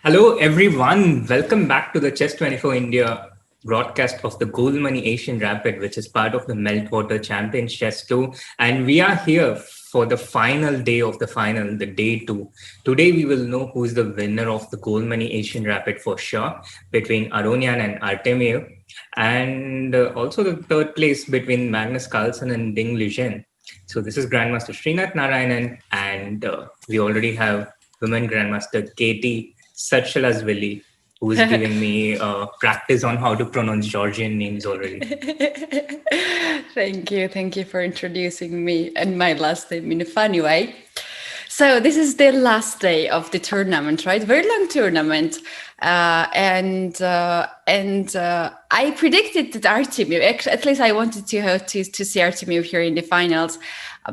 Hello, everyone. Welcome back to the Chess 24 India broadcast of the Goldmoney Asian Rapid, which is part of the Meltwater Champions Chess Tour. And we are here for the final day of the final, the day two. Today, we will know who is the winner of the Goldmoney Asian Rapid for sure, between Aronian and Artemiev, and also the third place between Magnus Carlsen and Ding Lijian. So this is Grandmaster Srinath Narayanan, and we already have women Grandmaster Keti Tsatsalashvili, who is giving me practice on how to pronounce Georgian names already. Thank you. Thank you for introducing me and my last name in a funny way. So this is the last day of the tournament, right? Very long tournament. I predicted that Artemiev, at least I wanted to see Artemiev here in the finals,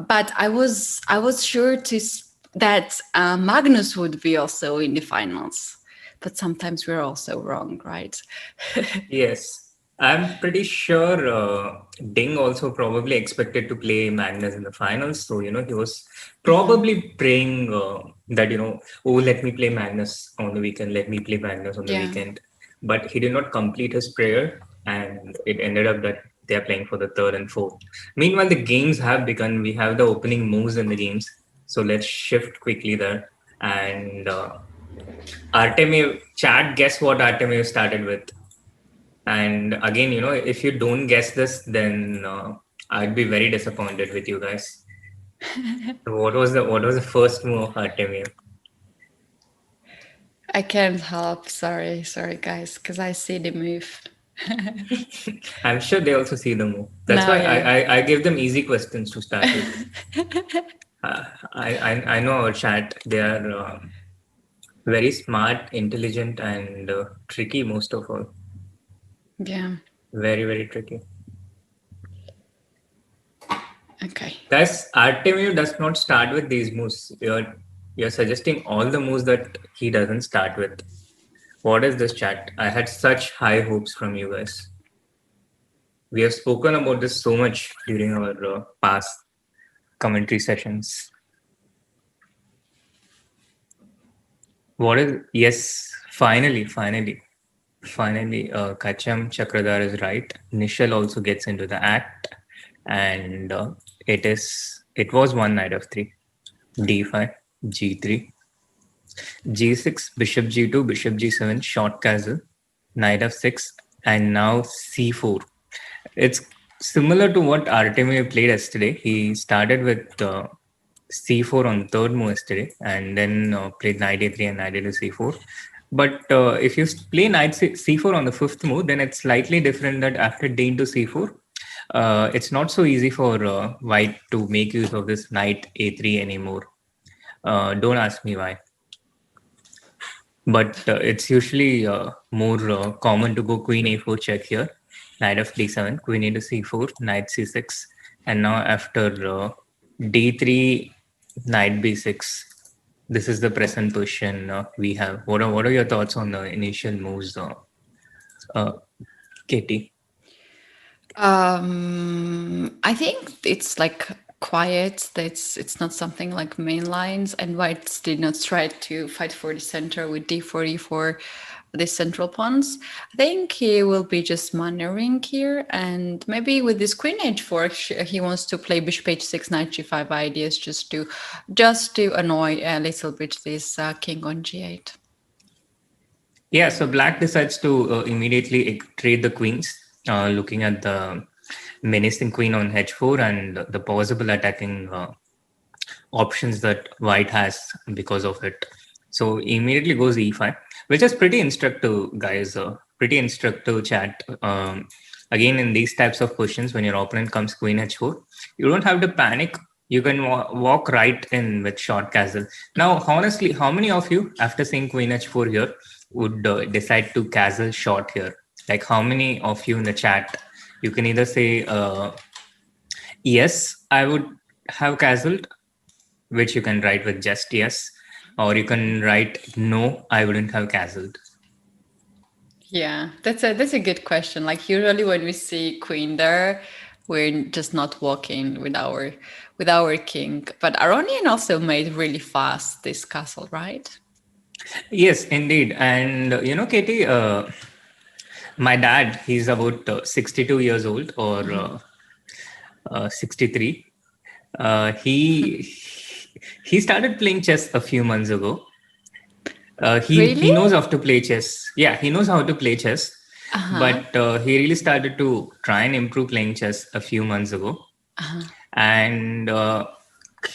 but I was sure that Magnus would be also in the finals. But sometimes we're also wrong, right? Yes. I'm pretty sure Ding also probably expected to play Magnus in the finals. So, he was probably praying that, oh, let me play Magnus on the weekend, let me play Magnus on the weekend. But he did not complete his prayer, and it ended up that they're playing for the third and fourth. Meanwhile, the games have begun. We have the opening moves in the games. So let's shift quickly there. And Artemiev, chat, guess what Artemiev started with? And again, if you don't guess this, then I'd be very disappointed with you guys. What was the first move of Artemiev? I can't help. Sorry, guys, because I see the move. I'm sure they also see the move. That's why I give them easy questions to start with. I know our chat. They are very smart, intelligent, and tricky most of all. Yeah. Very, very tricky. Okay. Guys, Artemiev does not start with these moves. You're suggesting all the moves that he doesn't start with. What is this chat? I had such high hopes from you guys. We have spoken about this so much during our past commentary sessions. Yes, finally, Kacham Chakradhar is right. Nishal also gets into the act, and it was one knight of three, d5, g3, g6, bishop g2, bishop g7, short castle, knight f6, and now c4. It's similar to what Artemiev played yesterday. He started with c4 on third move yesterday, and then played knight a3 and knight a2 c4. But if you play knight c4 on the fifth move, then it's slightly different that after d into c4, it's not so easy for white to make use of this knight a3 anymore. Don't ask me why. But it's usually more common to go queen a4 check here, knight of d7, queen into c4, knight c6, and now after d3, knight b6. This is the present position we have. What are your thoughts on the initial moves, Katie? I think it's like quiet. It's not something like main lines, and white did not try to fight for the center with d4 e4 the central pawns. I think he will be just maneuvering here, and maybe with this queen h4 he wants to play bishop h6 knight g5 ideas just to annoy a little bit this king on g8. Yeah, so black decides to immediately trade the queens, looking at the menacing queen on h4 and the possible attacking options that white has because of it. So immediately goes e5, which is pretty instructive, guys. Pretty instructive chat. Again, in these types of positions, when your opponent comes queen h4, you don't have to panic. You can walk right in with short castle. Now, honestly, how many of you, after seeing queen h4 here, would decide to castle short here? Like, how many of you in the chat? You can either say, yes, I would have castled, which you can write with just yes, or you can write no, I wouldn't have castled. Yeah, that's a good question. Like usually when we see queen there, we're just not walking with our king. But Aronian also made really fast this castle, right? Yes, indeed. And Katie, my dad, he's about 62 years old or Mhm. 63. He started playing chess a few months ago. He Really? knows how to play chess. Yeah, he knows how to play chess, Uh-huh. but he really started to try and improve playing chess a few months ago. Uh-huh. And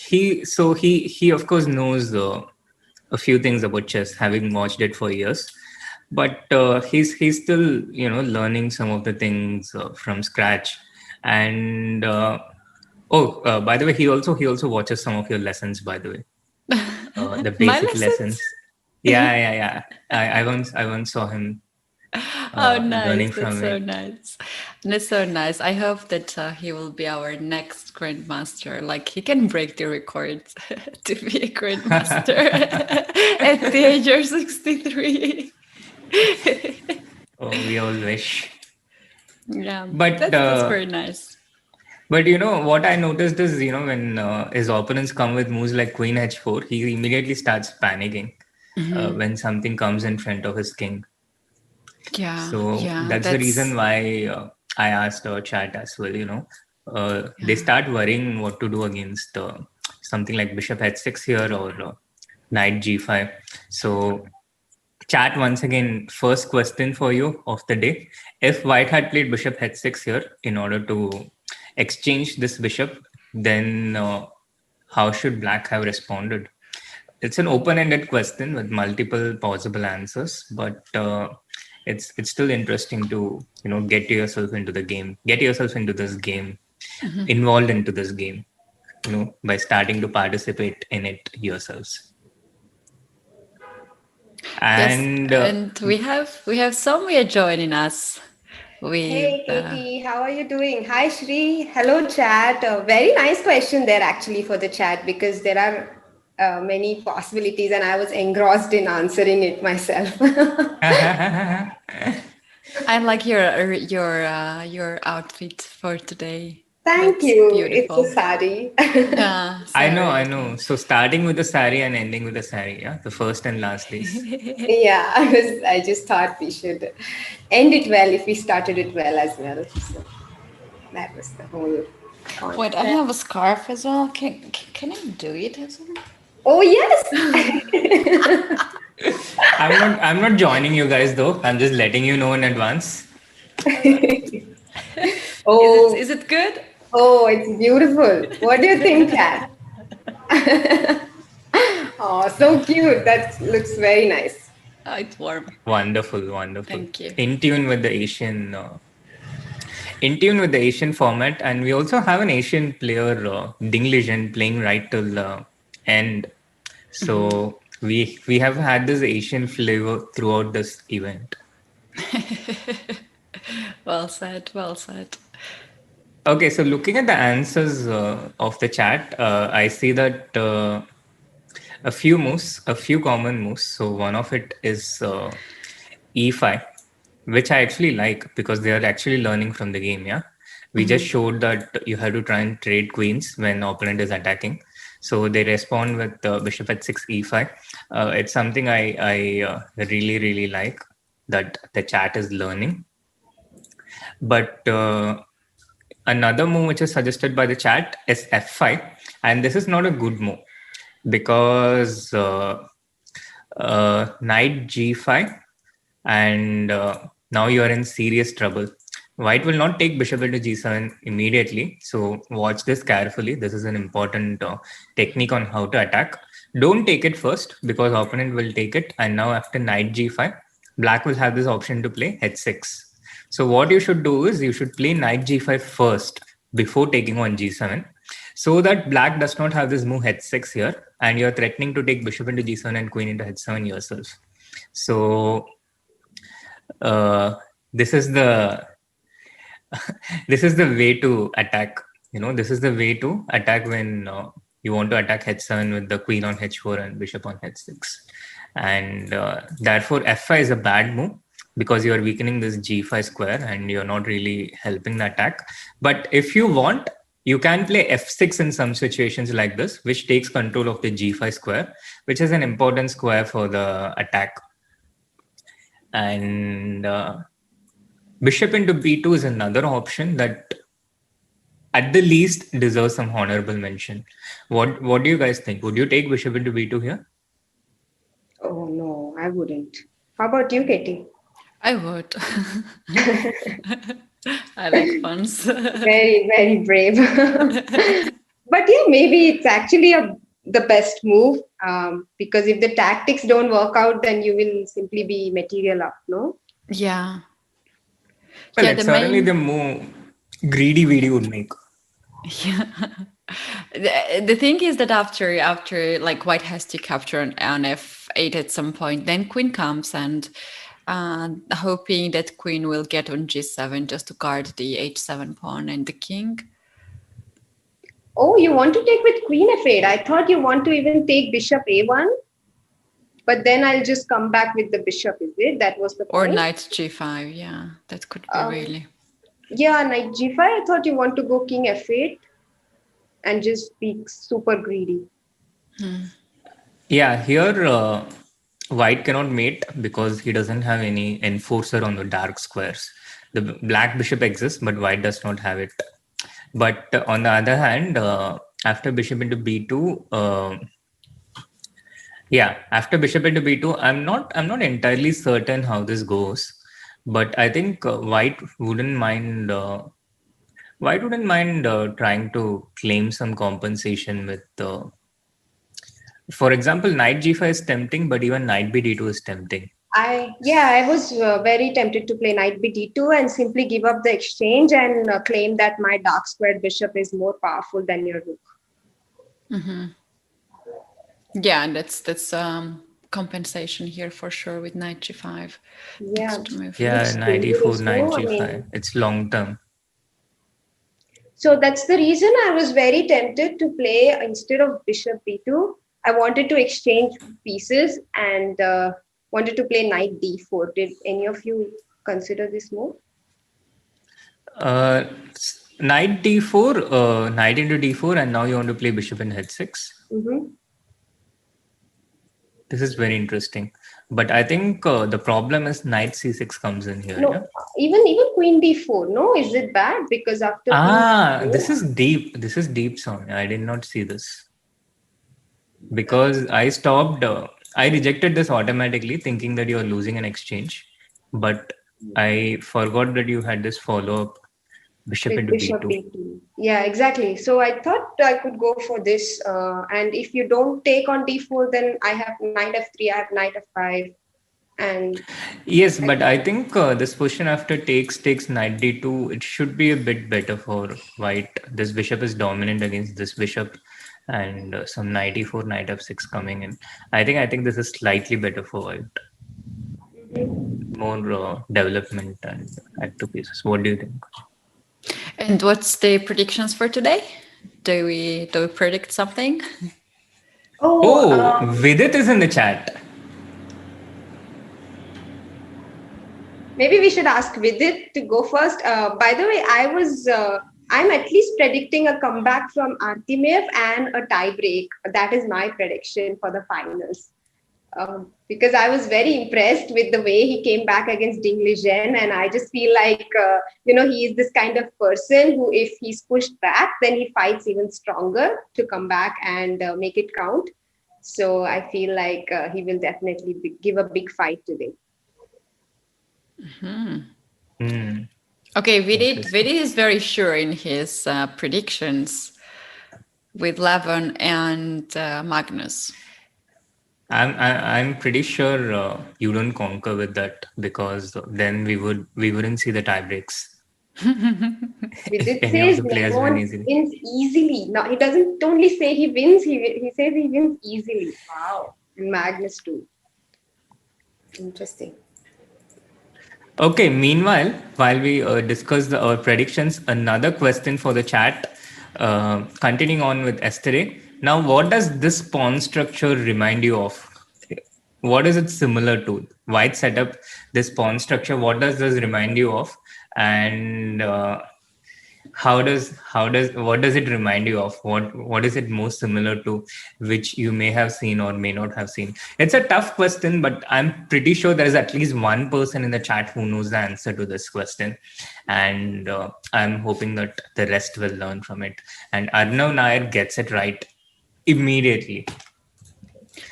he of course knows a few things about chess, having watched it for years. But he's still learning some of the things from scratch. And by the way, he also watches some of your lessons. By the way, the My basic lessons? lessons. Yeah. I once saw him Oh, nice. learning That's from so it. nice. That's so nice. I hope that he will be our next grandmaster. Like, he can break the record to be a grandmaster at the age of 63. Oh, we all wish. Yeah, But that's very nice. But what I noticed is, when his opponents come with moves like Queen H4, he immediately starts panicking Hmm. when something comes in front of his king. Yeah, So yeah, that's the reason why I asked our chat as well. They yeah. start worrying what to do against something like Bishop H6 here or Knight G5. So chat, once again, first question for you of the day. If White had played Bishop H6 here in order to exchange this bishop, then how should Black have responded? It's an open-ended question with multiple possible answers, but it's still interesting to get yourself into the game, get yourself into this game, Mhm. involved into this game, by starting to participate in it yourselves. Yes, And and we have Soumya joining us with Hey Katie, how are you doing? Hi Shri, hello chat. Very nice question there actually for the chat because there are many possibilities and I was engrossed in answering it myself. I like your outfit for today. Thank Looks you. It's a beautiful. sari. Yeah, I know, sorry. I know. So starting with the sari and ending with the sari, yeah, the first and last days. Yeah, I just thought we should end it well if we started it well as well. So that was the whole Wait, I concept. have a scarf as well. Can I do it as well? Oh yes. I'm not joining you guys though. I'm just letting you know in advance. Oh, Is it good? oh, it's beautiful. What do you think, Kat? Oh, so cute. That looks very nice. Oh, it's warm. Wonderful, wonderful. Thank you. In tune with the Asian, in tune with the Asian format, and we also have an Asian player, Ding Lijian, playing right till end. So we have had this Asian flavor throughout this event. Well said. Well said. Okay, so looking at the answers of the chat, I see that a few moves, a few common moves. So one of it is e5, which I actually like because they are actually learning from the game. Yeah, we just showed that you have to try and trade queens when opponent is attacking. So they respond with bishop at 6 e5. It's something I really like that the chat is learning. But another move which is suggested by the chat is f5, and this is not a good move because knight g5, and now you are in serious trouble. White will not take bishop into g7 immediately, so watch this carefully. This is an important technique on how to attack. Don't take it first because opponent will take it, and now after knight g5, black will have this option to play h6. So what you should do is you should play knight g5 first before taking on g7, so that black does not have this move h6 here, and you're threatening to take bishop into g7 and queen into h7 yourself. So uh, this is the this is the way to attack. This is the way to attack when you want to attack h7 with the queen on h4 and bishop on h6, and therefore f5 is a bad move because you are weakening this g5 square and you're not really helping the attack. But if you want, You can play f6 in some situations like this, which takes control of the g5 square, which is an important square for the attack. And bishop into b2 is another option that at the least deserves some honorable mention. What do you guys think? Would you take bishop into b2 here? Oh no, I wouldn't. How about you, Katie? I would. I like puns. Very, very brave. But yeah, maybe it's actually the best move, because if the tactics don't work out, then you will simply be material up, no? Yeah. Well, Yeah, it's certainly the move greedy VD would make. Yeah. The thing is that after like white has to capture on f8 at some point, then queen comes and hoping that queen will get on g7 just to guard the h7 pawn and the king. Oh, you want to take with queen f8. I thought you want to even take bishop a1. But then I'll just come back with the bishop, is it? That was the point. Or knight g5, yeah. That could be really. Yeah, knight g5. I thought you want to go king f8 and just be super greedy. Yeah, here white cannot mate because he doesn't have any enforcer on the dark squares. The black bishop exists, but white does not have it. But on the other hand, after bishop into b2, after bishop into b2, I'm not entirely certain how this goes, but I think white wouldn't mind. White wouldn't mind trying to claim some compensation with. For example, knight g5 is tempting, but even knight bd2 is tempting. I was very tempted to play knight bd2 and simply give up the exchange and claim that my dark squared bishop is more powerful than your rook. Mm-hmm. Yeah, and that's compensation here for sure with knight g5. Yeah, knight e4, knight g5. It's long term. So that's the reason I was very tempted to play instead of bishop b2. I wanted to exchange pieces and wanted to play knight d4. Did any of you consider this move? Knight d4, knight into d4, and now you want to play bishop in h6. Mm-hmm. This is very interesting. But I think the problem is knight c6 comes in here. No, yeah? even queen d4. No, is it bad? Because after this is deep. This is deep, Soumya. I did not see this. Because I stopped, I rejected this automatically thinking that you are losing an exchange. But I forgot that you had this follow-up bishop into b2. Yeah, exactly. So I thought I could go for this. And if you don't take on d4, then I have knight f3, I have knight f5. And yes, but I think this position after takes knight d2, it should be a bit better for white. This bishop is dominant against this bishop, and some knight e4, knight f6 coming in. I think this is slightly better for white. More development and add two pieces. What do you think? And what's the predictions for today? Do we predict something? Vidit is in the chat. Maybe we should ask Vidit to go first. By the way, I'm at least predicting a comeback from Artemiev and a tie break. That is my prediction for the finals. Because I was very impressed with the way he came back against Ding Liren, and I just feel like, he is this kind of person who, if he's pushed back, then he fights even stronger to come back and make it count. So I feel like he will definitely give a big fight today. Okay, Vidit is very sure in his predictions with Levon and Magnus. I'm pretty sure you don't conquer with that, because then we wouldn't see the tie breaks. Vidit says Levon wins easily. No, he doesn't only say he wins. He says he wins easily. Wow, and Magnus too. Interesting. Okay, meanwhile, while we discuss our predictions, another question for the chat, continuing on with yesterday. Now, what does this pawn structure remind you of? What is it similar to? White setup, this pawn structure, what does this remind you of? And what does it remind you of? What is it most similar to, which you may have seen or may not have seen? It's a tough question, but I'm pretty sure there is at least one person in the chat who knows the answer to this question, and I'm hoping that the rest will learn from it. And Arnav Nair gets it right immediately.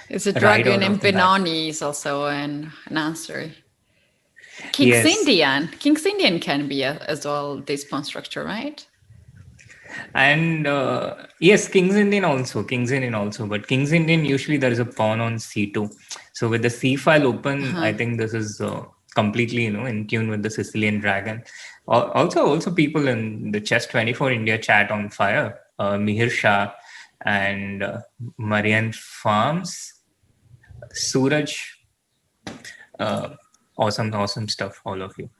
Is it Right Dragon out and of the bat. Benoni is also an answer. King's Yes. Indian. King's Indian can be as well this pawn structure, right? And yes, King's Indian also, but King's Indian, usually there is a pawn on c2. So with the c file open, I think this is completely, in tune with the Sicilian dragon. Also people in the Chess 24 India chat on fire, Mihir Shah and Marianne Farms, Suraj, awesome stuff, all of you.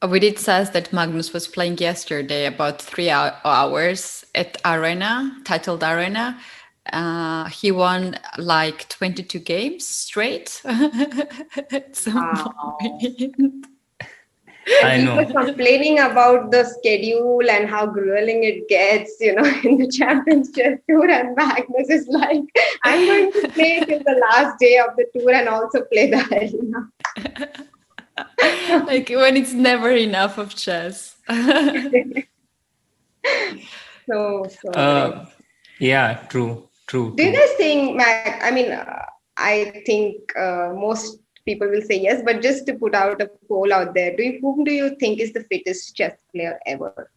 Vidit says that Magnus was playing yesterday about 3 hours at Arena, titled Arena. He won like 22 games straight. At some point. I know. He was complaining about the schedule and how grueling it gets, in the Champions Chess Tour. And Magnus is like, I'm going to play till the last day of the tour and also play the arena. Like when it's never enough of chess. So yeah, true. Do you guys think, I think most people will say yes, but just to put out a poll out there, whom do you think is the fittest chess player ever?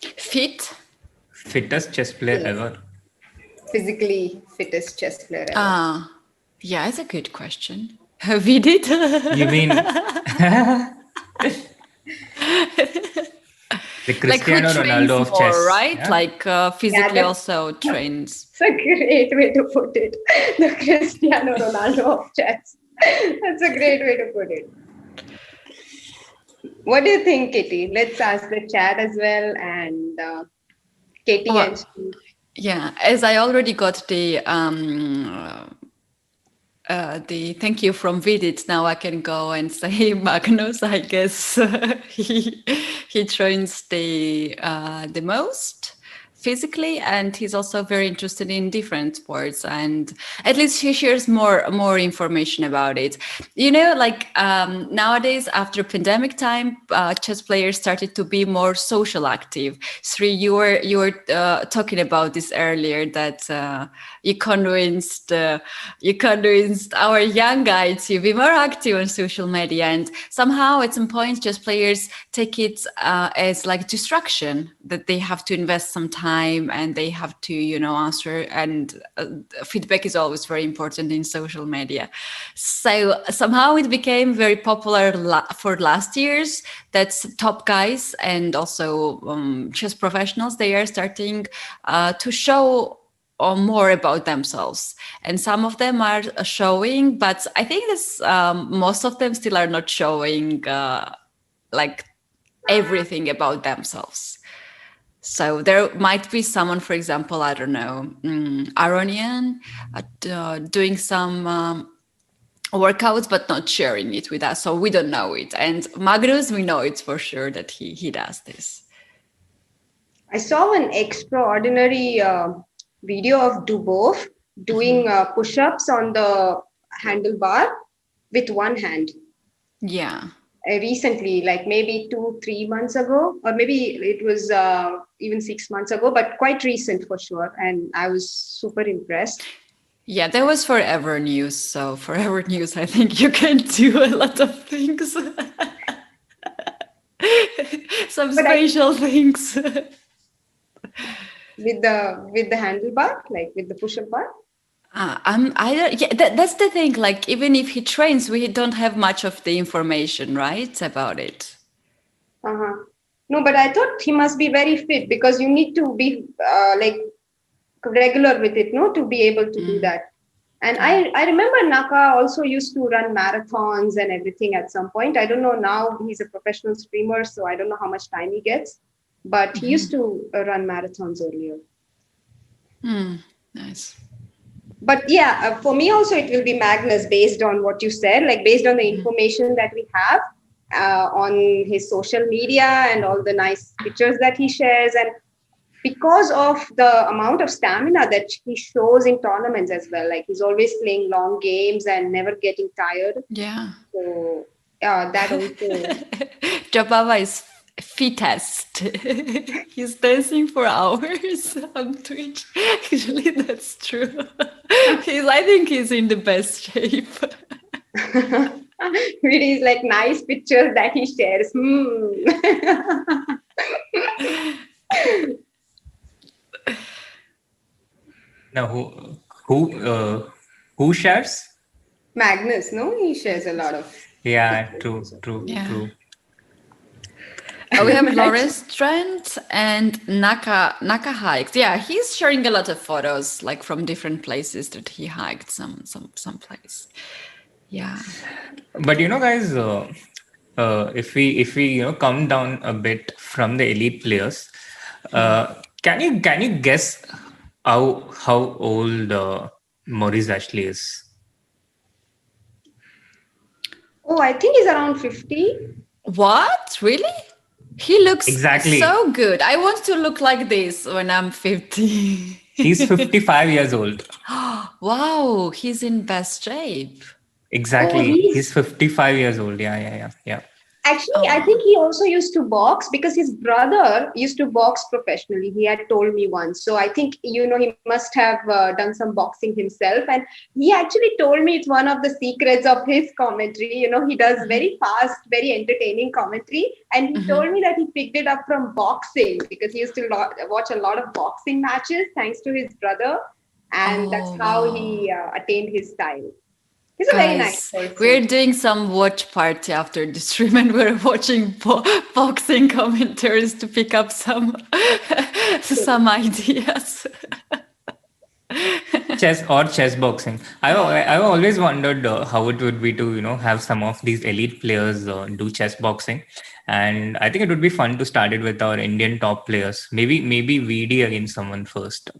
Fittest chess player ever? Physically fittest chess player ever. Yeah, it's a good question. Vidit? You mean the Cristiano Ronaldo of chess, right? Yeah? Like physically also trains. It's a great way to put it. The Cristiano Ronaldo of chess. That's a great way to put it. What do you think, Kitty? Let's ask the chat as well, and Katie and Steve. Yeah, as I already got the thank you from Vidit, now I can go and say Magnus. I guess he trains the most physically, and he's also very interested in different sports, and at least he shares more information about it. Nowadays after pandemic time, chess players started to be more social active. Sri, you were talking about this earlier, that you convinced our young guy to be more active on social media, and somehow at some point chess players take it as like distraction, that they have to invest some time and they have to answer, and feedback is always very important in social media. So somehow it became very popular for last years, that top guys and also chess professionals, they are starting to show more about themselves, and some of them are showing, but I think this most of them still are not showing like everything about themselves. So there might be someone, for example, I don't know, Aronian, doing some workouts, but not sharing it with us. So we don't know it. And Magnus, we know it's for sure that he does this. I saw an extraordinary video of Dubov doing push-ups on the handlebar with one hand. Yeah. Recently, like maybe 2-3 months ago, or maybe it was even 6 months ago, but quite recent for sure. And I was super impressed. Yeah, that was Forever News. So Forever News, I think you can do a lot of things. Some special things. With the handlebar, like with the push-up bar? That's the thing. Like, even if he trains, we don't have much of the information, right, about it. No, but I thought he must be very fit, because you need to be like regular with it, no, to be able to do that. And I remember Naka also used to run marathons and everything at some point. I don't know, now he's a professional streamer, so I don't know how much time he gets, but he used to run marathons earlier. Nice. But yeah, for me also it will be Magnus, based on what you said, like based on the information that we have. on his social media and all the nice pictures that he shares, and because of the amount of stamina that he shows in tournaments as well. Like he's always playing long games and never getting tired. Yeah. So yeah, that also. Jababa is fittest. He's dancing for hours on Twitch. Actually, that's true. I think he's in the best shape. Really, like nice pictures that he shares. Now, who shares? Magnus, no, he shares a lot of. Yeah, true. Yeah. We have Loris Trent and Naka hikes. Yeah, he's sharing a lot of photos, like from different places that he hiked some place. Yeah. But guys, if we come down a bit from the elite players, can you guess how old Maurice Ashley is? Oh, I think he's around 50. What? Really? He looks Exactly so good. I want to look like this when I'm 50. He's 55 years old. Wow, he's in best shape. Exactly. Oh, he's 55 years old. Yeah. Actually, I think he also used to box because his brother used to box professionally. He had told me once. So I think, he must have done some boxing himself. And he actually told me it's one of the secrets of his commentary. He does very fast, very entertaining commentary. And he told me that he picked it up from boxing because he used to watch a lot of boxing matches thanks to his brother. And that's how he attained his style. He's a very nice person. We're doing some watch party after the stream and we're watching boxing commentaries to pick up some ideas. Chess boxing. I've always wondered how it would be to have some of these elite players do chess boxing, and I think it would be fun to start it with our Indian top players. Maybe VD against someone first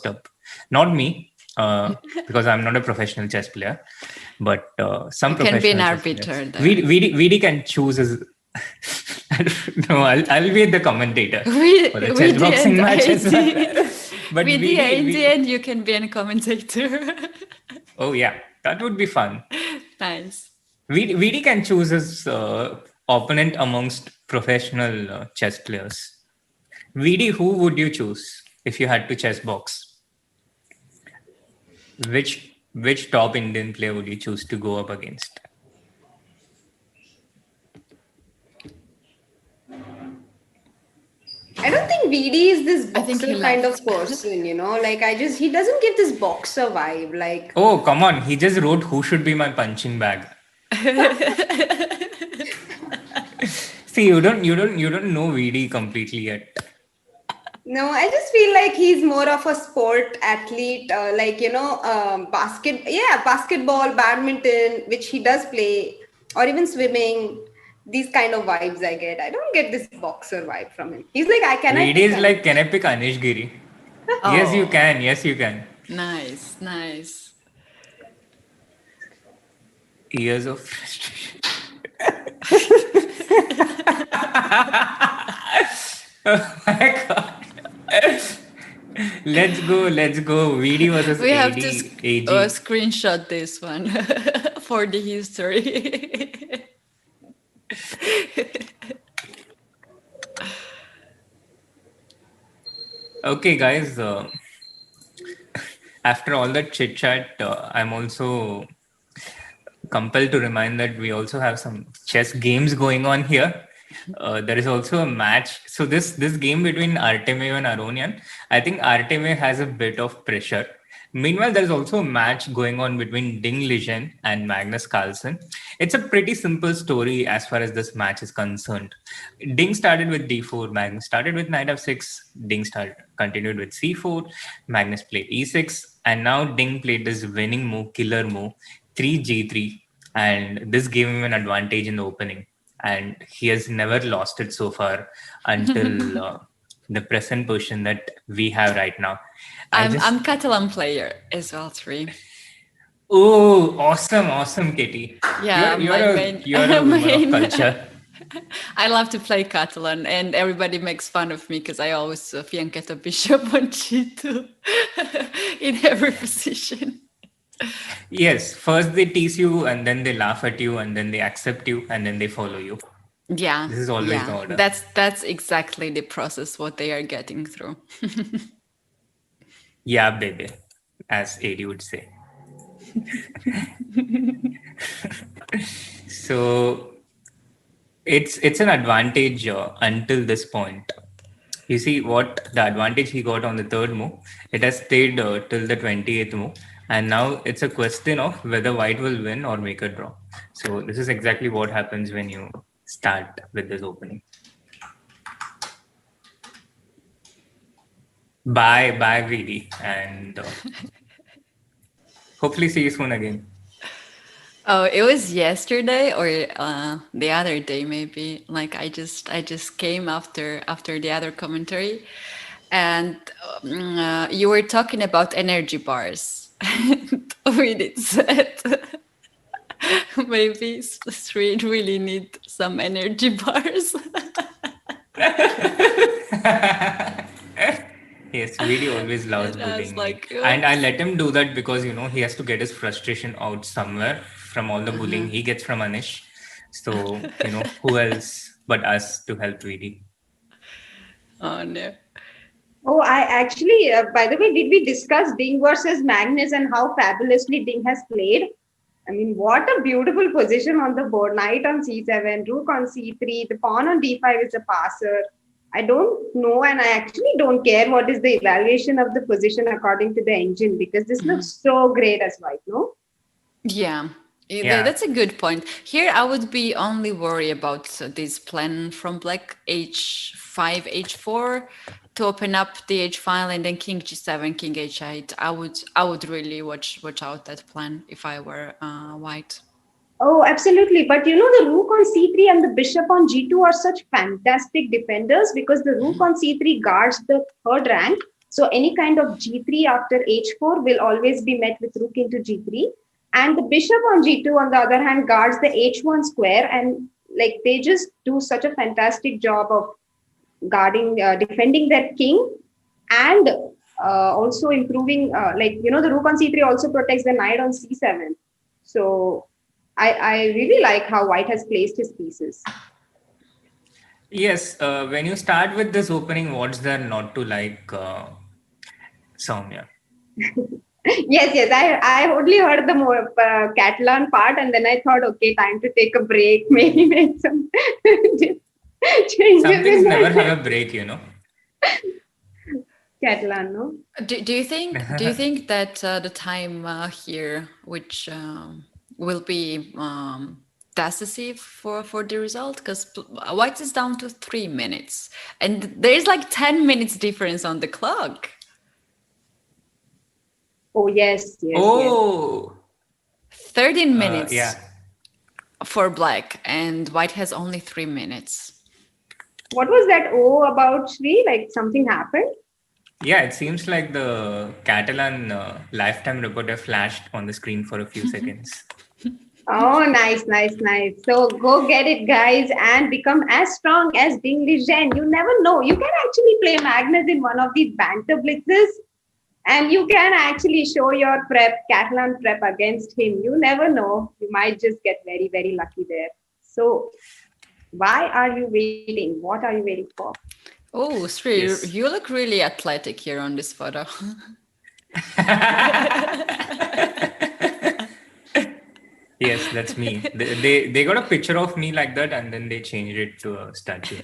up. Not me, because I'm not a professional chess player, but some professional. Can be an arbiter. VD can choose his. No, I'll be the commentator for the chess boxing matches. But in the end, you can be a commentator. Oh yeah, that would be fun. Nice. VD can choose his opponent amongst professional chess players. VD, who would you choose if you had to chess box? Which top Indian player would you choose to go up against? I don't think VD is this boxer kind of person, Like he doesn't give this boxer vibe. Like, oh come on, he just wrote "Who should be my punching bag." See, you don't know VD completely yet. No, I just feel like he's more of a sport athlete, basketball, badminton, which he does play, or even swimming. These kind of vibes I get. I don't get this boxer vibe from him. He's like, can I pick Anish Giri? Oh. Yes, you can. Nice. Years of frustration. Oh my God. Let's go. VD versus we have AD, to screenshot this one for the history. Okay, guys. After all that chit chat, I'm also compelled to remind that we also have some chess games going on here. There is also a match. So this game between Artemiev and Aronian, I think Artemiev has a bit of pressure. Meanwhile, there's also a match going on between Ding Liren and Magnus Carlsen. It's a pretty simple story as far as this match is concerned. Ding started with d4, Magnus started with knight f6, Ding continued with c4, Magnus played e6, and now Ding played this winning move, killer move, 3g3, and this gave him an advantage in the opening. And he has never lost it so far until the present position that we have right now. I'm Catalan player as well, 3. Oh, awesome, Katie. Yeah, you're a woman of culture. I love to play Catalan, and everybody makes fun of me because I always fianchetto bishop on g2 in every position. Yes, first they tease you and then they laugh at you and then they accept you and then they follow you. Yeah, This is always the yeah, order. that's exactly the process what they are getting through. Yeah, baby, as AD would say. So it's an advantage until this point. You see what the advantage he got on the third move. It has stayed till the 28th move, and now it's a question of whether white will win or make a draw. So this is exactly what happens when you start with this opening. Bye, VD, and hopefully see you soon again. Oh, it was yesterday or the other day maybe. Like I just came after the other commentary, and you were talking about energy bars. And Vidit said maybe Sri really need some energy bars. Yes, VD always loves And I was bullying me. like, And I oops. let him do that because, he has to get his frustration out somewhere from all the bullying he gets from Anish. So, who else but us to help VD? Oh no. Oh, I actually, by the way, did we discuss Ding versus Magnus and how fabulously Ding has played? I mean, what a beautiful position on the board. Knight on c7, rook on c3, the pawn on d5 is a passer. I don't know, and I actually don't care what is the evaluation of the position according to the engine, because this looks so great as white, no? Yeah. Yeah. That's a good point. Here, I would be only worried about this plan from black h5, h4 to open up the h file and then king g7, king h8. I would really watch out that plan if I were white. Oh, absolutely. But the rook on c3 and the bishop on g2 are such fantastic defenders, because the rook on c3 guards the third rank. So any kind of g3 after h4 will always be met with rook into g3. And the bishop on g2, on the other hand, guards the h1 square. And like they just do such a fantastic job of guarding, defending their king, and also improving, the rook on c3 also protects the knight on c7. So I really like how white has placed his pieces. Yes, when you start with this opening, what's there not to like, Soumya? Yes. I only heard the more Catalan part, and then I thought, okay, time to take a break, maybe make some changes Some things in never my have a break. Catalan, no? Do you think that the time here, which will be decisive for the result, because white is down to 3 minutes, and there's like 10 minutes difference on the clock. Oh, yes. Oh, 13 minutes yeah. for black, and white has only 3 minutes. What was that about, Sri? Like something happened? Yeah, it seems like the Catalan lifetime reporter flashed on the screen for a few seconds. Oh, nice. So go get it, guys, and become as strong as Ding Liren. You never know. You can actually play Magnus in one of these banter blitzes, and you can actually show your Catalan prep against him. You never know. You might just get very, very lucky there. So why are you waiting? What are you waiting for? Oh, Sri, Yes. you look really athletic here on this photo. Yes, that's me. They got a picture of me like that, and then they changed it to a statue.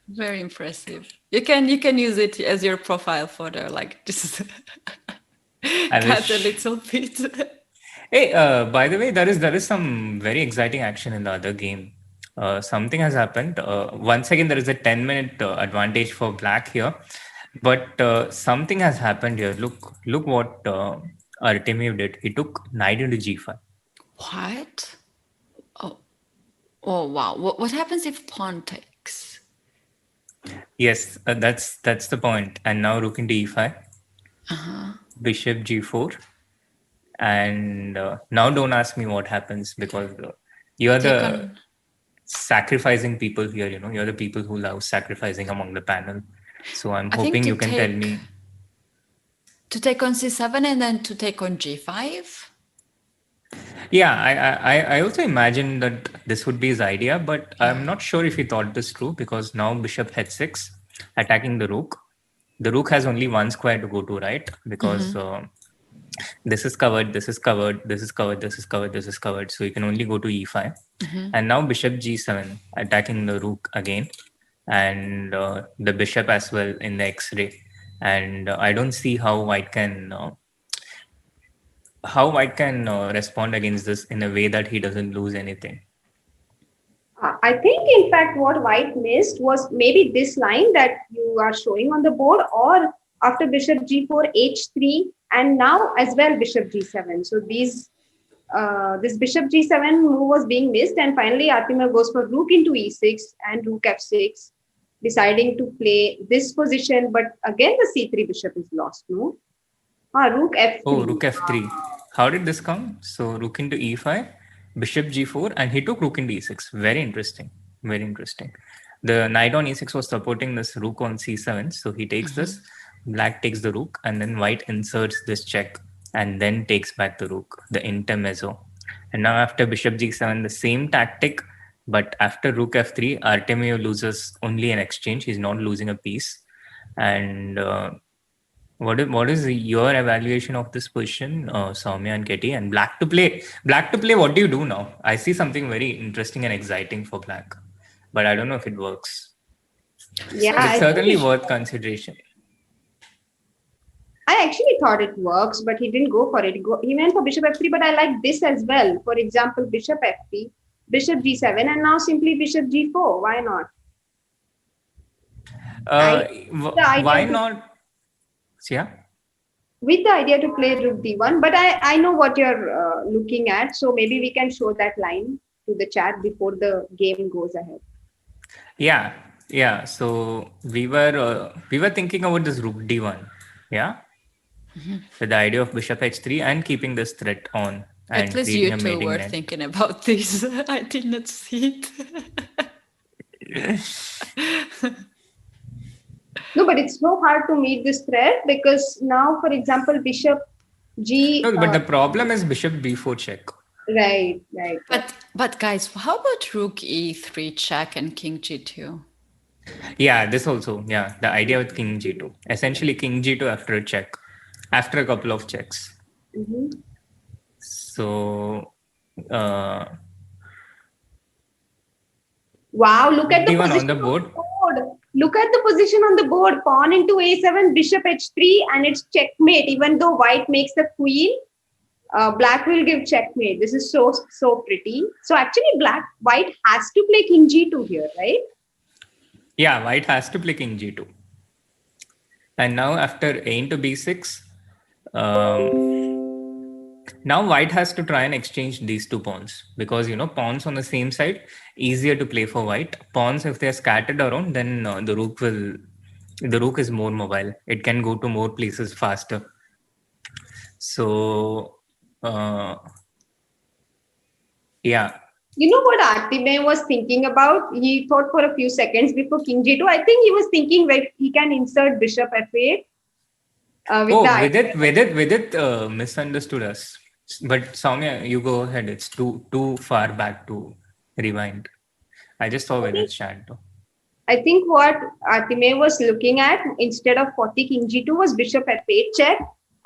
Very impressive. You can use it as your profile photo, like just cut a little bit. Hey, by the way, there is some very exciting action in the other game. Something has happened. Once again, there is a 10-minute advantage for black here, but something has happened here. Look what Artemiev did. He took knight into g5. What? Oh wow. What happens if pawn takes? Yes, that's the point. And now rook into e5, bishop g4, and now don't ask me what happens, because you're Take the on. sacrificing people here. You're the people who love sacrificing among the panel. So I'm I think hoping to you can tell me. To take on c7 and then to take on g5. Yeah, I also imagine that this would be his idea, but I'm not sure if he thought this through, because now bishop h6 attacking the rook. The rook has only one square to go to, right? Because this is covered, this is covered, this is covered, this is covered, this is covered. So you can only go to e5. And now bishop g7 attacking the rook again, and the bishop as well in the x-ray. And I don't see how white can respond against this in a way that he doesn't lose anything. I think, in fact, what white missed was maybe this line that you are showing on the board, or after bishop g4, h3, and now as well bishop g7. So this bishop g7 move was being missed, and finally Artemiev goes for rook into e6 and rook f6, deciding to play this position. But again, the c3 bishop is lost. No, rook f3. Oh, rook f3. How did this come? So rook into e5, bishop g4, and he took rook into e6. Very interesting. Very interesting. The knight on e6 was supporting this rook on c7. So he takes this, black takes the rook, and then white inserts this check and then takes back the rook, the intermezzo. And now after bishop g7, the same tactic, but after rook f3, Artemiev loses only an exchange. He's not losing a piece. And what is your evaluation of this position, Soumya and Keti? And black to play, what do you do now? I see something very interesting and exciting for black, but I don't know if it works. Yeah, it's certainly worth consideration. I actually thought it works, but he didn't go for it. He went for bishop f3, but I like this as well. For example, bishop f3, bishop g7, and now simply bishop g4. Why not? Why not? Yeah. With the idea to play rook d1, but I know what you're looking at, so maybe we can show that line to the chat before the game goes ahead. Yeah. So we were thinking about this rook d1. Yeah. With the idea of bishop h3 and keeping this threat on. And at least you two were thinking about this. I did not see it. No, but it's so hard to meet this threat, because now, for example, bishop g. No, but the problem is bishop b4 check. Right. But guys, how about rook e3 check and king g2? Yeah, this also. Yeah, the idea with king g2. Essentially, king g2 after a check, after a couple of checks. So. Wow! Look at the on position the board. Look at the position on the board. Pawn into a7, bishop h3, and it's checkmate. Even though white makes the queen, black will give checkmate. This is so pretty. So actually, white has to play king g2 here, right? Yeah, white has to play king g2. And now after a into b6, now white has to try and exchange these two pawns, because pawns on the same side easier to play for white. Pawns, if they're scattered around, then the rook is more mobile. It can go to more places faster. So yeah. You know what Artemiev was thinking about? He thought for a few seconds before king g2. I think he was thinking where he can insert bishop f8. Vidit misunderstood us. But Soumya, you go ahead. It's too far back to rewind. I just saw Vidit's chat though. I think what Artemiev was looking at, instead of 40 king g2, was bishop f8 check,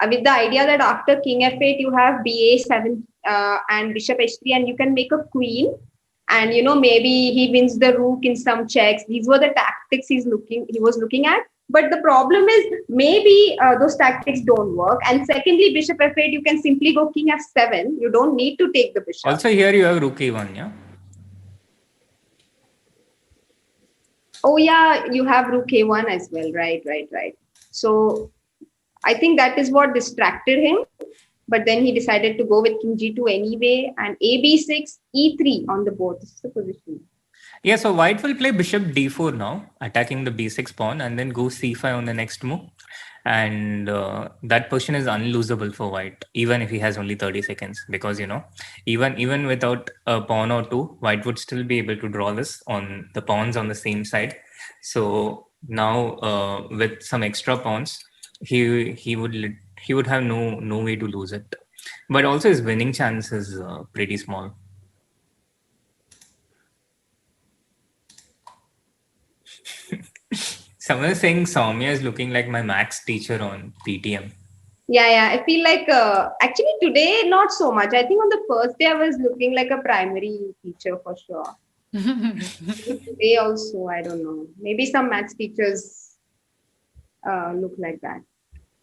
with the idea that after king f8 you have ba7 and bishop h3, and you can make a queen, and maybe he wins the rook in some checks. These were the tactics he was looking at. But the problem is maybe those tactics don't work. And secondly, bishop f8, you can simply go king f7. You don't need to take the bishop. Also here you have rook a1, yeah? Oh yeah, you have rook a1 as well. Right. So I think that is what distracted him. But then he decided to go with king g2 anyway, and a b6, e3 on the board. This is the position. Yeah, so white will play bishop d4 now, attacking the b6 pawn, and then go c5 on the next move. And that position is unlosable for white, even if he has only 30 seconds, because even without a pawn or two, white would still be able to draw this on the pawns on the same side. So now with some extra pawns, he would have no way to lose it, but also his winning chance is pretty small. Someone is saying Soumya is looking like my max teacher on PTM. Yeah. I feel like actually today not so much. I think on the first day I was looking like a primary teacher for sure. Today also, I don't know. Maybe some maths teachers look like that.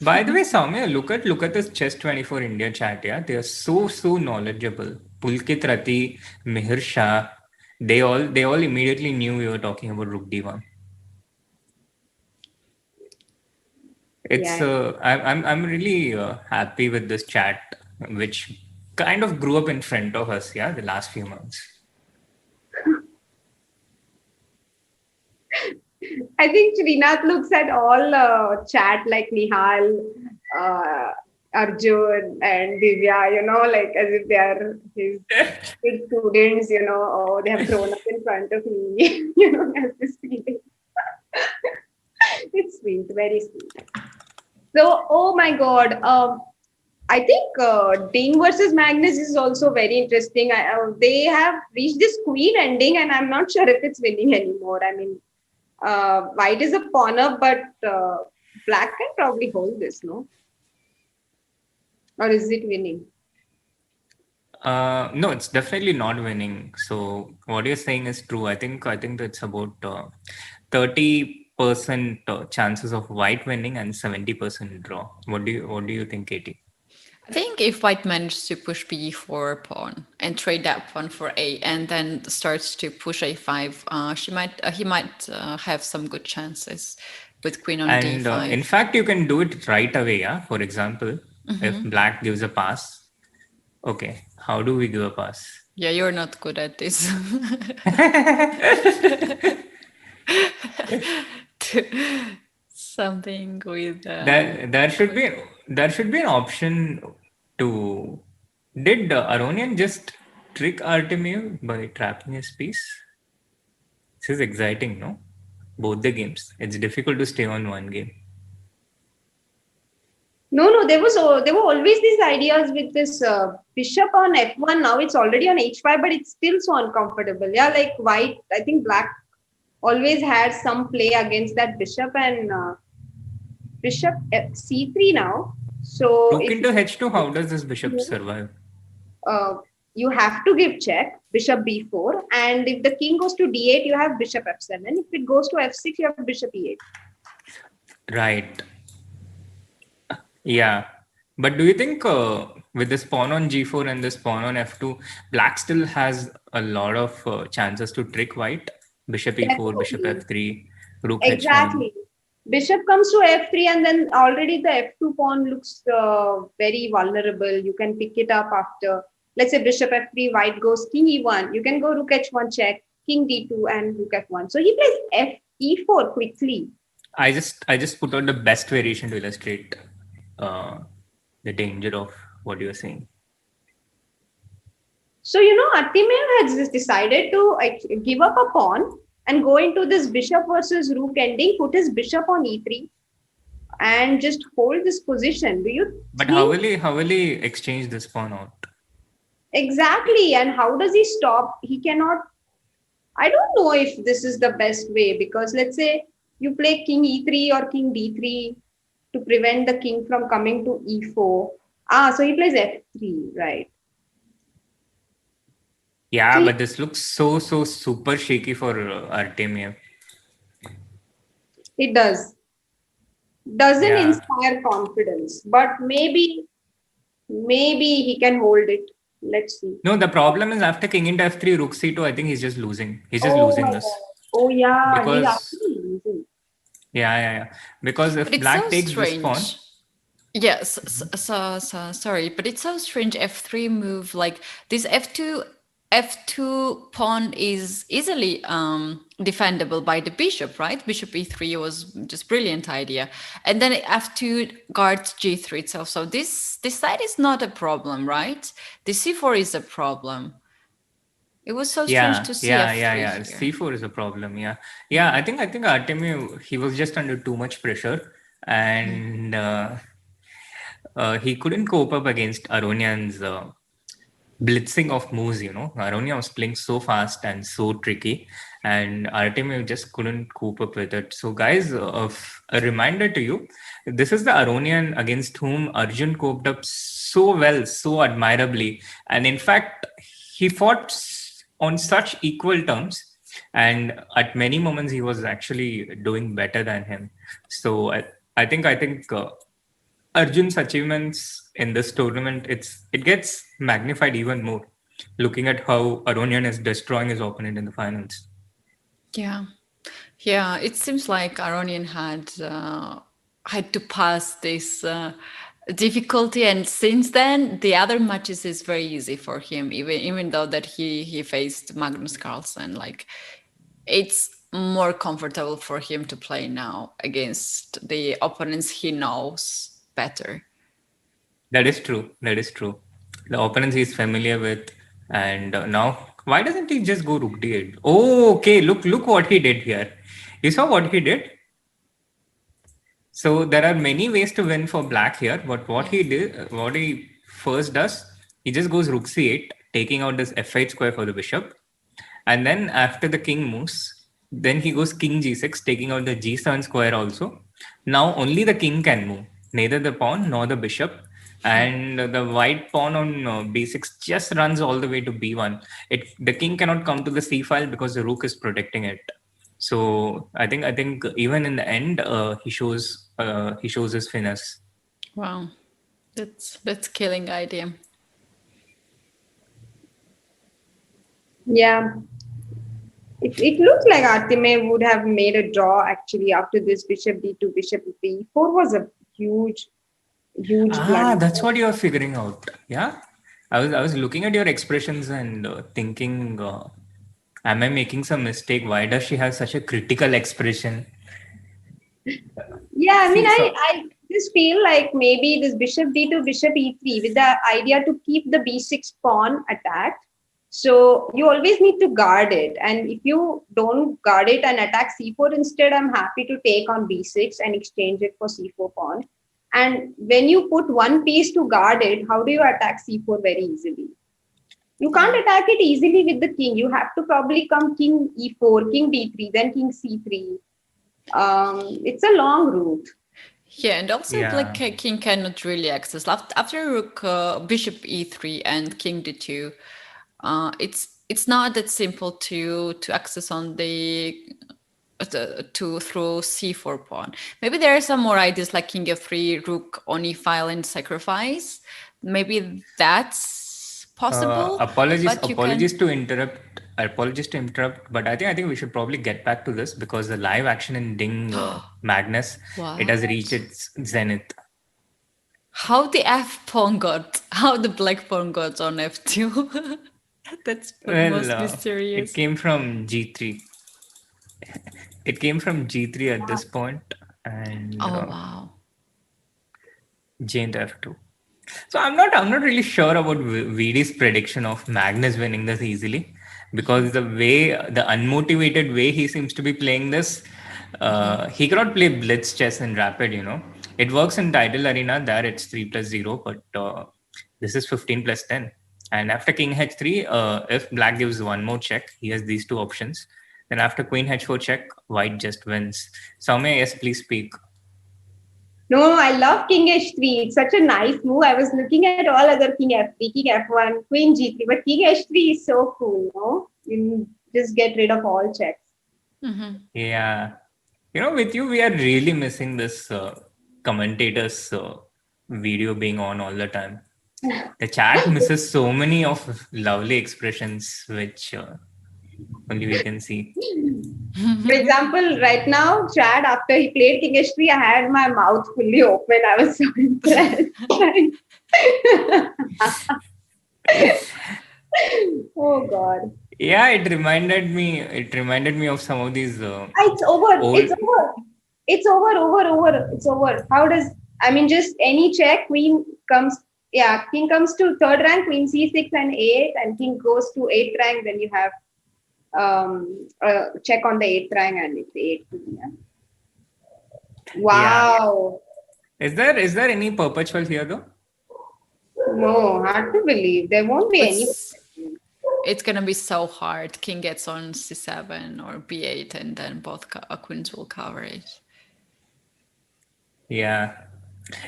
By the way, Soumya, look at this Chess 24 India chat. Yeah, they are so knowledgeable. Pulkit Rati, Mihir Shah, they all immediately knew we were talking about Rook D1. It's Yeah. I'm really happy with this chat, which kind of grew up in front of us. Yeah, the last few months. I think Srinath looks at all chat like Nihal, uh, Arjun, and Divya, like as if they are his students, oh, they have grown up in front of me, as this feeling. It's sweet, very sweet. So, oh my God, I think Ding versus Magnus is also very interesting. They have reached this queen ending, and I'm not sure if it's winning anymore. I mean, white is a pawn up, but black can probably hold this, no? Or is it winning? No, it's definitely not winning. So what you're saying is true. I think that's about 30% chances of white winning and 70% draw. What do you think, Katie? I think if white manages to push b4 pawn and trade that pawn for a, and then starts to push a5, he might have some good chances with queen on And d5. in fact, you can do it right away. Yeah. For example, if black gives a pass. Okay, how do we give a pass? Yeah, you're not good at this. Something with there should be an option to. Did Aronian just trick Artemiev by trapping his piece? This is exciting, no? Both the games. It's difficult to stay on one game. No, there were always these ideas with this bishop on f1. Now it's already on h5, but it's still so uncomfortable. Yeah, like white, I think black always had some play against that bishop, and bishop c3 now. So Rook if into h2, how does this bishop survive? You have to give check, bishop b4, and if the king goes to d8, you have bishop f7. If it goes to f6, you have bishop e8. Right. Yeah. But do you think with this pawn on g4 and this pawn on f2, black still has a lot of chances to trick white? Bishop e4, bishop f3, rook h1. Exactly. Bishop comes to f3, and then already the f2 pawn looks very vulnerable. You can pick it up after, let's say, bishop f3, white goes king e1. You can go rook h1 check, king d2, and rook f1. So he plays e4 quickly. I just put out the best variation to illustrate the danger of what you're saying. So, Artemiev has just decided to give up a pawn and go into this bishop versus rook ending, put his bishop on e3 and just hold this position. Do you But how will he exchange this pawn out? Exactly. And how does he stop? He cannot. I don't know if this is the best way, because let's say you play king e3 or king d3 to prevent the king from coming to e4. So he plays f3, right? Yeah, but this looks so super shaky for Artemiev. It doesn't inspire confidence, but maybe he can hold it. Let's see. No, the problem is after king into f3, rook c2, I think he's just losing. He's just losing this. Oh yeah, because he's actually losing. Yeah. Because if black takes this pawn. Yes, so sorry, but it's so strange f3 move. Like this f2 f2 pawn is easily defendable by the bishop, right? Bishop e3 was just brilliant idea. And then f2 guards g3 itself. So this side is not a problem, right? The c4 is a problem. It was so strange to see f3 here. C4 is a problem. Yeah. I think Artemiev, he was just under too much pressure, and he couldn't cope up against Aronian's blitzing of moves. Aronian was playing so fast and so tricky, and Artemiev just couldn't cope up with it. So, guys, a reminder to you: this is the Aronian against whom Arjun coped up so well, so admirably, and in fact, he fought on such equal terms, and at many moments he was actually doing better than him. So I think Arjun's achievements in this tournament, it gets magnified even more, looking at how Aronian is destroying his opponent in the finals. Yeah, it seems like Aronian had to pass this difficulty, and since then the other matches is very easy for him, even though that he faced Magnus Carlsen. Like, it's more comfortable for him to play now against the opponents he knows better. That is true. The opponents he's familiar with, and now why doesn't he just go rook d8? Oh, okay. Look what he did here. You saw what he did. So there are many ways to win for black here, but what he first does, he just goes rook c8, taking out this f8 square for the bishop, and then after the king moves, then he goes king g6, taking out the g7 square also. Now only the king can move, neither the pawn nor the bishop, and the white pawn on b6 just runs all the way to b1. The king cannot come to the c file because the rook is protecting it. So I think even in the end, he shows his finesse. Wow, that's killing idea. Yeah. It looks like Artemiev would have made a draw actually after this bishop d2, bishop b4 was a huge blunder. That's what you're figuring out. Yeah, I was looking at your expressions and thinking, am I making some mistake? Why does she have such a critical expression? Yeah, I mean, I just feel like maybe this bishop d2, bishop e3 with the idea to keep the b6 pawn attacked. So you always need to guard it. And if you don't guard it and attack c4 instead, I'm happy to take on b6 and exchange it for c4 pawn. And when you put one piece to guard it, how do you attack c4 very easily? You can't attack it easily with the king. You have to probably come king e4, king d3, then king c3. It's a long route. Yeah, and also like king cannot really access after rook bishop e3 and king d2. It's not that simple to access on the through c4 pawn. Maybe there are some more ideas like king f3, rook on e file and sacrifice. Maybe that's possible. Apologies to interrupt, but I think we should probably get back to this because the live action in Ding Magnus, it has reached its zenith. How the black pawn got on f2. That's most mysterious. It came from g3. It came from g3 at this point, and wow, j into f2. So I'm not really sure about VD's prediction of Magnus winning this easily, because the unmotivated way he seems to be playing this, he cannot play blitz chess in rapid. It works in title arena. There it's 3+0, but this is 15+10. And after king h3, if black gives one more check, he has these two options. Then after queen h4 check, white just wins. Soumya, yes, please speak. No, I love king h3. It's such a nice move. I was looking at all other king f3, king f1, queen g3, but king h3 is so cool, no? You just get rid of all checks. Mm-hmm. Yeah. With you, we are really missing this commentators video being on all the time. The chat misses so many of lovely expressions, which only we can see. For example, right now, Chad, after he played king h3, I had my mouth fully open. I was so impressed. Oh God. Yeah, it reminded me. It reminded me of some of these It's over. old. It's over. It's over. It's over. How does, I mean, just any check, queen comes, yeah, king comes to third rank, queen c6 and a8, and king goes to eighth rank, then you have check on the eighth rank and it's eight. Yeah. Yeah. Wow. Is there any perpetual here though? No, hard to believe. There won't be any. It's gonna be so hard. King gets on c7 or b8, and then both queens will cover it. Yeah,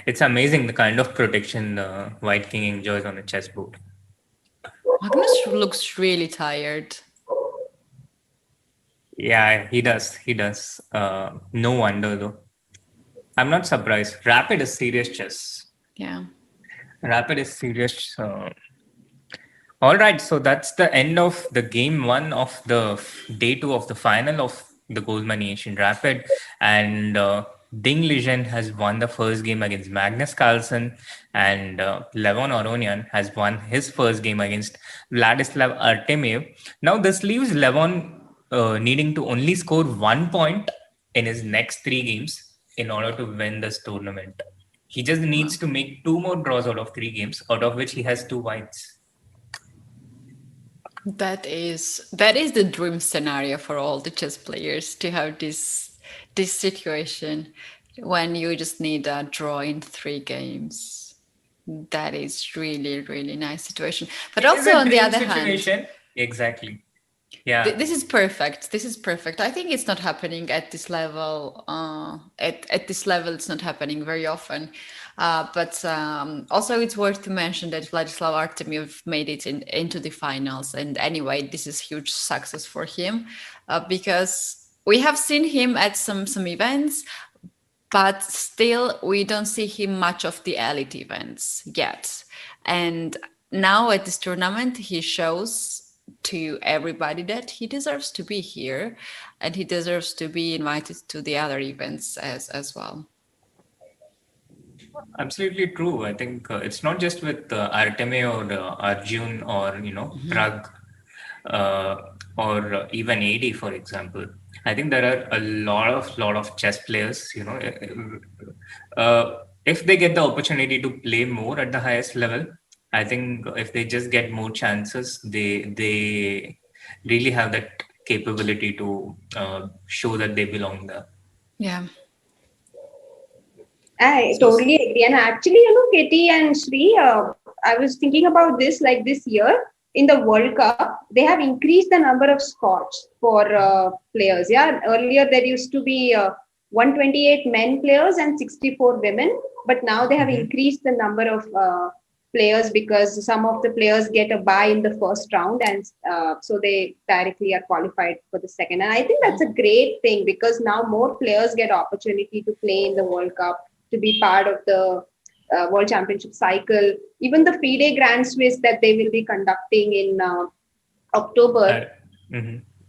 it's amazing the kind of protection the White King enjoys on a chessboard. Magnus looks really tired. Yeah, he does. He does. No wonder though. I'm not surprised. Rapid is serious chess. Yeah. Rapid is serious. All right, so that's the end of the game one of the day two of the final of the Goldmoney Asian Rapid, and Ding Lijen has won the first game against Magnus Carlsen, and Levon Aronian has won his first game against Vladislav Artemiev. Now this leaves Levon needing to only score 1 point in his next 3 games in order to win this tournament. He just needs to make 2 more draws out of 3 games, out of which he has 2 whites. That is the dream scenario for all the chess players, to have this situation when you just need a draw in 3 games. That is really, really nice situation. But It is also a on the dream other situation. hand, Exactly. Yeah. this is perfect. This is perfect. I think it's not happening at this level. At this level, it's not happening very often. But also, it's worth to mention that Vladislav Artemiev made it into the finals. And anyway, this is huge success for him, because we have seen him at some events, but still we don't see him much of the elite events yet. And now at this tournament, he shows to everybody that he deserves to be here, and he deserves to be invited to the other events as well. Absolutely true. I think it's not just with Artemiev or Arjun or Prag or even AD, for example. I think there are a lot of chess players. If they get the opportunity to play more at the highest level, I think if they just get more chances, they really have that capability to show that they belong there. Yeah. I So, totally agree. And actually, Katie and Sri, I was thinking about this, like this year in the World Cup, they have increased the number of spots for players. Yeah, earlier there used to be 128 men players and 64 women, but now they have increased the number of players because some of the players get a bye in the first round, and so they directly are qualified for the second. And I think that's a great thing because now more players get opportunity to play in the World Cup, to be part of the World Championship cycle. Even the FIDE Grand Swiss that they will be conducting in October,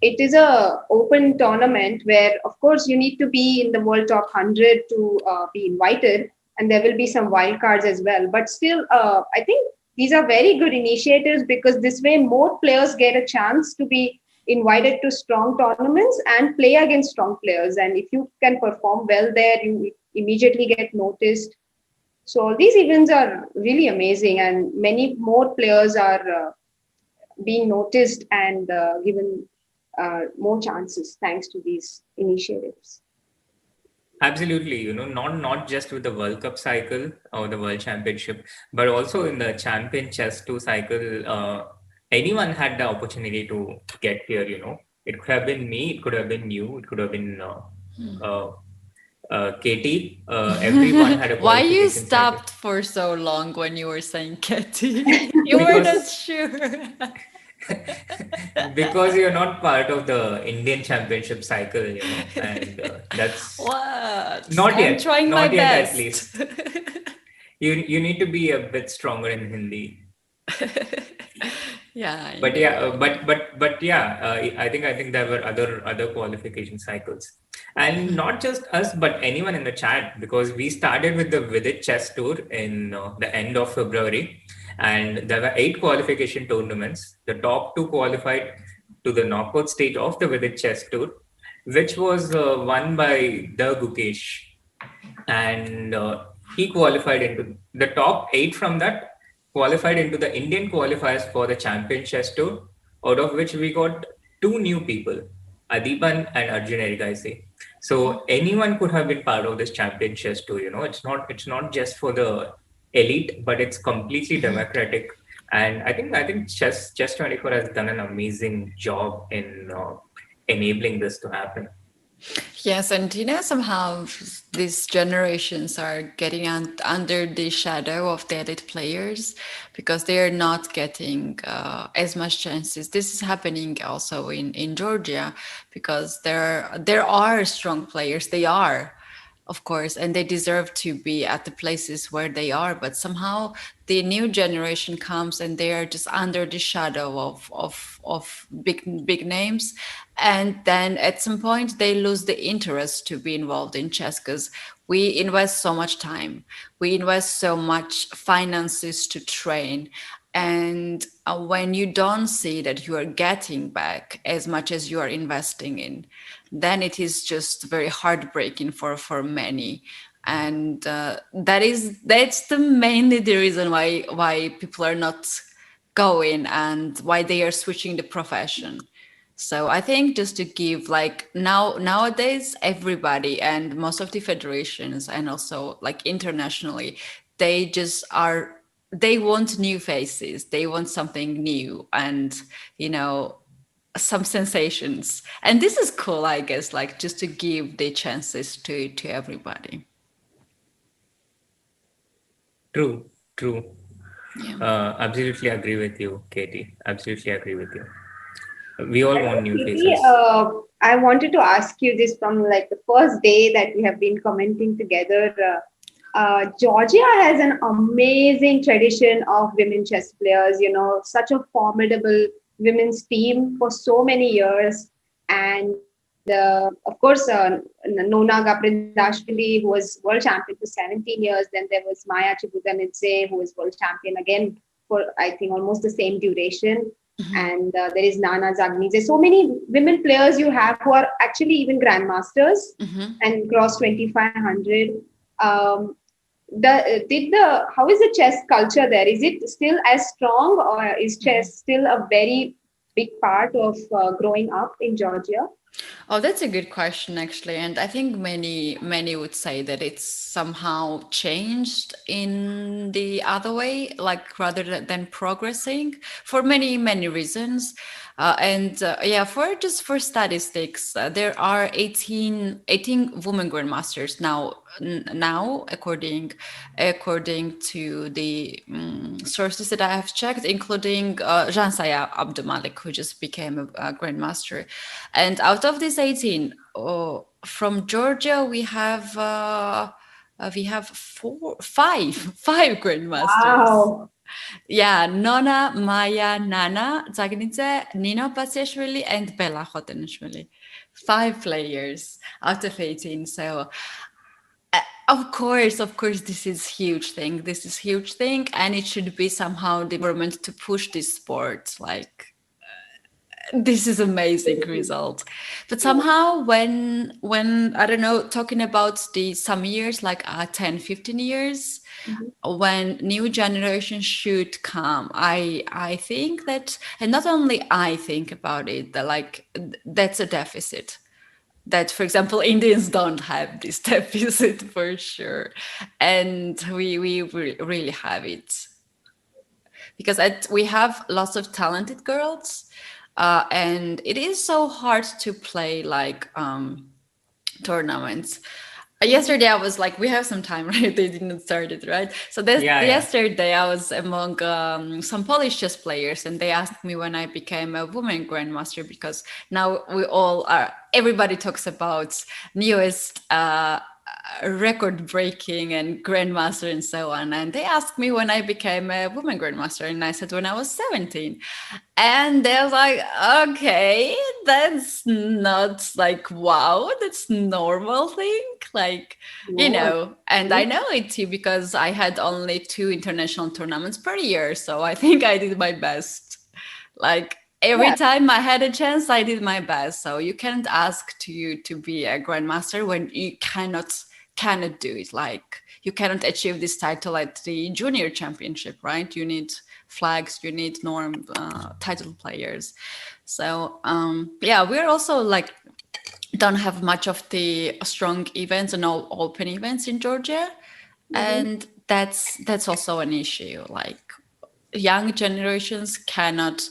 it is a open tournament where, of course, you need to be in the World Top 100 to be invited, and there will be some wild cards as well. But still, I think these are very good initiatives because this way more players get a chance to be invited to strong tournaments and play against strong players. And if you can perform well there, you immediately get noticed. So these events are really amazing, and many more players are being noticed and given more chances thanks to these initiatives. absolutely, not just with the World Cup cycle or the World Championship, but also in the Champion Chess 2 cycle, anyone had the opportunity to get here, It could have been me, it could have been you, it could have been Katie. Everyone had a Why you qualification stopped cycle. for so long when you were saying Katie? You were not sure. Because you're not part of the Indian Championship cycle, and that's What? not I'm yet, trying my not yet at best. least. You need to be a bit stronger in Hindi. Yeah. But yeah, but yeah, I think there were other qualification cycles, and not just us, but anyone in the chat, because we started with the Vidit chess tour in the end of February, And there were 8 qualification tournaments. The top 2 qualified to the knockout stage of the Vidit Chess Tour, which was won by the Gukesh. And he qualified into the top 8 from that, qualified into the Indian qualifiers for the Champion Chess Tour, out of which we got 2 new people, Adiban and Arjun Erigaise. So anyone could have been part of this Champion Chess Tour. It's not just for the elite, but it's completely democratic. And I think Chess 24 has done an amazing job in enabling this to happen. Yes, and somehow these generations are getting under the shadow of the elite players because they are not getting as much chances. This is happening also in Georgia because there are strong players. They are, of course, and they deserve to be at the places where they are. But somehow the new generation comes and they are just under the shadow of big names, and then at some point they lose the interest to be involved in chess because we invest so much time, we invest so much finances to train, and when you don't see that you are getting back as much as you are investing in, then it is just very heartbreaking for many. And that's mainly the reason why people are not going and why they are switching the profession. So I think just to give, like, nowadays everybody and most of the federations and also like internationally, they want new faces, they want something new, and some sensations. And this is cool, I guess, like just to give the chances to everybody. True. Yeah. Absolutely agree with you, Katie. Absolutely agree with you. We all want new Katie, faces. I wanted to ask you this from like the first day that we have been commenting together. Georgia has an amazing tradition of women chess players, such a formidable women's team for so many years. And of course, Nona Gapridashvili, who was world champion for 17 years. Then there was Maya Chibutanidze, who was world champion again for, I think, almost the same duration. Mhm. And there is Nana Zagnidze. So many women players you have who are actually even grandmasters and cross 2500. How is the chess culture there? Is it still as strong, or is chess still a very big part of growing up in Georgia? Oh, that's a good question, actually. And I think many would say that it's somehow changed in the other way, like rather than progressing for many reasons. Yeah, for statistics, there are 18 women grandmasters now, according to the sources that I have checked, including Jansaya Abdumalik, who just became a grandmaster. And out of these 18, from Georgia, we have five grandmasters. Wow. Yeah, Nona, Maya, Nana, Zagnidze, Nino Batsiashvili, and Bella Khotanishvili. 5 players out of 18. So, of course, this is huge thing. This is huge thing, and it should be somehow the government to push this sport. Like, this is amazing result. But somehow when I don't know, talking about some years, like 10, 15 years, when new generation should come, I think that, and not only I think about it, that like that's a deficit. That, for example, Indians don't have this deficit for sure, and we really have it because we have lots of talented girls, and it is so hard to play like tournaments. Yesterday I was like, we have some time, right? They didn't start it, right? So yesterday I was among some Polish chess players, and they asked me when I became a woman grandmaster, because now everybody talks about newest record breaking and grandmaster and so on. And they asked me when I became a woman grandmaster, and I said when I was 17. And they're like, okay, that's not like, wow, that's normal thing. like, Wow. and I know it too because I had only 2 international tournaments per year. So I think I did my best. Like every Yeah. time I had a chance, I did my best. So you can't ask to be a grandmaster when you cannot do it. Like you cannot achieve this title at the junior championship, right? You need flags, you need norm title players. So yeah, we're also like don't have much of the strong events and all open events in Georgia, and that's also an issue. Like young generations cannot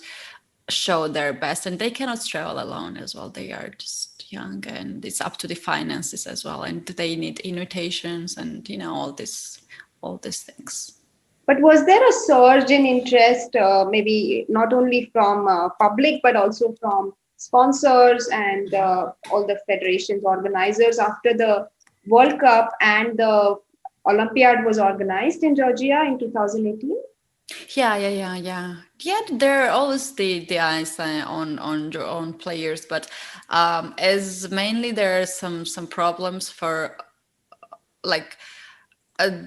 show their best, and they cannot travel alone as well. They are just young, and it's up to the finances as well, and they need invitations and all these things. But was there a surge in interest, maybe not only from public, but also from sponsors and all the federations, organizers after the World Cup and the Olympiad was organized in Georgia in 2018? Yeah, there are always the eyes on players, but as mainly there are some problems for like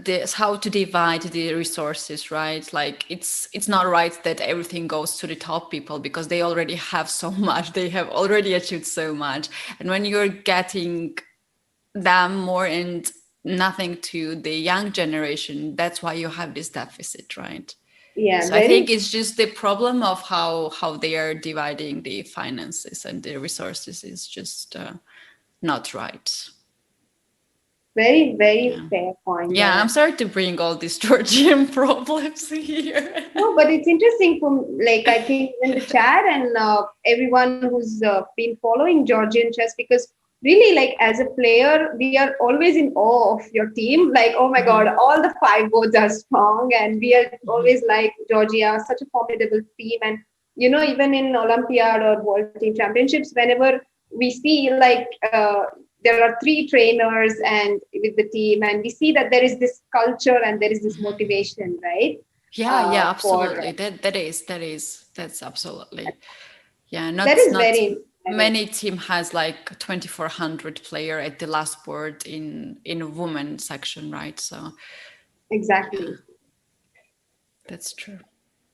this how to divide the resources, right? Like it's not right that everything goes to the top people because they already have so much, they have already achieved so much, and when you're getting them more and nothing to the young generation, that's why you have this deficit, right? Yeah, So I very, think it's just the problem of how they are dividing the finances and the resources is just not right. very, very Yeah. fair point. Yeah, I'm sorry to bring all these Georgian problems here. No, but it's interesting from like I think in the chat and everyone who's been following Georgian chess because really like as a player we are always in awe of your team. Like oh my God, all the five boards are strong, and we are always like Georgia, such a formidable team. And even in Olympiad or World Team Championships, whenever we see like there are three trainers and with the team, and we see that there is this culture and there is this motivation, right? Yeah, For absolutely. That's absolutely. Yeah, that not is not very inspiring. many team has like 2400 player at the last board in a woman section, right? So Exactly. that's true.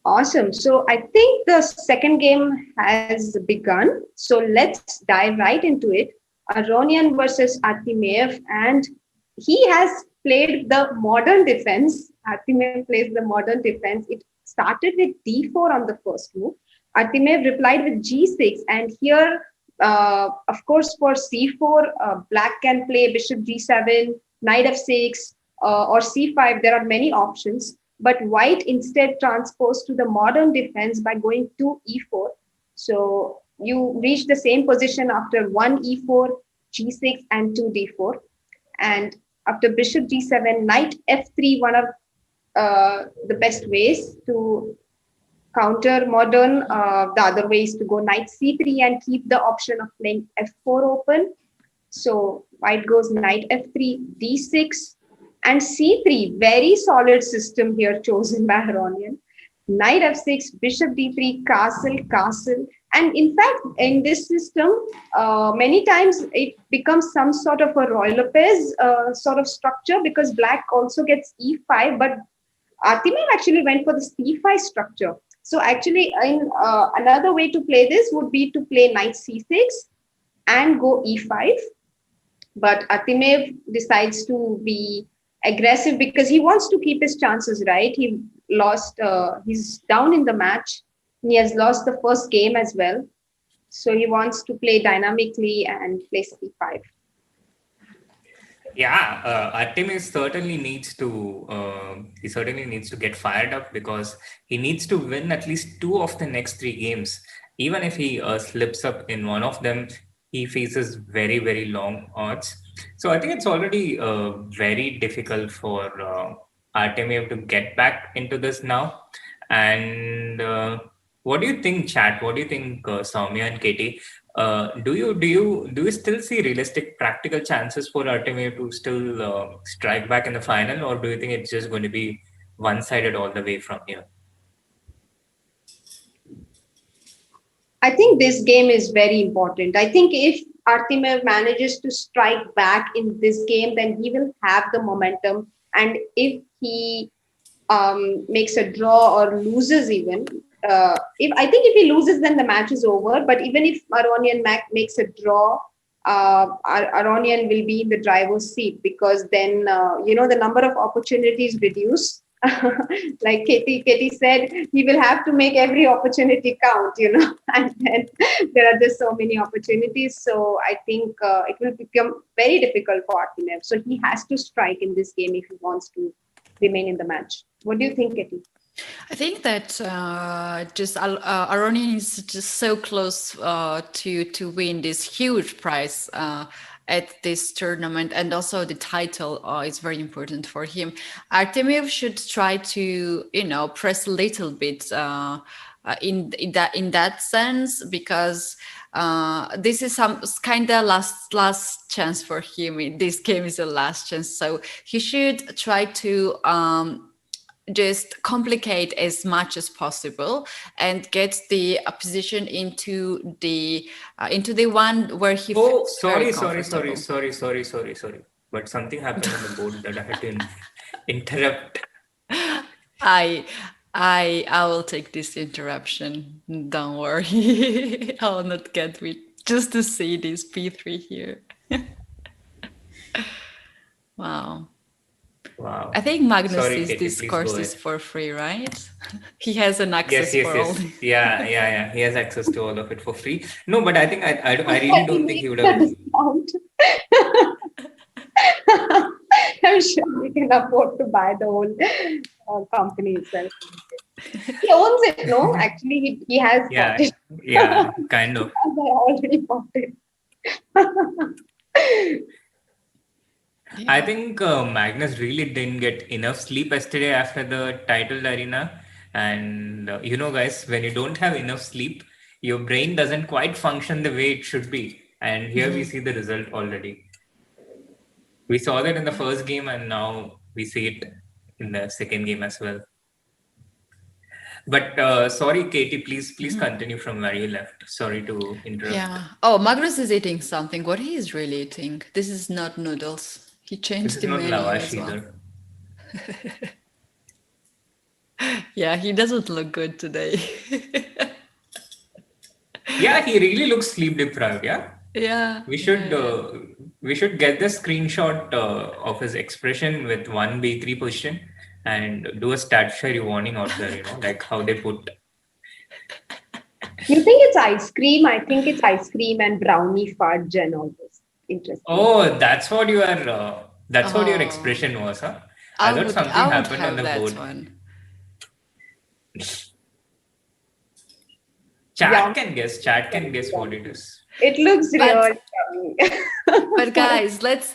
Awesome. So I think the second game has begun. So let's dive right into it. Aronian versus Artemiev, and he has played the modern defense. Artemiev plays the modern defense. It started with d4 on the first move. Artemiev replied with g6, and here, of course, for c4, black can play bishop g7, knight f6, or c5. There are many options, but white instead transposed to the modern defense by going to e4. So you reach the same position after 1 e4, g6, and 2 d4. And after bishop g7, knight f3, one of the best ways to counter modern. The other way is to go knight c3 and keep the option of playing f4 open. So white goes knight f3, d6, and c3. Very solid system here chosen by Aronian. Knight f6, bishop d3, castle, castle. And in fact, in this system, many times it becomes some sort of a Roy Lopez sort of structure because black also gets e5, but Artemiev actually went for the c5 structure. So actually, in another way to play this would be to play knight c6 and go e5. But Artemiev decides to be aggressive because he wants to keep his chances, right? He lost, he's down in the match. He has lost the first game as well. So he wants to play dynamically and play c5. Yeah, Artemis certainly needs to get fired up because he needs to win at least two of the next three games. Even if he slips up in one of them, he faces very, very long odds. So I think it's already very difficult for Artemiev to get back into this now. And what do you think, chat? What do you think, Soumya and Katie? Do you still see realistic practical chances for Artemiev to still strike back in the final, or do you think it's just going to be one-sided all the way from here? I think this game is very important. I think if Artemiev manages to strike back in this game, then he will have the momentum. And if he makes a draw or loses, even if I think if he loses, then the match is over. But even if Aronian makes a draw, Aronian will be in the driver's seat, because then the number of opportunities reduce. Like Katie said, he will have to make every opportunity count, and then there are just so many opportunities. So I think it will become very difficult for Artemiev. So he has to strike in this game if he wants to remain in the match. What do you think, Katie? I think that Aronian is just so close to win this huge prize at this tournament, and also the title is very important for him. Artemiev should try to press a little bit in that sense, because this is some kind of last chance for him. This game is the last chance, so he should try to just complicate as much as possible and get the position into the one where he feels very comfortable. Sorry. But something happened on the board that I had to interrupt. I will take this interruption. Don't worry. I will not get me just to see this P3 here. Wow. I think Magnus sees this courses for free, right? He has an access for all. Yeah. He has access to all of it for free. No, but I think I really don't think he would have. I'm sure he can afford to buy the whole company itself. He owns it, no? Actually, he has bought it. Yeah, kind of. I already bought it. I think Magnus really didn't get enough sleep yesterday after the titled arena. And guys, when you don't have enough sleep, your brain doesn't quite function the way it should be. And here we see the result already. We saw that in the first game, and now we see it in the second game as well. But sorry, Katie, please continue from where you left. Sorry to interrupt. Yeah. Oh, Magnus is eating something. What he is really eating? This is not noodles. He changed the menu as well. Yeah, he doesn't look good today. Yeah, he really looks sleep deprived. Yeah. Yeah. We should get the screenshot of his expression with 1B3 position and do a statutory warning out there. Like how they put. You think it's ice cream? I think it's ice cream and brownie fudge and all this. Interesting. Oh, that's what you are. That's what your expression was, huh? I thought something happened on the board. One. Chat can guess what it is. It looks really yummy. But guys, let's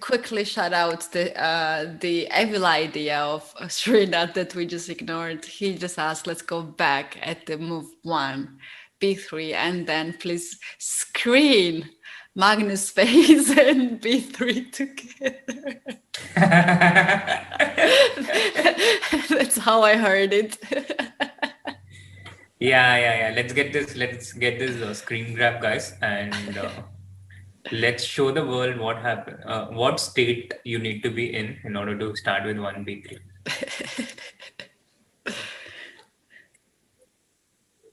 quickly shout out the evil idea of Srinath that we just ignored. He just asked, let's go back at the move 1, B3, and then please screen Magnus' face and B3 together. That's how I heard it. Yeah. Let's get this screen grab, guys, and let's show the world what happened. What state you need to be in order to start with 1B3.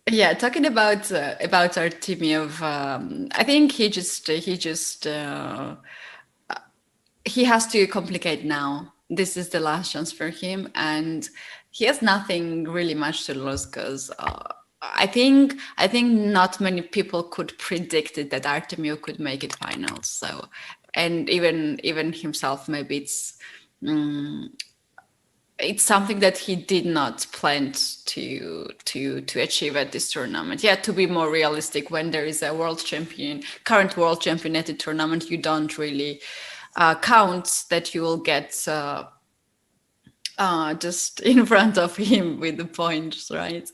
Yeah, talking about Artemiev, I think he has to complicate now. This is the last chance for him, and he has nothing really much to lose, because I think not many people could predict it that Artemiev could make it finals. So, and even himself, maybe it's something that he did not plan to achieve at this tournament. Yeah, to be more realistic, when there is a current world champion at the tournament, you don't really count that you will get just in front of him with the points, right?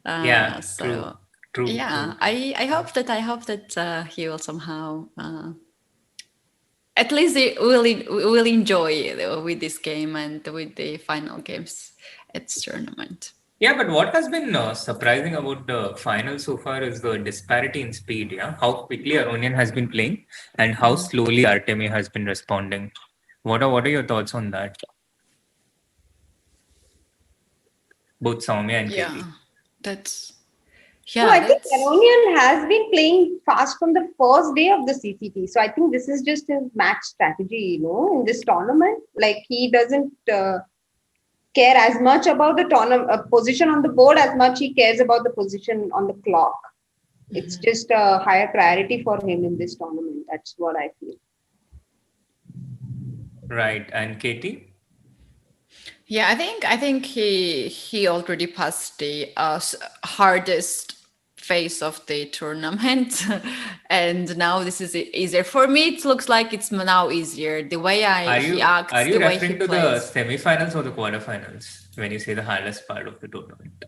Yeah, so true. Yeah, true. I hope that he will somehow at least will enjoy with this game and with the final games at this tournament. Yeah, but what has been surprising about the final so far is the disparity in speed. Yeah, how quickly Aronian has been playing and how slowly Artemiev has been responding. What are your thoughts on that? Both Soumya and Yeah, Katie. that's No, yeah, I think that's Aronian has been playing fast from the first day of the CCT. So I think this is just his match strategy, in this tournament. Like he doesn't care as much about the tournament position on the board as much he cares about the position on the clock. It's just a higher priority for him in this tournament. That's what I feel. Right, and Katie. yeah. I think he already passed the hardest phase of the tournament, and now this is easier for me. It looks like it's now easier. The way Are he are acts, you the way he referring to the plays. semifinals or the quarterfinals when you say the hardest part of the tournament?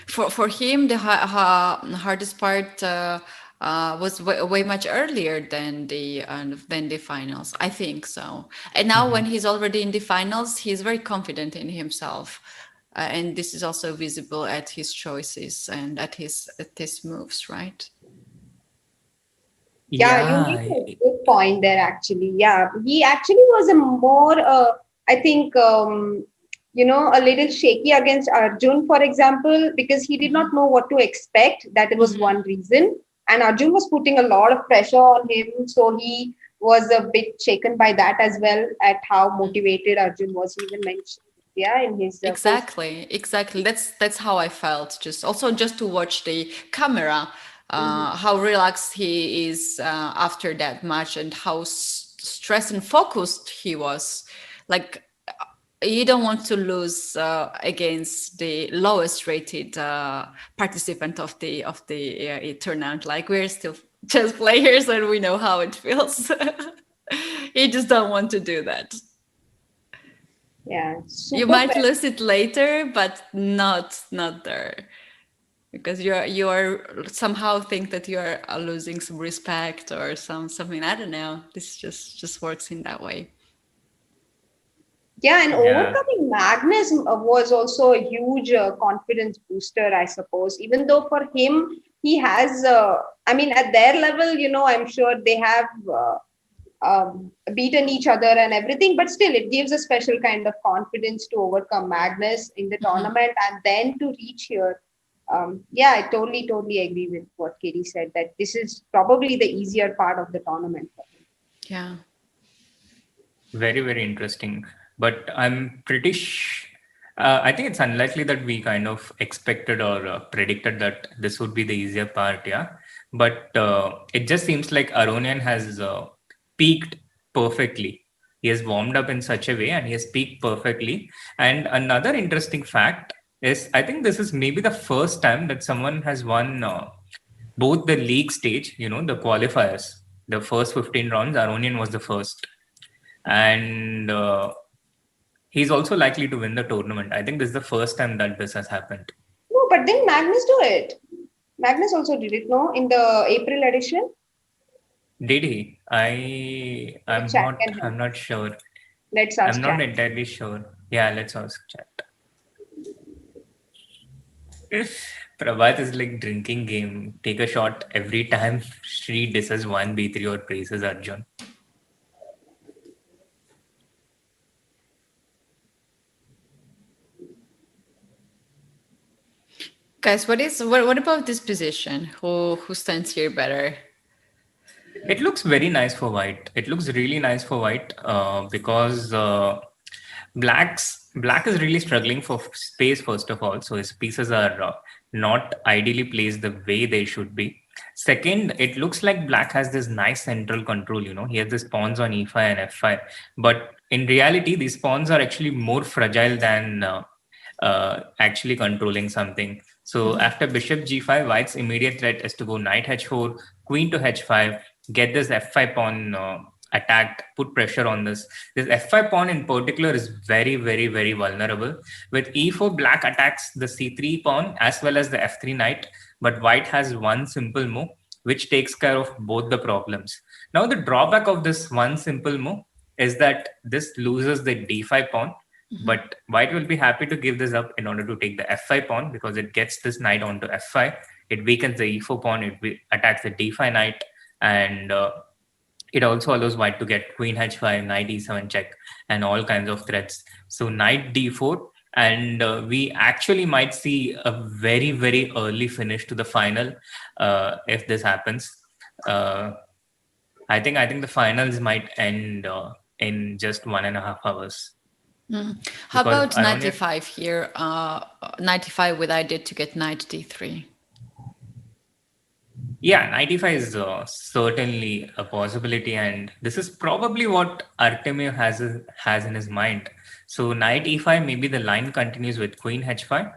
For him, the hardest part was way much earlier than the finals. I think so. And now, when he's already in the finals, he's very confident in himself, and this is also visible at his choices and at his moves, right? Yeah, you Yeah, make a good point there, actually. Yeah, he actually was a more, I think, a little shaky against Arjun, for example, because he did not know what to expect. That was one reason. And Arjun was putting a lot of pressure on him. So he was a bit shaken by that as well, at how motivated Arjun was. He even mentioned, yeah, in his post. Exactly. That's how I felt. Just to watch the camera, how relaxed he is after that match, and how stressed and focused he was. Like, you don't want to lose against the lowest rated participant of the tournament. Like, we're still chess players, and we know how it feels. You just don't want to do that. Yeah, You super might fair. lose it later, but not there, because you are somehow think that you are losing some respect or something. I don't know. This just works in that way. Yeah, and yeah. overcoming Magnus was also a huge confidence booster, I suppose. Even though for him, he has, I mean, at their level, I'm sure they have beaten each other and everything, but still, it gives a special kind of confidence to overcome Magnus in the tournament and then to reach here. Yeah, I totally agree with what Katie said, that this is probably the easier part of the tournament. Yeah. Very, very interesting. But I think it's unlikely that we kind of expected or predicted that this would be the easier part, yeah. But it just seems like Aronian has peaked perfectly. He has warmed up in such a way and he has peaked perfectly. And another interesting fact is I think this is maybe the first time that someone has won both the league stage, the qualifiers, the first 15 rounds. Aronian was the first, and he's also likely to win the tournament. I think this is the first time that this has happened. No, but then Magnus do it. Magnus also did it, no, in the April edition. Did he? The chat can help. I'm not sure. Let's I'm ask not chat. entirely sure. Yeah, let's ask chat. Prabhat is like drinking game. Take a shot every time Shri disses one B3 or praises Arjun. Guys, what about this position? Who stands here better? It looks very nice for white. It looks really nice for white because black is really struggling for space first of all. So his pieces are not ideally placed the way they should be. Second, it looks like black has this nice central control. He has this pawns on e5 and f5, but in reality, these pawns are actually more fragile than actually controlling something. So after bishop g5, white's immediate threat is to go knight h4, queen to h5, get this f5 pawn attacked, put pressure on this. This f5 pawn in particular is very, very, very vulnerable. With e4, black attacks the c3 pawn as well as the f3 knight, but white has one simple move which takes care of both the problems. Now, the drawback of this one simple move is that this loses the d5 pawn, But white will be happy to give this up in order to take the f5 pawn, because it gets this knight onto f5. It weakens the e4 pawn. It attacks the d5 knight, and it also allows white to get queen h5, knight e7 check, and all kinds of threats. So knight d4, and we actually might see a very, very early finish to the final if this happens. I think the finals might end in just 1.5 hours. How Because about Aronian, 95 here? 95 with idea to get knight d3. yeah, 95 is certainly a possibility, and this is probably what Artemiev has in his mind. So knight e5, maybe the line continues with queen h5.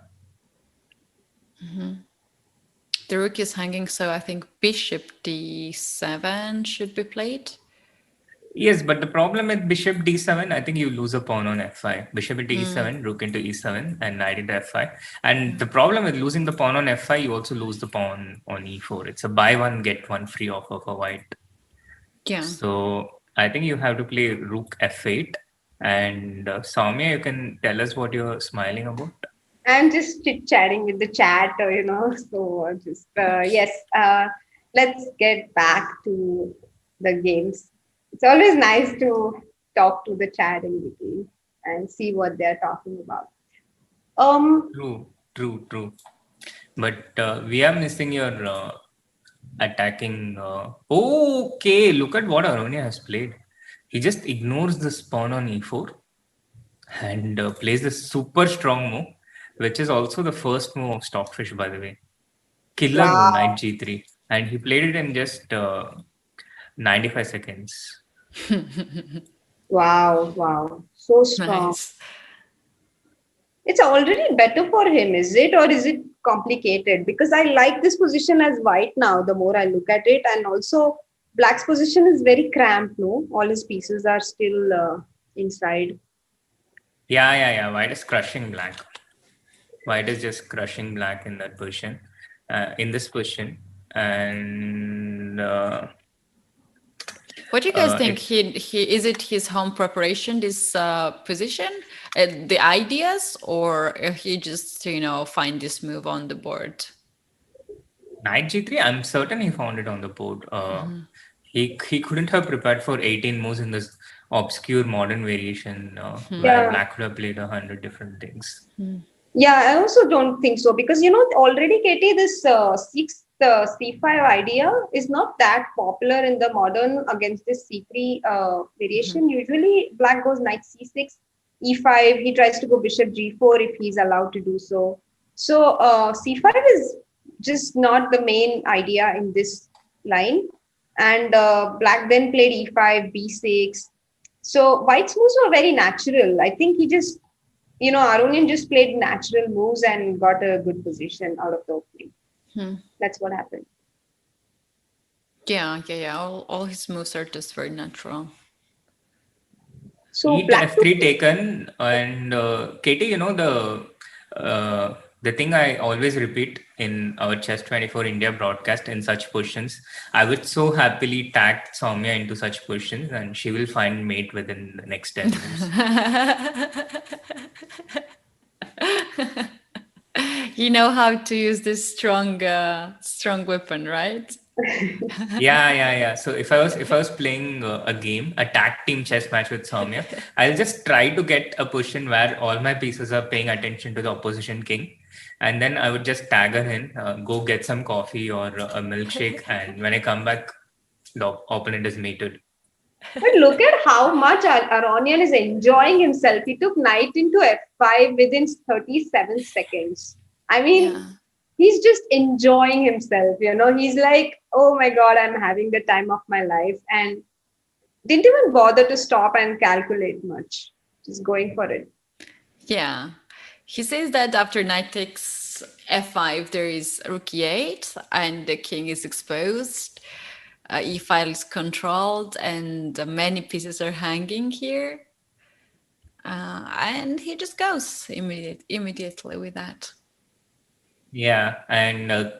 The rook is hanging, so I think bishop d7 should be played. Yes, but the problem with bishop d7, I think you lose a pawn on f5. Bishop into e7, rook into e7, and knight into f5. And the problem with losing the pawn on f5, you also lose the pawn on e4. It's a buy one, get one free offer for white. Yeah. So I think you have to play rook f8. And Soumya, you can tell us what you're smiling about. I'm just chit-chatting with the chat, so just, yes, let's get back to the games. It's always nice to talk to the chat in between and see what they're talking about. True. But we are missing your attacking. Okay, look at what Aronian has played. He just ignores this pawn on e4 and plays this super strong move, which is also the first move of Stockfish, by the way. Killer move, knight g3. And he played it in just 95 seconds. Wow. So strong. Nice. It's already better for him, is it? Or is it complicated? Because I like this position as white now, the more I look at it. And also, black's position is very cramped, no? All his pieces are still inside. Yeah. White is crushing black. White is just crushing black in that position, in this position. And what do you guys think? He is it his home preparation, this position, the ideas, or he just find this move on the board? Knight g3, I'm certain he found it on the board. He couldn't have prepared for 18 moves in this obscure modern variation where black could have played 100 different things. Yeah, I also don't think so, because already, Katie, this sixth c5 idea is not that popular in the modern against this c3 variation. Usually black goes knight c6, e5, he tries to go bishop g4 if he's allowed to do so. So c5 is just not the main idea in this line. And black then played e5, b6. So white's moves were very natural. I think he just, Aronian just played natural moves and got a good position out of the opening. That's what happened. Yeah. All his moves are just very natural. So f3 taken, and Katie, the thing I always repeat in our Chess 24 India broadcast, in such positions, I would so happily tag Soumya into such positions, and she will find mate within the next 10 minutes. You know how to use this strong weapon, right? Yeah. So if I was playing a game, a tag team chess match with Soumya, I'll just try to get a position where all my pieces are paying attention to the opposition king, and then I would just tag her in, go get some coffee or a milkshake, and when I come back, the opponent is mated. But look at how much Aronian is enjoying himself. He took knight into f5 within 37 seconds. I mean, he's just enjoying himself. He's like, oh my God, I'm having the time of my life. And didn't even bother to stop and calculate much. Just going for it. Yeah. He says that after knight takes f5, there is rook e8 and the king is exposed. E5 is controlled and many pieces are hanging here. And he just goes immediately with that. Yeah, and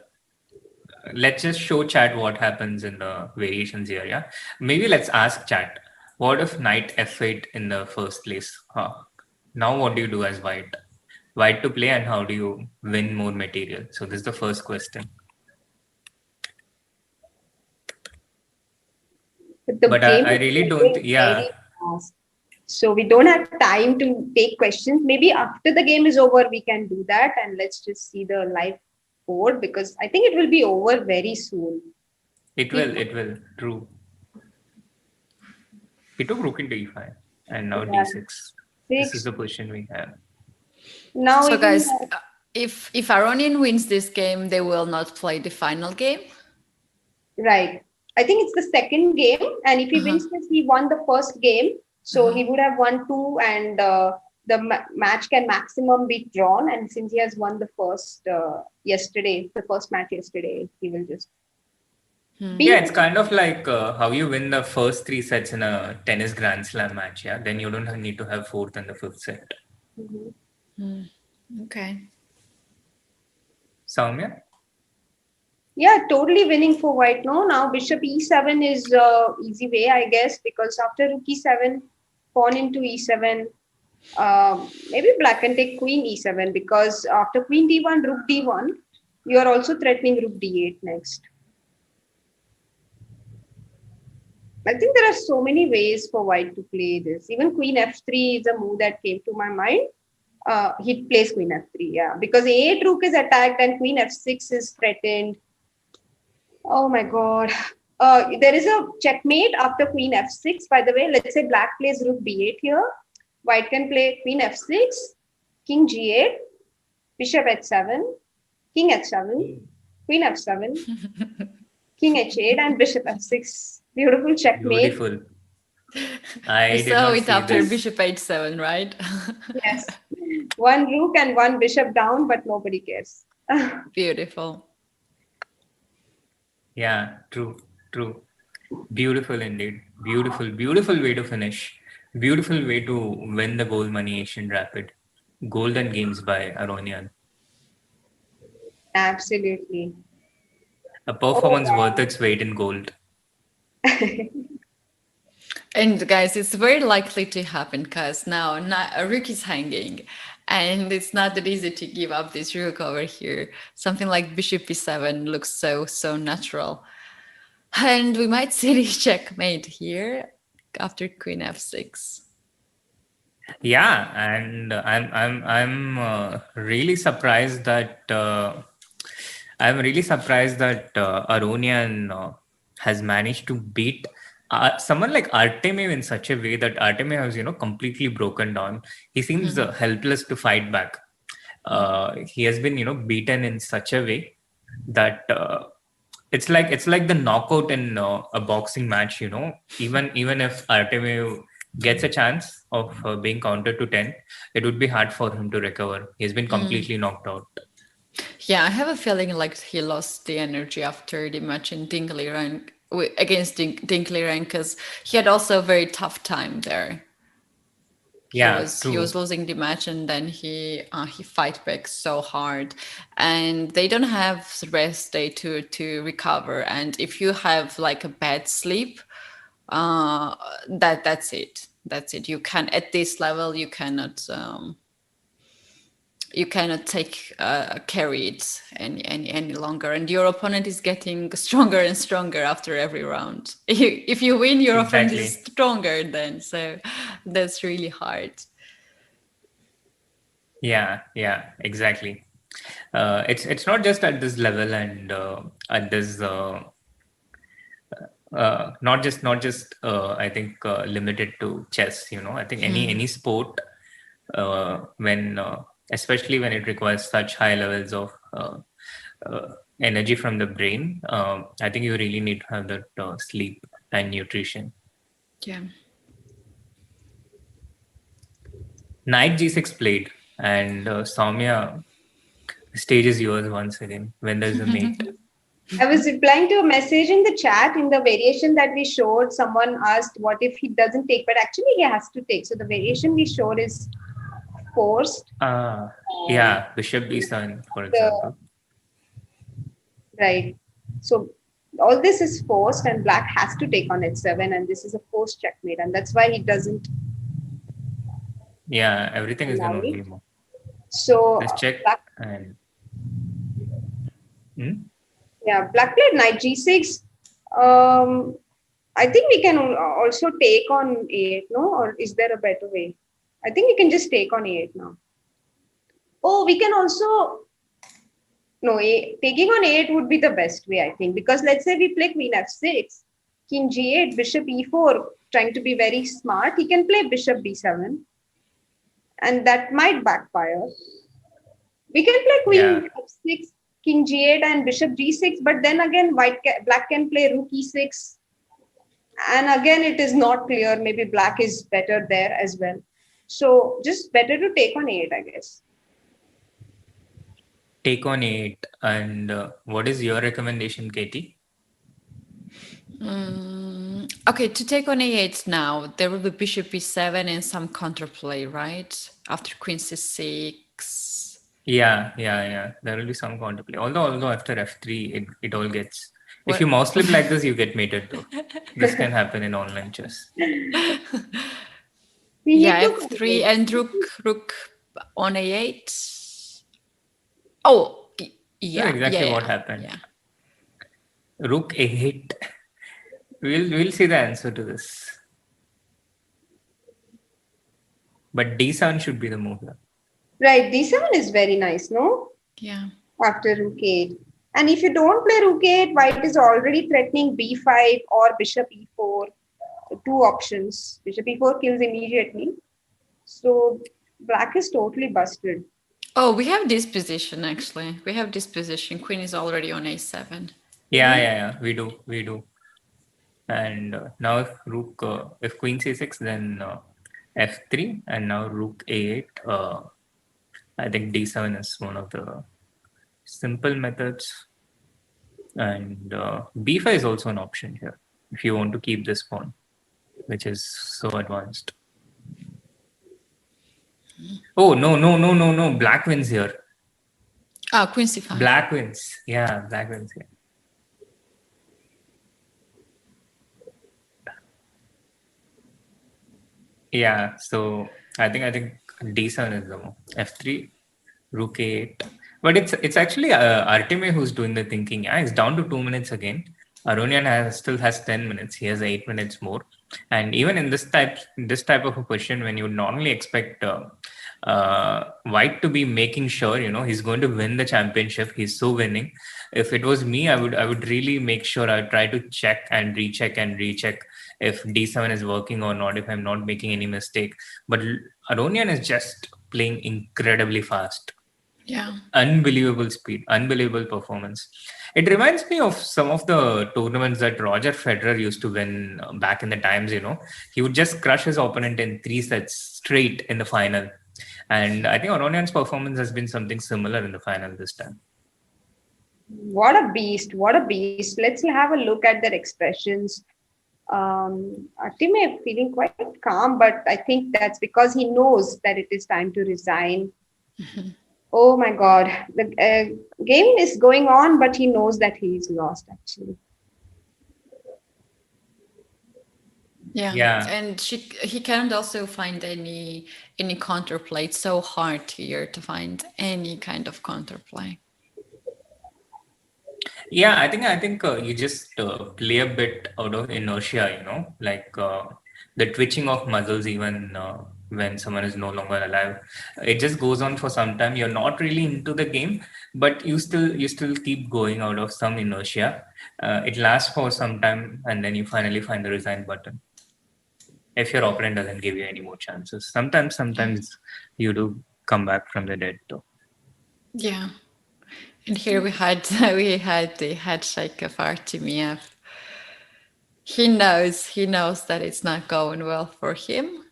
let's just show chat what happens in the variations here. Yeah, maybe let's ask chat, what if knight f8 in the first place? Now what do you do as white? White to play, and how do you win more material? So this is the first question. But the But game I is really don't. moving Yeah, very fast. So we don't have time to take questions. Maybe after the game is over, we can do that, and let's just see the live board, because I think it will be over very soon. it will. It will. True. He took rook into e5, and now Yeah, d6. This is six. the position we have. Now So, even guys, if Aronian wins this game, they will not play the final game. right. I think it's the second game, and if he wins this, he won the first game. So he would have won two, and the match can maximum be drawn. And since he has won the first yesterday, the first match yesterday, he will just be. Yeah, it's kind of like how you win the first 3 sets in a tennis Grand Slam match. Yeah, then you don't need to have fourth and the fifth set. Okay. Soumya? Yeah, totally winning for white. No, now bishop e7 is easy way, I guess, because after rook e7, pawn into e7, maybe black can take queen e7, because after queen d1, rook d1, you are also threatening rook d8 next. I think there are so many ways for white to play this. Even queen f3 is a move that came to my mind. He plays queen f3, yeah, because a8 rook is attacked and queen f6 is threatened. Oh my god. There is a checkmate after queen f6. By the way, let's say black plays rook b8 here. White can play queen f6, king g8, bishop h7, king h7, queen f7, king h8, and bishop f6. Beautiful checkmate. Beautiful. I You did saw not it see after this. bishop h7, right? Yes. One rook and one bishop down, but nobody cares. Beautiful. Yeah, true, true. Beautiful indeed. Beautiful, beautiful way to finish. Beautiful way to win the Goldmoney Asian Rapid. Golden Games by Aronian. Absolutely. A Oh, performance worth its weight in gold. And guys, it's very likely to happen because now a rook is hanging, and it's not that easy to give up this rook over here. Something like bishop e7 looks so natural, and we might see this checkmate here after queen f6. Yeah, and I'm really surprised that Aronian has managed to beat someone like Artemiev in such a way that Artemiev has completely broken down. He seems helpless to fight back. He has been beaten in such a way that it's like the knockout in a boxing match. Even if Artemiev gets a chance of being counted to 10, it would be hard for him to recover. He's been completely knocked out. Yeah, I have a feeling like he lost the energy after the match in Dinkley rank against Dinkley rank, because he had also a very tough time there. He Yeah, was true. losing the match, and then he fight back so hard, and they don't have rest day to recover. And if you have like a bad sleep, that's it. That's it. You can, at this level, you cannot take carry it any longer, and your opponent is getting stronger and stronger after every round. If you win, your opponent is stronger then, so that's really hard. Yeah, exactly. It's not just at this level, and at this not just I think limited to chess. I think any sport, when especially when it requires such high levels of energy from the brain, I think you really need to have that sleep and nutrition. Yeah. Knight g6 played, and Soumya, stage is yours once again when there's a mate. I was replying to a message in the chat. In the variation that we showed, someone asked what if he doesn't take, but actually he has to take. So the variation we showed is forced. Yeah, bishop b7, for example. Right. So all this is forced, and black has to take on h7, and this is a forced checkmate, and that's why he doesn't Yeah, everything is going to Right? be more. So Let's check. black, And black played knight g6. Um, I think we can also take on a8, no? Or is there a better way? I think we can just take on a8 now. Oh, we can also no. Taking on a8 would be the best way, I think, because let's say we play queen f6, king g8, bishop e4, trying to be very smart. He can play bishop b7, and that might backfire. We can play yeah, queen f6, king g8, and bishop g6, but then again, black can play rook e6, and again, it is not clear. Maybe black is better there as well. So just better to take on a8, I guess. take on 8. And what is your recommendation, Katie? Okay, to take on a8 now, there will be bishop b7 and some counterplay, right? After queen c6. Yeah. There will be some counterplay. Although after f3, it all gets. If you mouse flip like this, you get mated though. This can happen in online chess. Yeah, He took f3 and rook on a8. Oh, That's exactly what happened. yeah. Rook a8. We'll see the answer to this. But d7 should be the move here. right. D7 is very nice, no? Yeah. After rook 8. And if you don't play rook 8, white is already threatening b5 or bishop e4. Two options. Bishop e4 kills immediately. So black is totally busted. Oh, we have this position actually. We have this position. Queen is already on a7. Yeah. We do. And now if queen c6, then f3, and now rook a8. I think d7 is one of the simple methods, and b5 is also an option here if you want to keep this pawn, which is so advanced. Oh no! Black wins here. Oh, queen c5. Black wins. Yeah, black wins here. Yeah, so I think d7 is the move. f3, rook a8. But it's actually Artemiev who's doing the thinking. Yeah, it's down to 2 minutes again. Aronian still has 10 minutes. He has 8 minutes more. And even in this type of a question, when you normally expect White to be making sure, he's going to win the championship. He's so winning. If it was me, I would really make sure I would try to check and recheck if d7 is working or not, if I'm not making any mistake. But Aronian is just playing incredibly fast. Yeah. Unbelievable speed, unbelievable performance. It reminds me of some of the tournaments that Roger Federer used to win back in the times. He would just crush his opponent in 3 sets straight in the final. And I think Aronian's performance has been something similar in the final this time. What a beast. What a beast. Let's have a look at their expressions. Artemiev feeling quite calm, but I think that's because he knows that it is time to resign. Oh my God. The game is going on, but he knows that he's lost actually. Yeah. And he can't also find any counterplay. It's so hard here to find any kind of counterplay. Yeah, I think you just play a bit out of inertia, like the twitching of muscles, even when someone is no longer alive. It just goes on for some time. You're not really into the game, but you still keep going out of some inertia. It lasts for some time, and then you finally find the resign button. If your opponent doesn't give you any more chances, sometimes you do come back from the dead, though. Yeah. And here we had the headshake of Artemiev. He knows that it's not going well for him,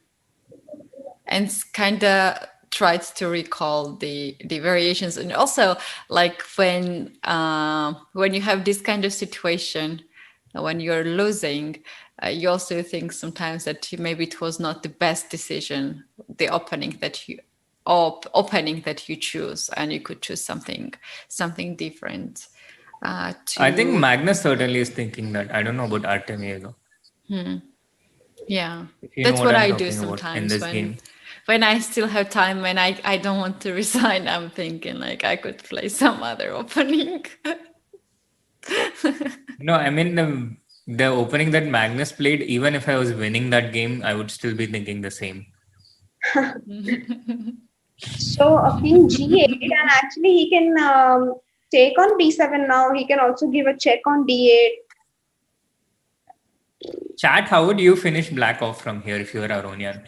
and kind of tries to recall the variations. And also, like when you have this kind of situation, when you're losing, you also think sometimes that maybe it was not the best decision, the opening that you choose, and you could choose something different. I think Magnus certainly is thinking that. I don't know about Artemiev though. Yeah, You that's know what I'm I do talking about in sometimes this game. when I still have time, when I don't want to resign, I'm thinking like I could play some other opening. No, I mean the opening that Magnus played, even if I was winning that game, I would still be thinking the same. So a king g8, and actually he can take on b7 now. He can also give a check on d8. Chat, how would you finish black off from here if you were Aronian?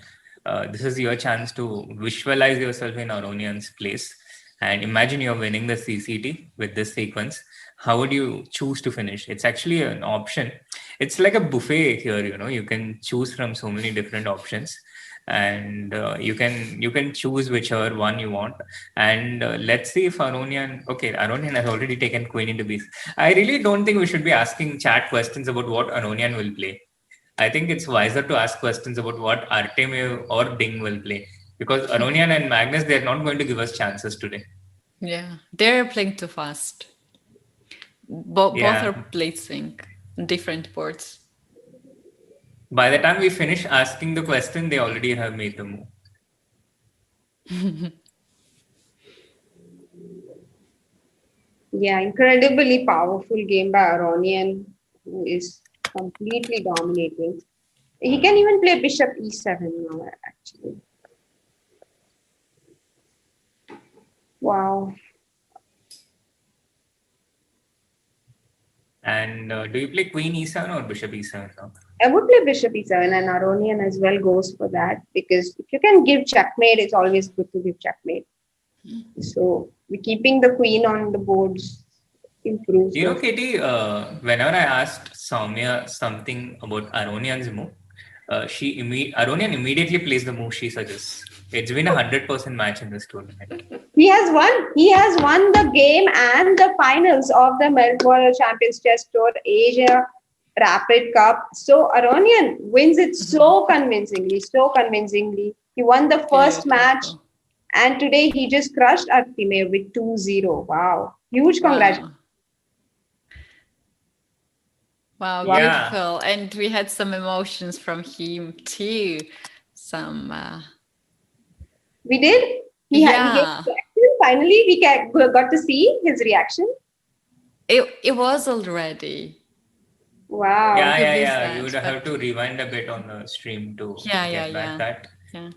This is your chance to visualize yourself in Aronian's place and imagine you're winning the CCT with this sequence. How would you choose to finish? It's actually an option. It's like a buffet here, you can choose from so many different options, and you can choose whichever one you want. And let's see if Aronian has already taken queen into b. I really don't think we should be asking chat questions about what Aronian will play. I think it's wiser to ask questions about what Artemiev or Ding will play, because Aronian and Magnus, they're not going to give us chances today. Yeah, they're playing too fast. Both are blitzing different boards. By the time we finish asking the question, they already have made the move. Yeah, incredibly powerful game by Aronian, who is completely dominating. He can even play bishop e7 now, actually. Wow. And do you play queen e7 or bishop e7 now? I would play bishop e7, and Aronian as well goes for that, because if you can give checkmate, it's always good to give checkmate. So we're keeping the queen on the boards improves. Katie, whenever I asked Soumya something about Aronian's move, Aronian immediately plays the move she suggests. It's been 100% match in this tournament. He has won the game and the finals of the Melbourne Champions Chess Tour Asia Rapid Cup. So Aronian wins it so convincingly. He won the first match, and today he just crushed Artemiev with 2-0. Wow. Huge congratulations. Wow, beautiful. And we had some emotions from him too. We did? He gave reaction. Finally, we got to see his reaction. It was already. Wow. Yeah. You would have to rewind a bit on the stream to get back that. Yeah.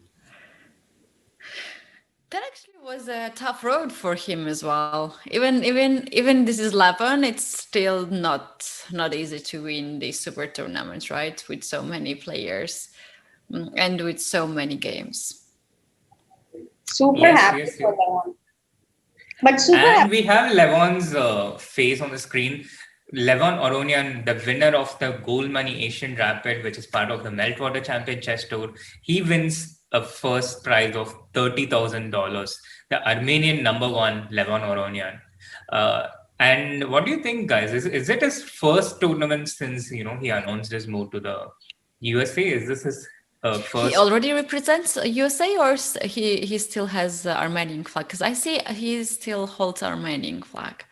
That actually was a tough road for him as well. Even this is 11, it's still not easy to win these super tournaments, right? With so many players and with so many games. Super happy for Levon. But happy. We have Levon's face on the screen. Levon Aronian, the winner of the Goldmoney Asian Rapid, which is part of the Meltwater Champion Chess Tour, he wins a first prize of $30,000. The Armenian #1, Levon Aronian. And what do you think, guys? Is it his first tournament since he announced his move to the USA? Is this his first? He already represents USA, or he still has the Armenian flag? Because I see he still holds Armenian flag.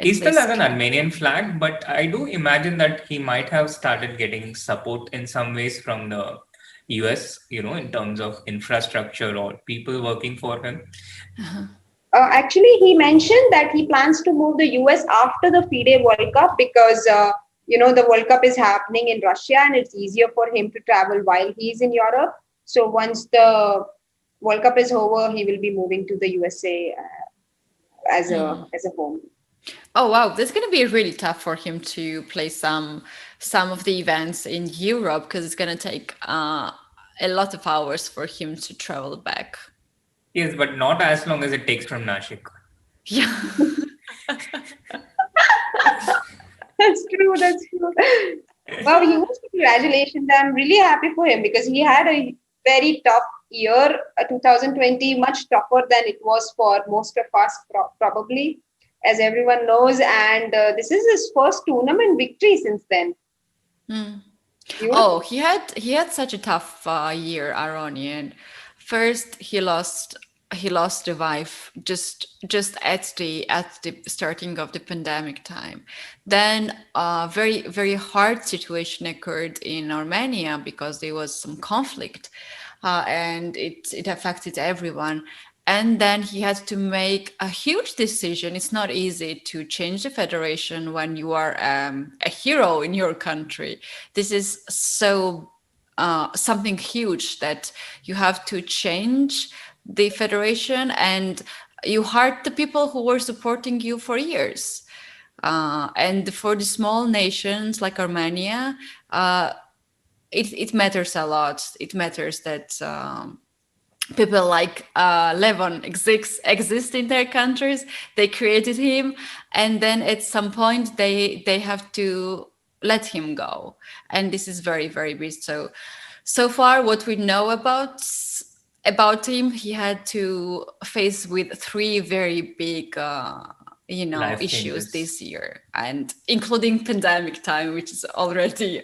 He still has an Armenian flag, but I do imagine that he might have started getting support in some ways from the US, in terms of infrastructure or people working for him. Actually, he mentioned that he plans to move the US after the FIDE World Cup because, the World Cup is happening in Russia and it's easier for him to travel while he's in Europe. So once the World Cup is over, he will be moving to the USA as a home. Oh, wow. That's going to be really tough for him to play some of the events in Europe, because it's going to take a lot of hours for him to travel back. Yes, but not as long as it takes from Nashik. Yeah. That's true. Wow, huge congratulations. I'm really happy for him because he had a very tough year, 2020, much tougher than it was for most of us, probably, as everyone knows. And this is his first tournament victory since then. Oh, he had such a tough year, Aronian. First, he lost the wife just at the starting of the pandemic time. Then a very, very hard situation occurred in Armenia because there was some conflict. and it affected everyone. And then he had to make a huge decision. It's not easy to change the federation when you are a hero in your country. This is so something huge that you have to change the federation, and you hurt the people who were supporting you for years. And for the small nations like Armenia, it matters a lot. It matters that people like Levon exist in their countries. They created him, and then at some point they have to let him go. And this is very, very big. So far, what we know about him, he had to face with three very big Life issues changes. this year, and including pandemic time, which is already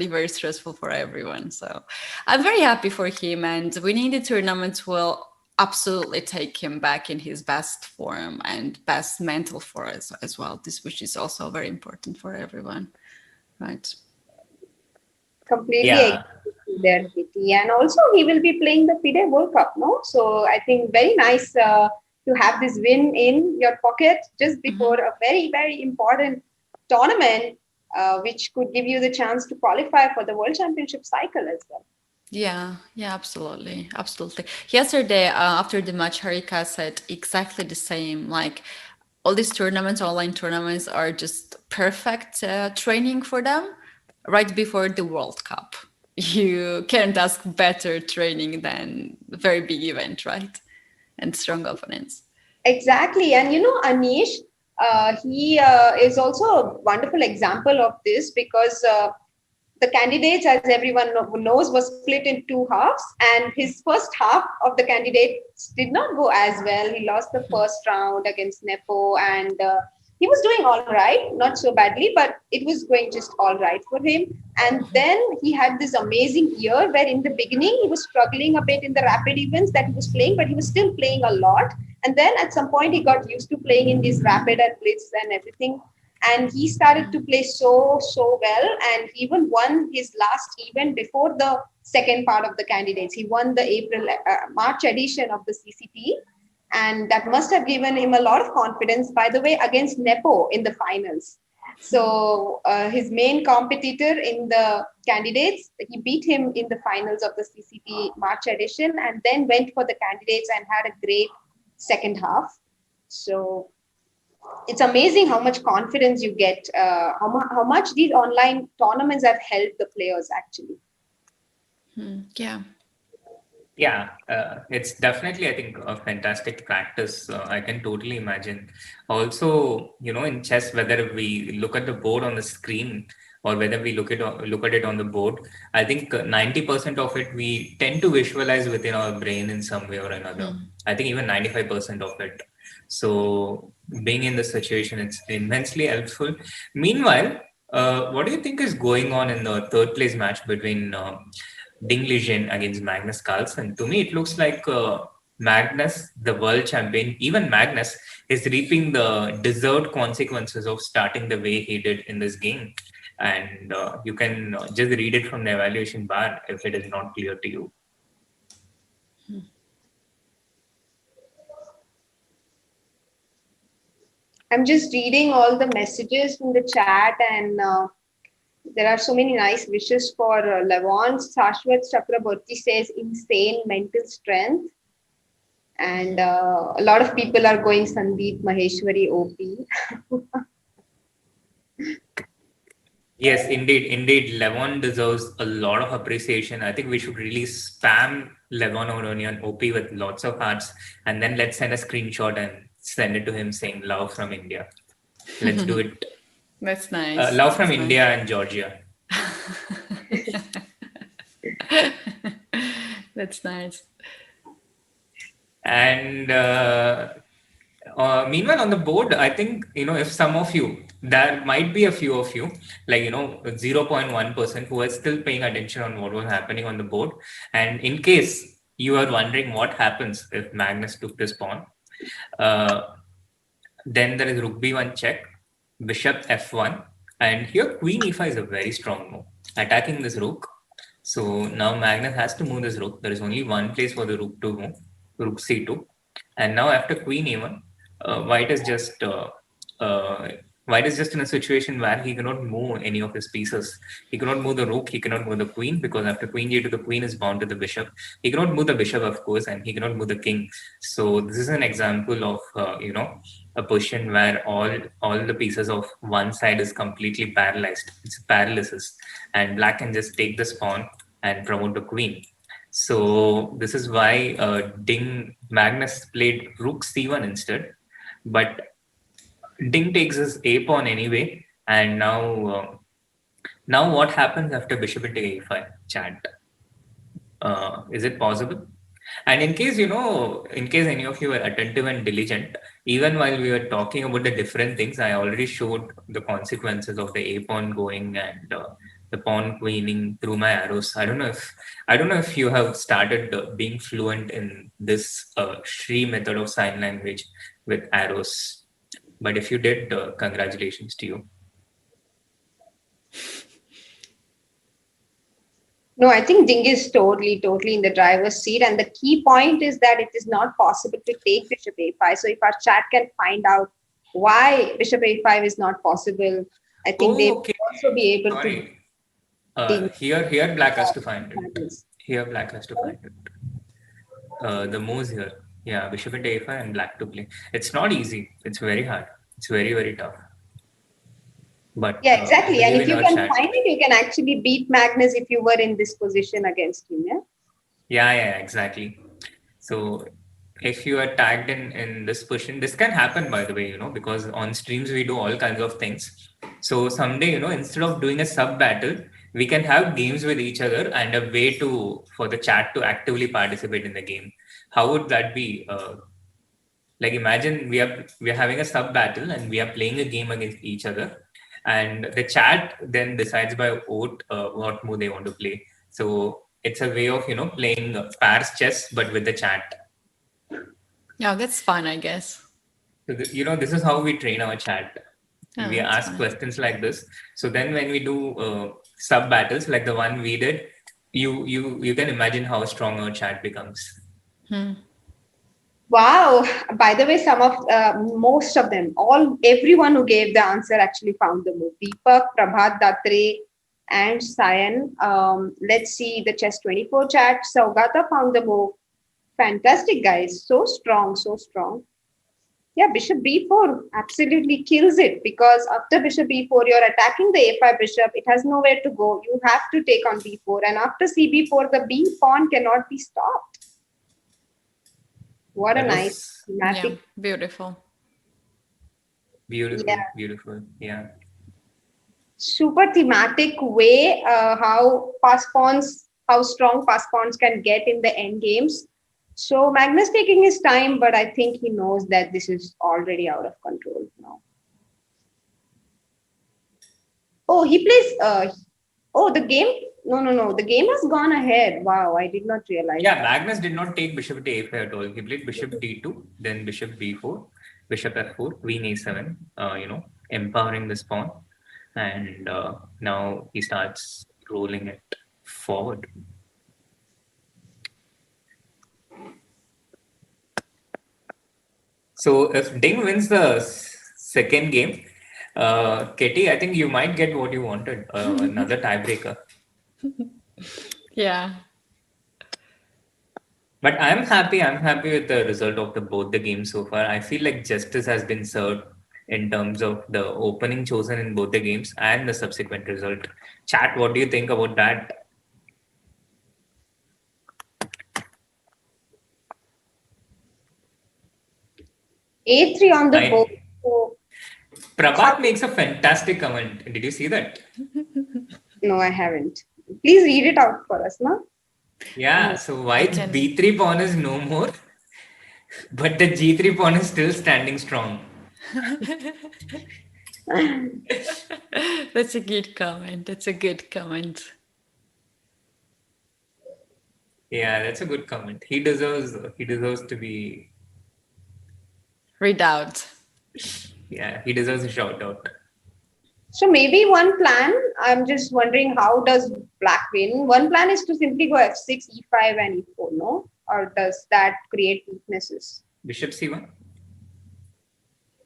very stressful for everyone. So I'm very happy for him, and winning the tournament will absolutely take him back in his best form and best mental form as well. This, which is also very important for everyone, right? Completely Yeah. agree with there, Kitty. And also, he will be playing the FIDE World Cup, no? So I think very nice to have this win in your pocket just before a very, very important tournament, which could give you the chance to qualify for the World Championship cycle as well. Yeah, absolutely. Yesterday, after the match, Harika said exactly the same. Like, all these tournaments, online tournaments, are just perfect training for them right before the World Cup. You can't ask better training than a very big event, right? And strong opponents. Exactly. And Anish, he is also a wonderful example of this because the candidates, as everyone knows, was split in two halves. And his first half of the candidates did not go as well. He lost the first round against Nepo, and he was doing all right, not so badly, but it was going just all right for him. And then he had this amazing year where in the beginning he was struggling a bit in the rapid events that he was playing, but he was still playing a lot. And then at some point he got used to playing in these rapid and blitz and everything, and he started to play so well, and he even won his last event before the second part of the candidates. He won the March edition of the CCT, and that must have given him a lot of confidence, by the way, against Nepo in the finals. So his main competitor in the candidates, he beat him in the finals of the CCT March edition, and then went for the candidates and had a great second half. So it's amazing how much confidence you get, how much these online tournaments have helped the players actually. Yeah. Yeah, it's definitely, I think, a fantastic practice. I can totally imagine. Also, in chess, whether we look at the board on the screen or whether we look at it on the board, I think 90% of it we tend to visualize within our brain in some way or another. I think even 95% of it. So being in the situation, it's immensely helpful. Meanwhile, what do you think is going on in the third place match between Ding Lijian against Magnus Carlsen? To me, it looks like Magnus, the world champion, even Magnus, is reaping the deserved consequences of starting the way he did in this game. And you can just read it from the evaluation bar if it is not clear to you. I'm just reading all the messages from the chat, and there are so many nice wishes for Levon. Shashwat Chakraborty says insane mental strength. And a lot of people are going Sandeep Maheshwari OP. Yes, indeed. Levon deserves a lot of appreciation. I think we should really spam Levon Aronian OP with lots of hearts, and then let's send a screenshot and send it to him saying love from India. Let's do it. That's nice. Love from India and Georgia. That's nice. And meanwhile, on the board, I think, if some of you, there might be a few of you, like, 0.1% who are still paying attention on what was happening on the board. And in case you are wondering what happens if Magnus took this pawn, then there is Rook B1 check, Bishop F1. And here Queen E5 is a very strong move. Attacking this Rook, So now Magnus has to move this rook. There is only one place for the rook to move, rook c2. And now after queen e1, white is just uh, white is just in a situation where he cannot move any of his pieces. He cannot move the rook, he cannot move the queen, because after queen g2, the queen is bound to the bishop. He cannot move the bishop, of course, and he cannot move the king. So this is an example of a position where all the pieces of one side is completely paralyzed. It's paralysis, and black can just take this pawn and promote the queen. So this is why Magnus played rook c1 instead, but Ding takes his a pawn anyway, and now what happens after bishop into a5? Chat. Is it possible? And in case in case any of you were attentive and diligent, even while we were talking about the different things, I already showed the consequences of the a pawn going and the pawn queening through my arrows. I don't know if you have started being fluent in this Shri method of sign language with arrows, but if you did, congratulations to you. No, I think Ding is totally in the driver's seat. And the key point is that it is not possible to take bishop a5. So if our chat can find out why bishop a5 is not possible, I think they will also be able to. Here black has to find it. Here black has to find it. The moves here. Yeah, bishop into a5 and black to play. It's not easy. It's very hard. It's very, very tough. But yeah, exactly. And if you can find it, you can actually beat Magnus if you were in this position against him. Yeah, exactly. So if you are tagged in this position, this can happen, by the way, because on streams we do all kinds of things. So someday, instead of doing a sub battle, we can have games with each other and a way for the chat to actively participate in the game. How would that be? Like imagine we are having a sub battle and we are playing a game against each other, and the chat then decides by vote what move they want to play. So it's a way of playing pairs chess but with the chat. Yeah, that's fun, I guess. So this is how we train our chat. We ask questions like this. So then when we do sub battles like the one we did, you can imagine how strong our chat becomes. Wow. By the way, most of them, everyone who gave the answer actually found the move. Deepak, Prabhat, Datre, and Sayan. Let's see the Chess 24 chat. Saugata found the move. Fantastic, guys. So strong. Yeah, bishop b4 absolutely kills it, because after bishop b4, you're attacking the a5 bishop. It has nowhere to go. You have to take on b4. And after cb4, the b pawn cannot be stopped. What a nice thematic. Yeah, beautiful. Beautiful. Yeah. Super thematic way how strong pass pawns can get in the end games. So Magnus taking his time, but I think he knows that this is already out of control now. Oh, he plays. The game. No. The game has gone ahead. Wow, I did not realize. Yeah, Magnus did not take bishop to a5 at all. He played bishop d2, then bishop b4, bishop f4, queen a7. Empowering this pawn, and now he starts rolling it forward. So if Ding wins the second game, Keti, I think you might get what you wanted, another tiebreaker. Yeah. But I'm happy with the result of both the games so far. I feel like justice has been served in terms of the opening chosen in both the games and the subsequent result. Chat, what do you think about that? A3 on the board. So Prabhat makes a fantastic comment. Did you see that? No, I haven't. Please read it out for us, no? Yeah, so white's b3 pawn is no more, but the g3 pawn is still standing strong. That's a good comment. Yeah, that's a good comment. He deserves to be read out. Yeah, he deserves a shout out. So maybe one plan, I'm just wondering how does black win? One plan is to simply go f6, e5 and e4, no? Or does that create weaknesses? Bishop c1?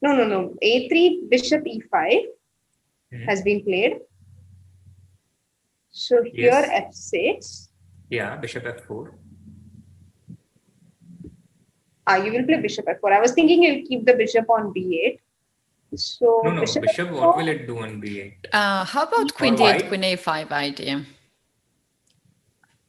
No. a3, bishop e5 has been played. So here f6. Yeah, bishop f4. You will play bishop f4. I was thinking you'll keep the bishop on b8. So No, bishop f4. what will it do on b8? How about queen d8, queen a5 idea?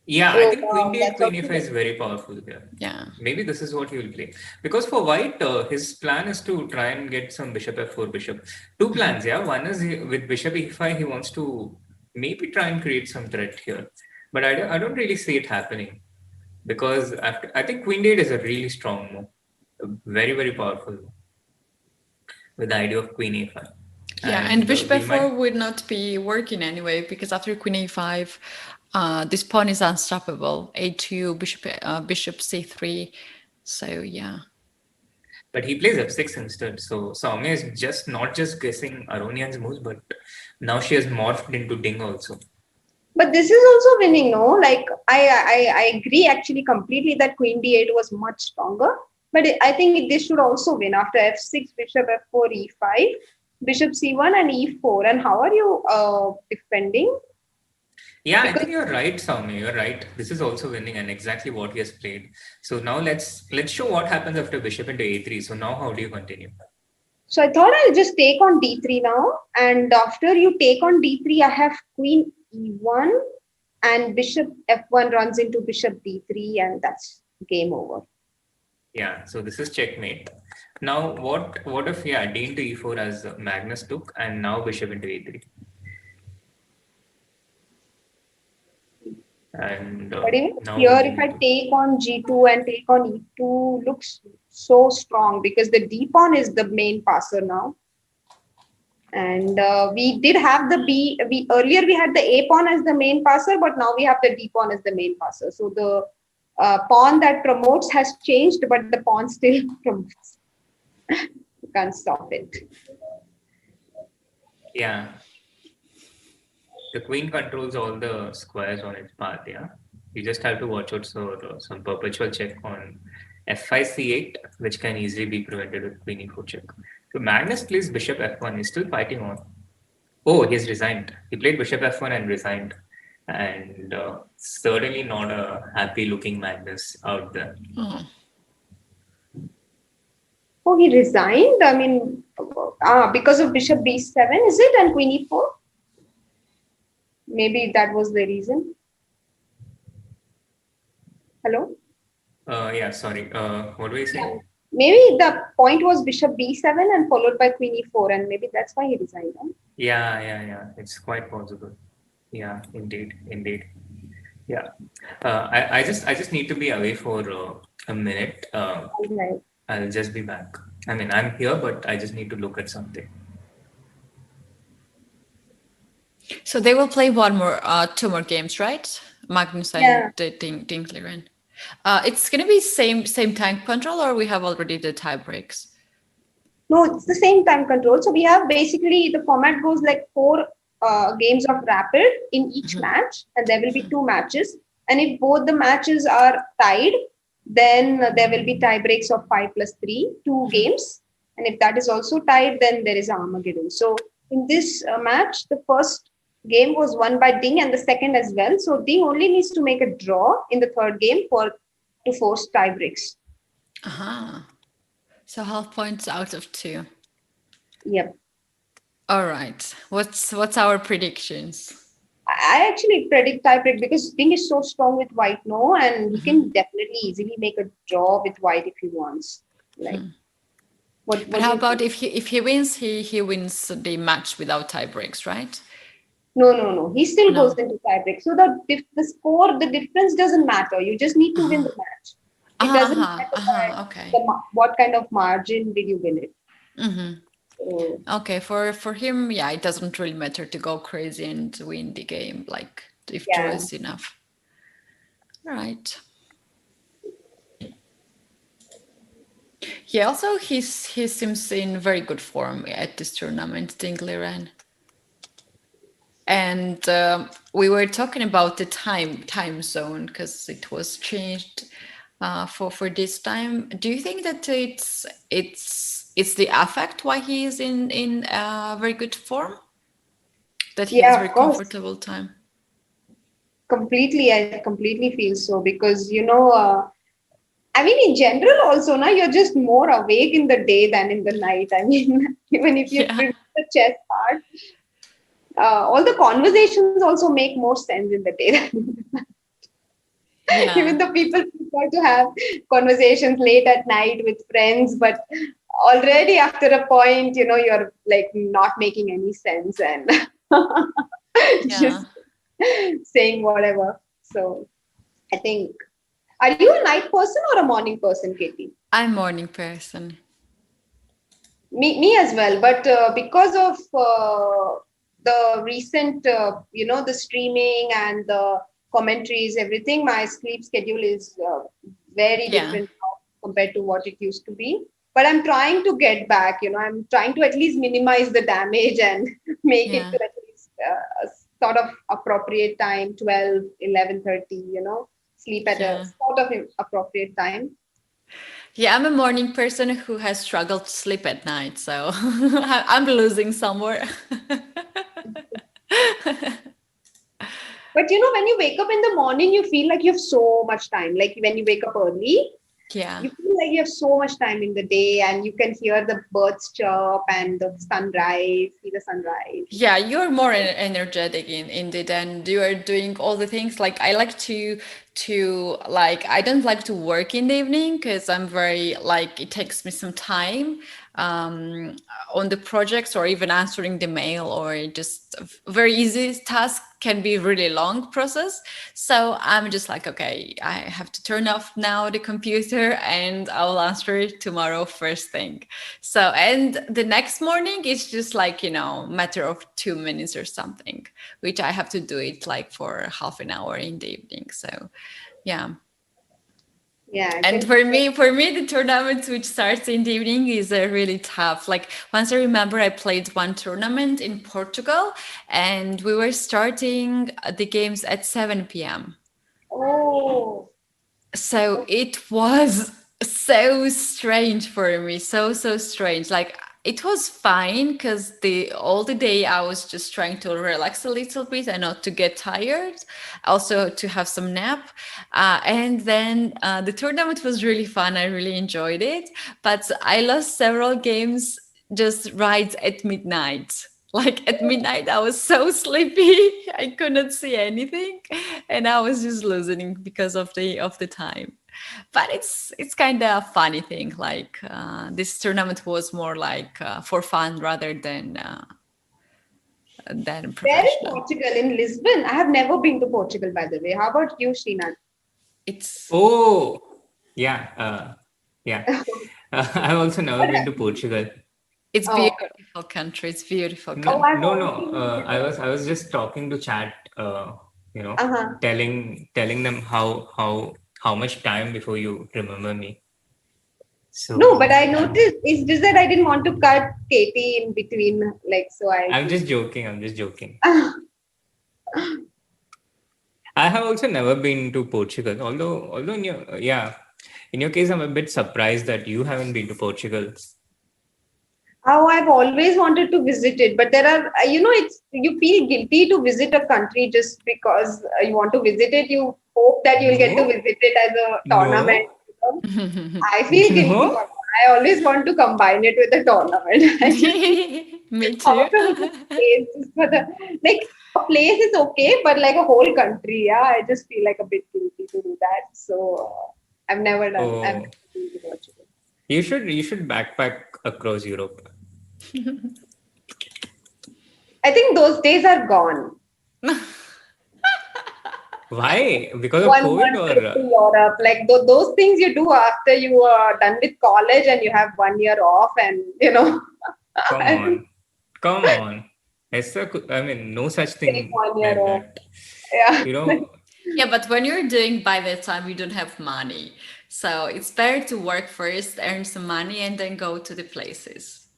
Yeah, I think queen d8, queen a5 is very powerful here. Yeah. Maybe this is what he will play. Because for white, his plan is to try and get some bishop f4, bishop. Two plans, yeah. One is with bishop e5, he wants to maybe try and create some threat here. But I don't really see it happening. Because I think queen d8 is a really strong move. Very, very powerful move. With the idea of queen a5. Yeah, and bishop f4 would not be working anyway, because after queen a5, this pawn is unstoppable. a2, bishop c3. So yeah. But he plays f6 instead. So Soumya is just not just guessing Aronian's moves, but now she has morphed into Ding also. But this is also winning, no? Like I agree actually completely that queen d8 was much stronger. But I think this should also win after f6, bishop f4, e5, bishop c1 and e4. And how are you defending? Yeah, I think you're right, Soumya. You're right. This is also winning and exactly what he has played. So now let's show what happens after bishop into a3. So now how do you continue? So I thought I'll just take on d3 now. And after you take on d3, I have queen e1 and bishop f1 runs into bishop d3 and that's game over. Yeah, so this is checkmate. Now what if d into e4 as Magnus took and now bishop into a3? And but even here, if I take on g2 and take on e2, looks so strong because the d pawn is the main passer now. And we did have the earlier we had the a pawn as the main passer, but now we have the d pawn as the main passer. So the pawn that promotes has changed, but the pawn still promotes. You can't stop it. Yeah. The queen controls all the squares on its path, yeah. You just have to watch out for some perpetual check on f5, c8, which can easily be prevented with queen e4 check. So Magnus plays bishop f1. He's still fighting on. Oh, he's resigned. He played bishop f1 and resigned. And certainly not a happy-looking Magnus out there. Oh, he resigned? I mean, because of bishop b7, is it? And queen e4? Maybe that was the reason. Hello? Yeah, sorry. What were you saying? Maybe the point was bishop b7 and followed by queen e4, and maybe that's why he resigned. Huh? Yeah. It's quite possible. Yeah, indeed. Yeah. I just need to be away for a minute. Right. I'll just be back. I mean, I'm here, but I just need to look at something. So they will play two more games, right? Magnus and Dinkleren. It's going to be same time control, or we have already the tie breaks? No, it's the same time control. So we have basically the format goes like 4 games of rapid in each match, and there will be 2 matches. And if both the matches are tied, then there will be tie breaks of 5 plus 3, 2 games. And if that is also tied, then there is Armageddon. So in this match, the first game was won by Ding and the second as well. So Ding only needs to make a draw in the third game to force tie breaks. So half points out of 2. Yep. All right. What's our predictions? I actually predict tie break because Ding is so strong with white, no, and he can definitely easily make a draw with white if he wants. Like, but how about if he wins, he wins the match without tie breaks, right? No. He still goes into tie break. So the score, the difference doesn't matter. You just need to win the match. It doesn't matter what kind of margin did you win it. So, okay, for him, it doesn't really matter to go crazy and win the game, like if draw is enough. All right. Yeah, also he seems in very good form at this tournament, Dinkleren. And we were talking about the time zone because it was changed for this time. Do you think that it's the affect why he is in very good form? That he has Yeah, very of course. comfortable time. Completely, I completely feel so because I mean, in general, also, now you're just more awake in the day than in the night. I mean, even if you Yeah, remove the chess part, all the conversations also make more sense in the day than in the night. yeah, Even though people prefer to have conversations late at night with friends, but already after a point, you're like not making any sense and yeah. just saying whatever. So I think, are you a night person or a morning person, Katie? I'm morning person. Me as well, but because of the recent, the streaming and the commentaries, everything, my sleep schedule is very Yeah, different now compared to what it used to be. But I'm trying to get back, I'm trying to at least minimize the damage and make it yeah, to at least a sort of appropriate time, 12, 11:30, sleep at a yeah. sort of appropriate time. Yeah, I'm a morning person who has struggled to sleep at night, so I'm losing somewhere. But when you wake up in the morning, you feel like you have so much time. Like when you wake up early, Yeah. you feel like you have so much time in the day and you can hear the birds chirp and the sunrise, see the sunrise. Yeah, you're more energetic in it, and you are doing all the things. Like I like to like I don't like to work in the evening because I'm very like it takes me some time um on the projects or even answering the mail or just a very easy task can be really long process. So I'm just like, okay, I have to turn off now the computer and I'll answer it tomorrow first thing. So, and the next morning it's just like, matter of 2 minutes or something, which I have to do it like for half an hour in the evening. So, yeah. Yeah, I And can. for me, the tournament which starts in the evening is really tough. Like once I remember, I played one tournament in Portugal, and we were starting the games at 7 p.m. Oh, So it was so strange for me, so strange. Like it was fine because the all the day I was just trying to relax a little bit and not to get tired, also to have some nap. And then the tournament was really fun. I really enjoyed it, but I lost several games just right at midnight. Like at midnight, I was so sleepy, I couldn't see anything, and I was just losing because of the time. But it's kind of a funny thing. Like this tournament was more like for fun rather than where is professional. Portugal? In Lisbon? I have never been to Portugal, by the way. How about you, Srinath? It's Oh, yeah, yeah. I've also never What been to happened? Portugal. it's Oh, okay. beautiful country. It's beautiful Oh, No, country. I've no, always no. been I was just talking to chat. You know, uh-huh. telling them how much time before you remember me. No, but So I noticed it's just that I didn't want to cut Katie in between, like, so I I'm just. just joking. I'm just joking. I have also never been to Portugal. Although in your in your case, I'm a bit surprised that you haven't been to Portugal. Oh, I've always wanted to visit it, but there are, it's you feel guilty to visit a country just because you want to visit it. You hope that you'll get to No, visit it as a tournament. no, You know? I feel guilty no. for that. I always want to combine it with a tournament. I just Me how too. to visit a place just for the like a place is okay, but like a whole country, yeah, I just feel like a bit guilty to do that. So I've never done. I've Oh, never been to Portugal. you should backpack across Europe. I think those days are gone. Why? Because of One COVID month trip or to Europe, like those things you do after you are done with college and you have 1 year off, and come I think on, come on. I mean, no such take thing 1 year like off. that. Yeah. You know, Yeah, but when you're doing by the time you don't have money, so it's better to work first, earn some money, and then go to the places,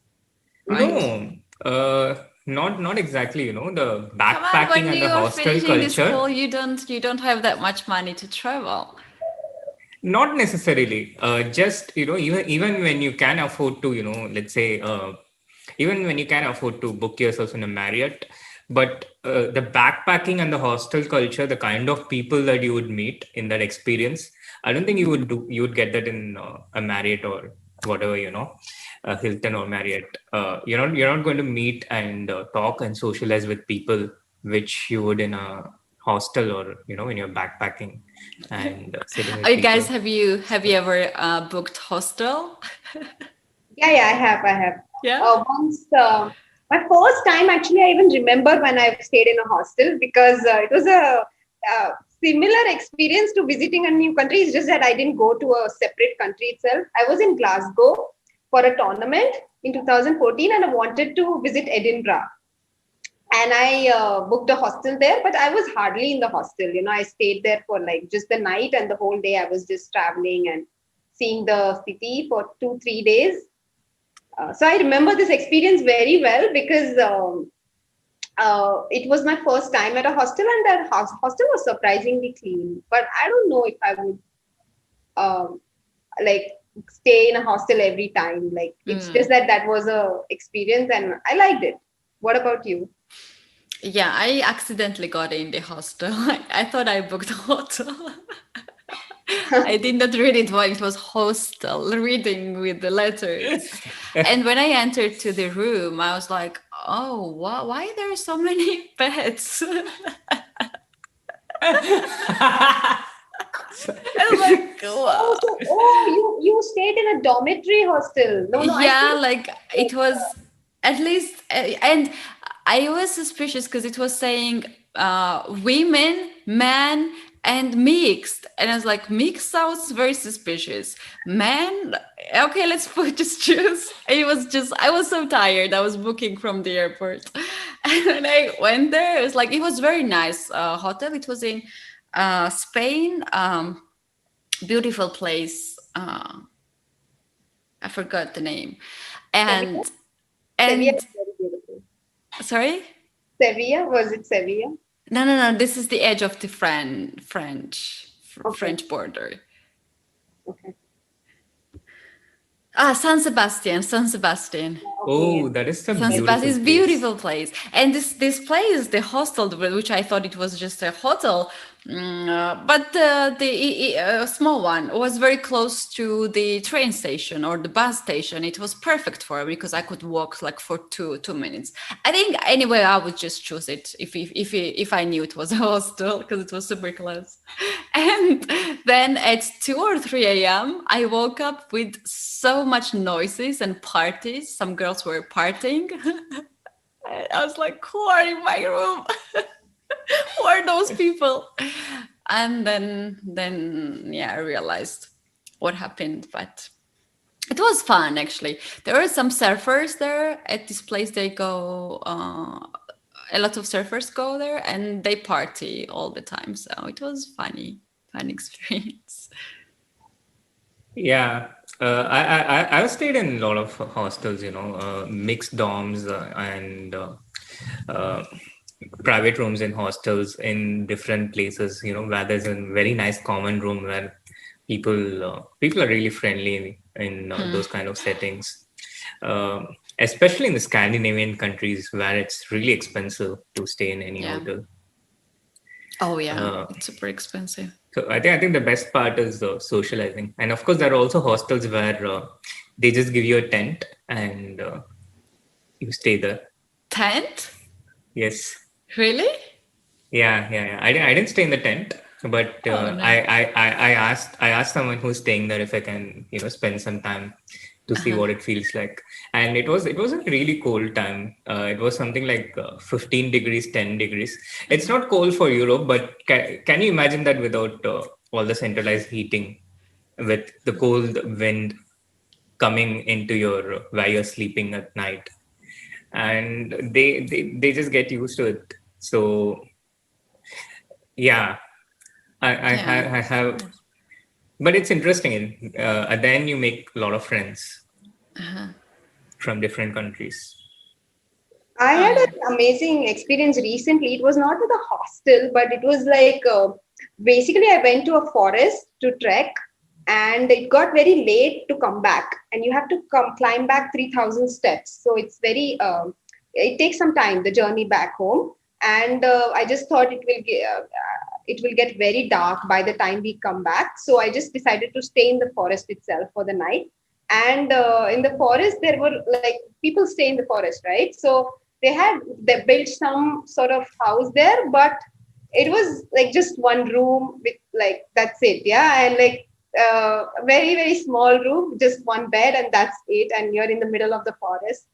right? no. Uh, not exactly, the Come on, backpacking when and the you are hostel finishing the culture. school, you don't have that much money to travel. Not necessarily. Just, even when you can afford to, let's say, even when you can afford to book yourself in a Marriott, but the backpacking and the hostel culture, the kind of people that you would meet in that experience, I don't think you would get that in a Marriott or whatever, Hilton or Marriott. You're not going to meet and talk and socialize with people which you would in a hostel or, when you're backpacking and sitting Oh, with you guys, people. have you ever booked hostel? Yeah, I have. Yeah. Once, my first time actually, I even remember when I stayed in a hostel because it was a similar experience to visiting a new country. It's just that I didn't go to a separate country itself. I was in Glasgow for a tournament in 2014 and I wanted to visit Edinburgh. And I booked a hostel there, but I was hardly in the hostel. I stayed there for like just the night, and the whole day I was just traveling and seeing the city for 2 3 days. So I remember this experience very well because it was my first time at a hostel, and that hostel was surprisingly clean. But I don't know if I would um, like stay in a hostel every time. Like it's just that was a experience, and I liked it. What about you? Yeah, I accidentally got in the hostel. I thought I booked a hotel. I did not read it while it was hostel, reading with the letters. And when I entered to the room, I was like, oh, why there are so many beds? I was like, wow. You stayed in a dormitory hostel. No, I Yeah, think like it was at least, and I was suspicious because it was saying women, men, and mixed, and I was like, mixed sounds very suspicious. Men, okay, let's just choose. It was just, I was so tired. I was booking from the airport, and when I went there, it was very nice hotel. It was in Spain, beautiful place. I forgot the name. Sevilla. And Sevilla and is very beautiful. sorry? Sevilla, was it Sevilla? No. This is the edge of the Okay. French border. Okay. San Sebastian, San Sebastian. Okay. Oh, that is a San Sebastian beautiful is place. beautiful place, and this place, the hostel, which I thought it was just a hotel, but the small one was very close to the train station or the bus station. It was perfect for me because I could walk like for 2 minutes. I think anyway I would just choose it if I knew it was a hostel because it was super close. And then at 2 or 3 a.m. I woke up with so much noises and parties. Some girls were partying. I was like, who are in my room? Who are those people? And then yeah, I realized what happened. But it was fun actually. There were some surfers there at this place. They go a lot of surfers go there and they party all the time. So it was fun experience. Yeah, I've stayed in a lot of hostels, mixed dorms and uh, private rooms in hostels in different places, where there's a very nice common room where people are really friendly in those kind of settings. Especially in the Scandinavian countries where it's really expensive to stay in any Yeah. hotel. Oh yeah, Uh, it's super expensive. So I think the best part is socializing, and of course there are also hostels where they just give you a tent and you stay there. Tent? Yes, Really? yeah. I didn't stay in the tent, but Oh no. I asked someone who's staying there if I can spend some time to see what it feels like, and it was a really cold time. It was something like 15 degrees, 10 degrees. It's not cold for Europe, but can you imagine that without all the centralized heating, with the cold wind coming into your where you're sleeping at night, and they just get used to it. So yeah, Yeah. I have, but it's interesting. Then you make a lot of friends from different countries. I Oh had yeah. an amazing experience recently. It was not with a hostel, but it was like basically I went to a forest to trek, and it got very late to come back, and you have to come climb back 3,000 steps. So it's very it takes some time the journey back home, and I just thought it will get very dark by the time we come back. So I just decided to stay in the forest itself for the night. And in the forest, there were like people stay in the forest, right? So they built some sort of house there, but it was like just one room with like that's it, yeah, and like a very very small room, just one bed, and that's it. And you're in the middle of the forest.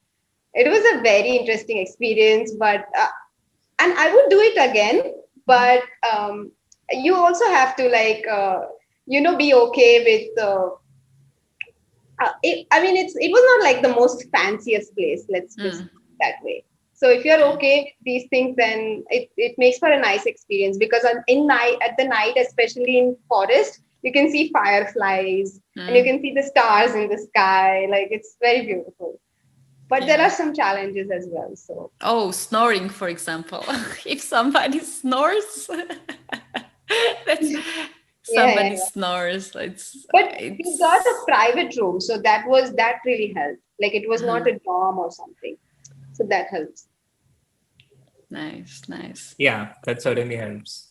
It was a very interesting experience, but and I would do it again, but you also have to like be okay with. I mean, it was not like the most fanciest place. Let's just Mm. put it that way. So if you're okay with these things, then it makes for a nice experience because in night at the night, especially in forest, you can see fireflies and you Mm. can see the stars in the sky. Like it's very beautiful. But there Yeah. are some challenges as well. So Oh, snoring, for example. If somebody snores, that's yeah, yeah, somebody yeah. snores. But we got a It's private room, so that really helped. Like it was not uh-huh. a dorm or something, so that helps. Nice, nice. Yeah, that certainly helps.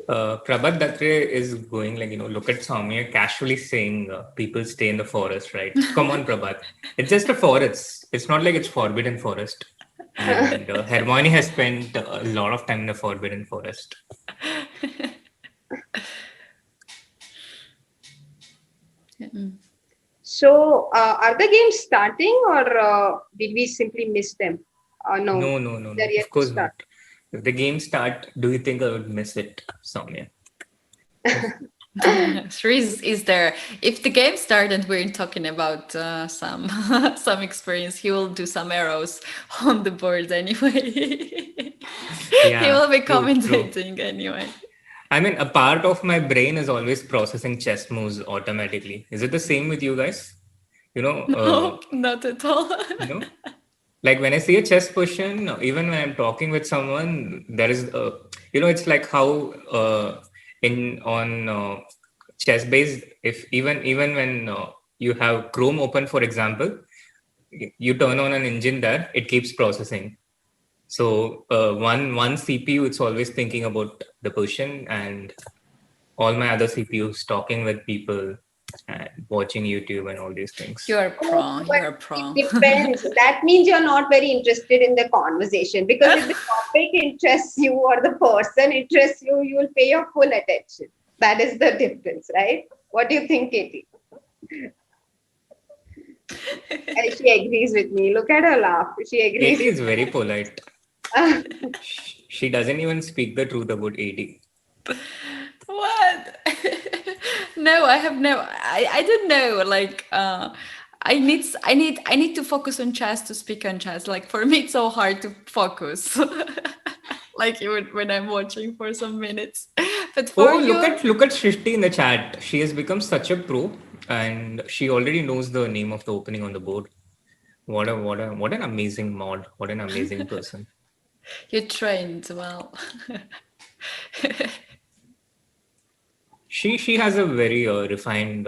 Prabhat Datre is going like, look at Soumya casually saying people stay in the forest, right? Come on, Prabhat. It's just a forest. It's not like it's forbidden forest. And Hermione has spent a lot of time in the forbidden forest. Mm. So, are the games starting, or did we simply miss them? No, No, no, no, they're no. yet Of to course start. not. If the game start, do you think I would miss it, Soumya? Sure is there. If the game started, we're talking about some some experience. He will do some arrows on the board anyway. He Yeah, will be true, true. commentating anyway. I mean, a part of my brain is always processing chess moves automatically. Is it the same with you guys? You know, No, not at all. no. Like when I see a chess question, even when I'm talking with someone, there is, it's like how in on chess based, if even when you have Chrome open, for example, you turn on an engine there, it keeps processing. So one CPU, it's always thinking about the question, and all my other CPUs talking with people and watching YouTube and all these things. You're Oh, pro. but You're it pro. depends. That means you're not very interested in the conversation because if the topic interests you or the person interests you, you will pay your full attention. That is the difference, right? What do you think, Katie? She agrees with me. Look at her laugh. She agrees Katie with is very polite. me. She doesn't even speak the truth about AD. What? No, I have no. I don't know. Like, I need to focus on chess to speak on chess. Like for me, it's so hard to focus. Like even when I'm watching for some minutes. But for Oh, you, look at Shrishti in the chat. She has become such a pro, and she already knows the name of the opening on the board. What an amazing mod! What an amazing person. you trained well. She has a very refined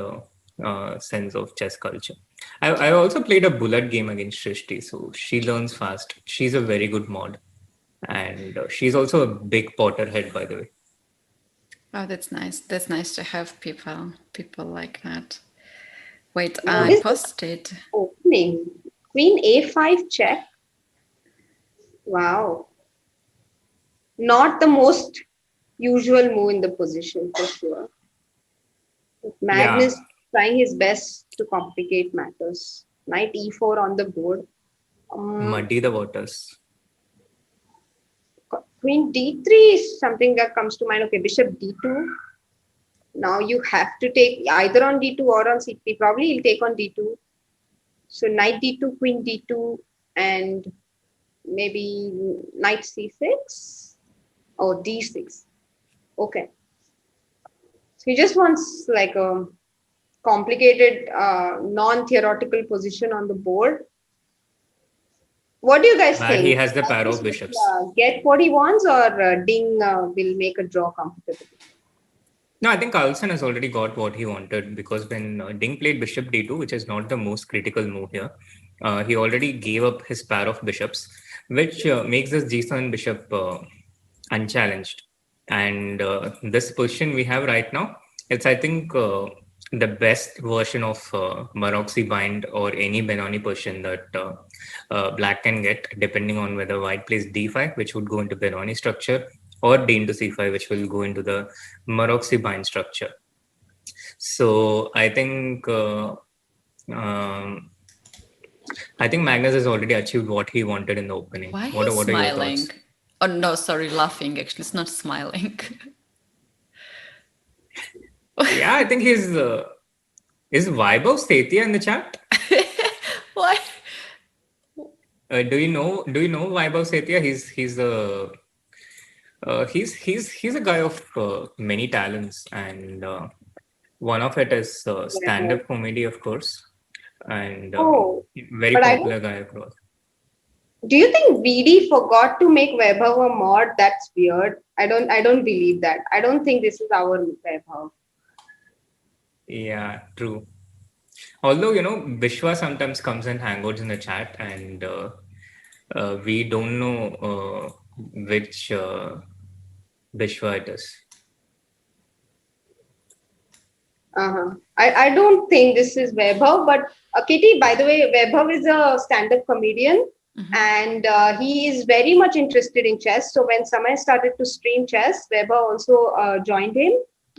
sense of chess culture. I also played a bullet game against Shrishti, so she learns fast. She's a very good mod, and she's also a big Potterhead, by the way. Oh, that's nice. That's nice to have people like that. Wait, What I is this posted. opening? Queen A5 check. Wow. Not the most usual move in the position for sure. But Yeah, Magnus trying his best to complicate matters. Knight E4 on the board. Um, muddy the waters. Queen D3 is something that comes to mind. Okay, Bishop D2. Now you have to take either on D2 or on C3. Probably he'll take on D2. So Knight D2, Queen D2, and maybe Knight C6 or D6. Okay. So he just wants like a complicated non-theoretical position on the board. What do you guys where he think? has the pair Magnus of bishops. will get what he wants, or Ding will make a draw comfortably? No, I think Carlsen has already got what he wanted, because when Ding played bishop d2, which is not the most critical move here, he already gave up his pair of bishops, which makes this g7 bishop unchallenged. And this position we have right now, it's, I think, the best version of Maroczy bind or any Benoni position that black can get, depending on whether white plays d5, which would go into Benoni structure, or d into c5, which will go into the Maroczy bind structure. So um, I think Magnus has already achieved what he wanted in the opening. Why What he's are your smiling? thoughts? Oh no, sorry, laughing. Actually, it's not smiling. Yeah, I think he's is Vaibhav Setia in the chat? Why? Do you know Vaibhav Setia? He's a guy of many talents, and one of it is Yeah. stand-up comedy, of course, and Oh, very but I don't. popular guy across. Do you think VD forgot to make Vaibhav a mod? That's weird. I don't believe that. I don't think this is our Vaibhav. Yeah, true. Although, Vishwa sometimes comes and hangouts in the chat, and we don't know which Vishwa it is. I don't think this is Vaibhav, but Kitty, by the way, Vaibhav is a stand-up comedian, and he is very much interested in chess. So when Samay started to stream chess, Vaibhav also joined him,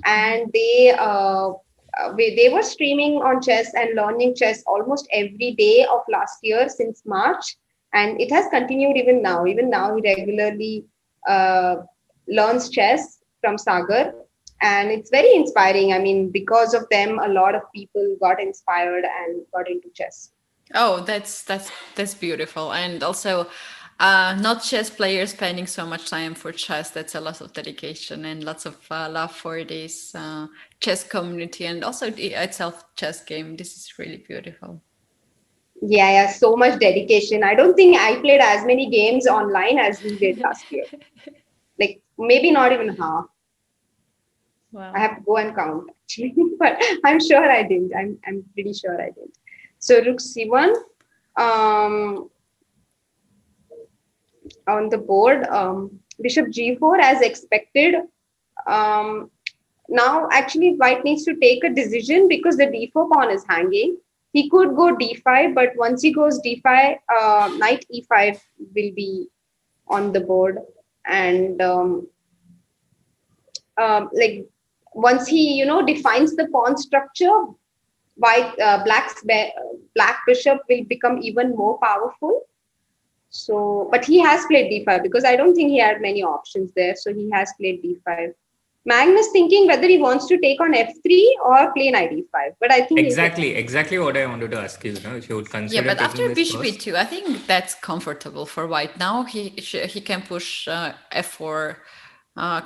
and they were streaming on chess and learning chess almost every day of last year since March, and it has continued even now. Even now, he regularly uh, learns chess from Sagar, and it's very inspiring. I mean, because of them, a lot of people got inspired and got into chess. Oh, that's beautiful, and also, not chess players spending so much time for chess. That's a lot of dedication and lots of love for this chess community, and also the itself chess game. This is really beautiful. Yeah, so much dedication. I don't think I played as many games online as he did last year. Like maybe not even half. Wow. I have to go and count actually, but I'm sure I didn't. I'm pretty sure I didn't. So Rook C1 on the board. Bishop G4 as expected. Um, Now actually white needs to take a decision because the d4 pawn is hanging. He could go d5, but once he goes d5, knight e5 will be on the board, and like once he defines the pawn structure, white black bishop will become even more powerful. So, but he has played d5 because I don't think he had many options there. So he has played d5. Magnus thinking whether he wants to take on f3 or play knight e5, but I think he'll take Exactly what I wanted to ask you. If you would Yeah, consider but taking after this bishop first. e2, I think that's comfortable for white. Now he can push f4,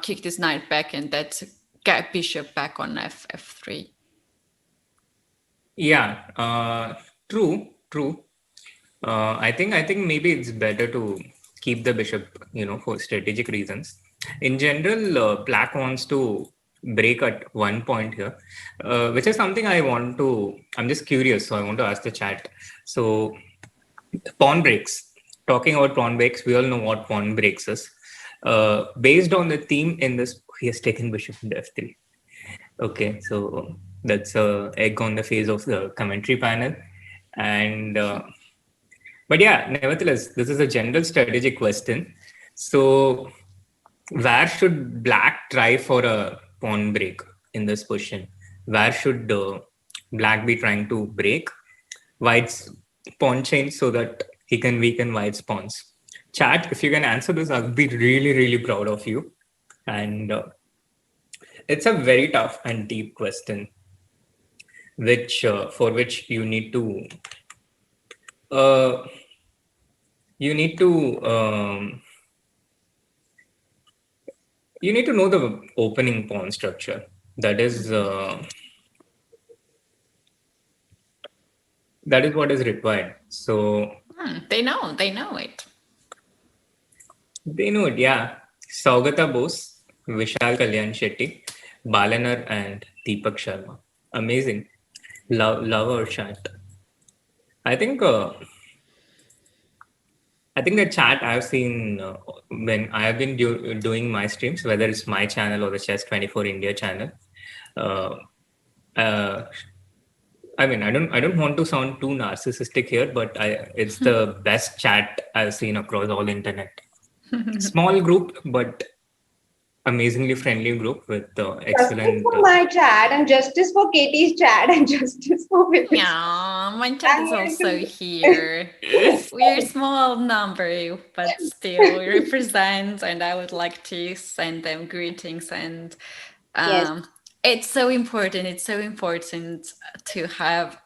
kick this knight back, and that's get bishop back on f3. Yeah, true. I think maybe it's better to keep the bishop, for strategic reasons. In general, black wants to break at one point here, which is something I'm just curious, so I want to ask the chat. So, pawn breaks. Talking about pawn breaks, we all know what pawn breaks is. Based on the theme in this, he has taken bishop into f3. Okay, so that's a egg on the face of the commentary panel, and but yeah, nevertheless, this is a general strategic question. So, where should black try for a pawn break in this position? Where should black be trying to break white's pawn chain so that he can weaken white's pawns? Chat, if you can answer this, I'll be really, really proud of you. And it's a very tough and deep question, which for which uh, you need to know the opening pawn structure. That is That is what is required. So They know it. they know it, yeah. Saugata Bose, Vishal Kalyan Shetty, Balanar, and Deepak Sharma. Amazing. Love our chat. I think I think the chat I've seen when I have been doing my streams, whether it's my channel or the Chess24 India channel. Uh, uh, I mean, I don't want to sound too narcissistic here, but it's the best chat I've seen across all internet. Small group, but amazingly friendly group with Justice excellent. for my chat and justice for Katie's chat and justice for Vidit's. Yeah, my chat is also here. We're a small number, but still we represent, and I would like to send them greetings. And Yes. it's so important. It's so important to have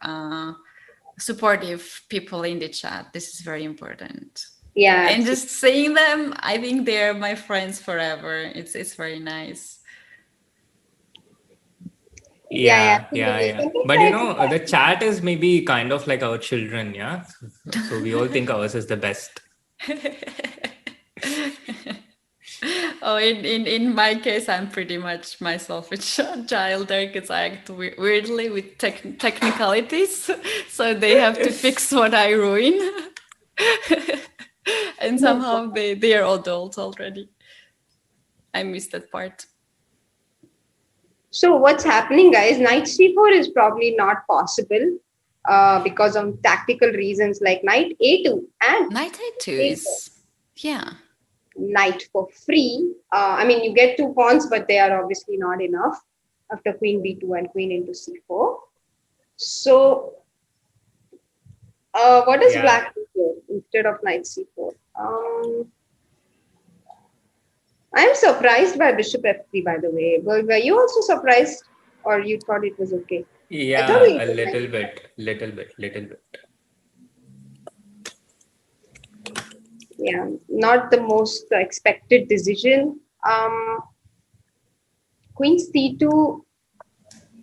supportive people in the chat. This is very important. Yeah. And just seeing them, I think they're my friends forever. It's very nice. Yeah. Something But like the chat is maybe kind of like our children, yeah. So we all think ours is the best. Oh, in my case, I'm pretty much myself a child there because I act weirdly with technicalities, so they have to fix what I ruin. And somehow they are adults already. I miss that part. So what's happening, guys? Knight c4 is probably not possible because of tactical reasons like knight a2 and Knight a2 is, yeah. Knight for free. I mean, you get 2 pawns, but they are obviously not enough after queen b2 and queen into c4. So what does black do here instead of knight c4? I'm surprised by bishop f3, by the way. Were you also surprised, or you thought it was okay? Yeah, a little bit. Yeah, not the most expected decision. Queen c2,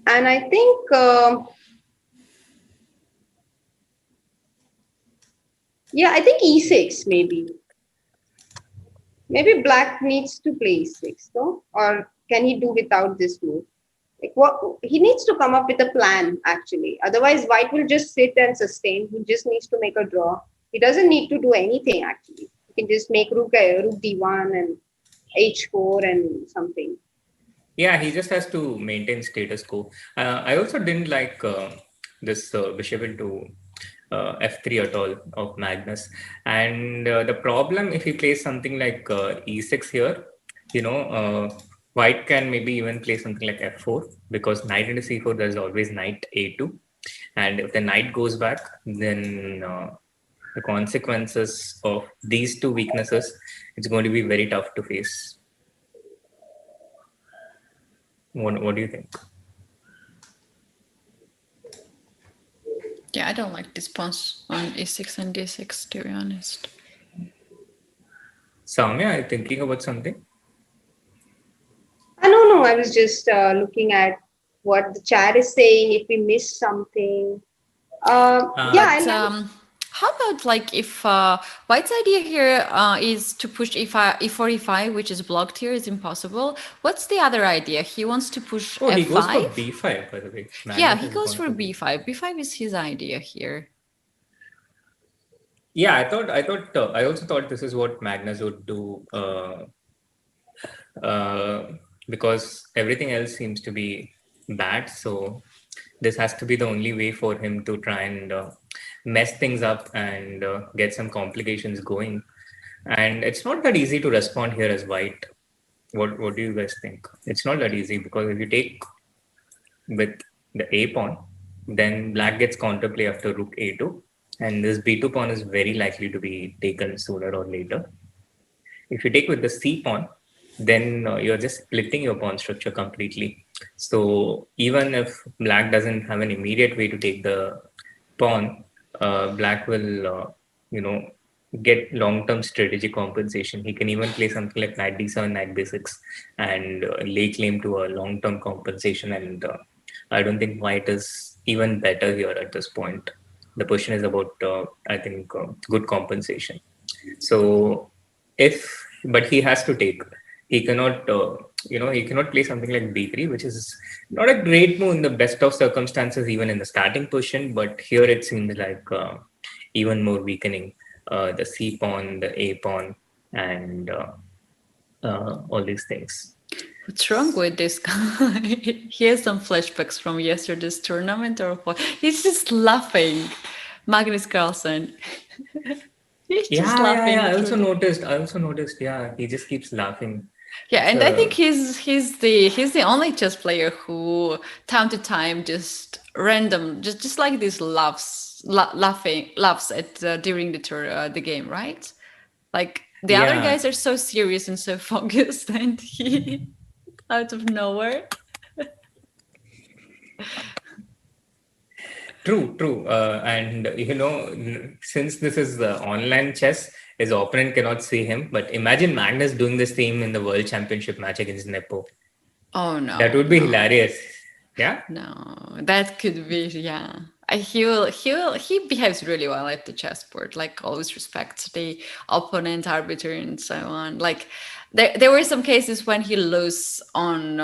and I think I think e6 maybe. Maybe black needs to play e6, no? Or can he do without this move? Like what he needs to come up with a plan actually. Otherwise, white will just sit and sustain. He just needs to make a draw. He doesn't need to do anything actually. He can just make rook d1 and h4 and something. Yeah, he just has to maintain status quo. I also didn't like this bishop into f3 at all of Magnus. And the problem, if he plays something like e6 here, white can maybe even play something like f4 because knight into c4, there's always knight a2. And if the knight goes back, then the consequences of these two weaknesses, it's going to be very tough to face. What do you think? Yeah, I don't like this pawns on e6 and d6, to be honest. Soumya, are you thinking about something? No, I was just looking at what the chat is saying, if we missed something. How about like if white's idea here is to push e4, e5, which is blocked here, is impossible. What's the other idea? He wants to push f5. He goes for b5, by the way. Yeah, he goes for b5. b5 is his idea here. Yeah, I also thought this is what Magnus would do because everything else seems to be bad. So this has to be the only way for him to try and mess things up and get some complications going. And it's not that easy to respond here as white. What do you guys think? It's not that easy because if you take with the a pawn, then black gets counterplay after rook a2, and this b2 pawn is very likely to be taken sooner or later. If you take with the c pawn, then you're just splitting your pawn structure completely. So even if black doesn't have an immediate way to take the pawn, black will, get long-term strategic compensation. He can even play something like knight d7, knight b6, and lay claim to a long-term compensation. And I don't think white is even better here at this point. the question is about, I think, good compensation. So but he has to take. He cannot, he cannot play something like b3, which is not a great move in the best of circumstances, even in the starting position. But here it seems like even more weakening. The c pawn, the a pawn, and all these things. What's wrong with this guy? He has some flashbacks from yesterday's tournament or what? He's just laughing. Magnus Carlsen. He's just laughing. I also noticed. Yeah, he just keeps laughing. Yeah, and I think he's the only chess player who time to time just random just like this laughs at during the game, right? Like the other guys are so serious and so focused, and he out of nowhere. True. And since this is online chess, his opponent cannot see him. But imagine Magnus doing this theme in the World Championship match against Nepo. Oh no, that would be hilarious. Yeah. No, that could be he behaves really well at the chessboard. Like always respects the opponent, arbiter, and so on. Like there were some cases when he lose on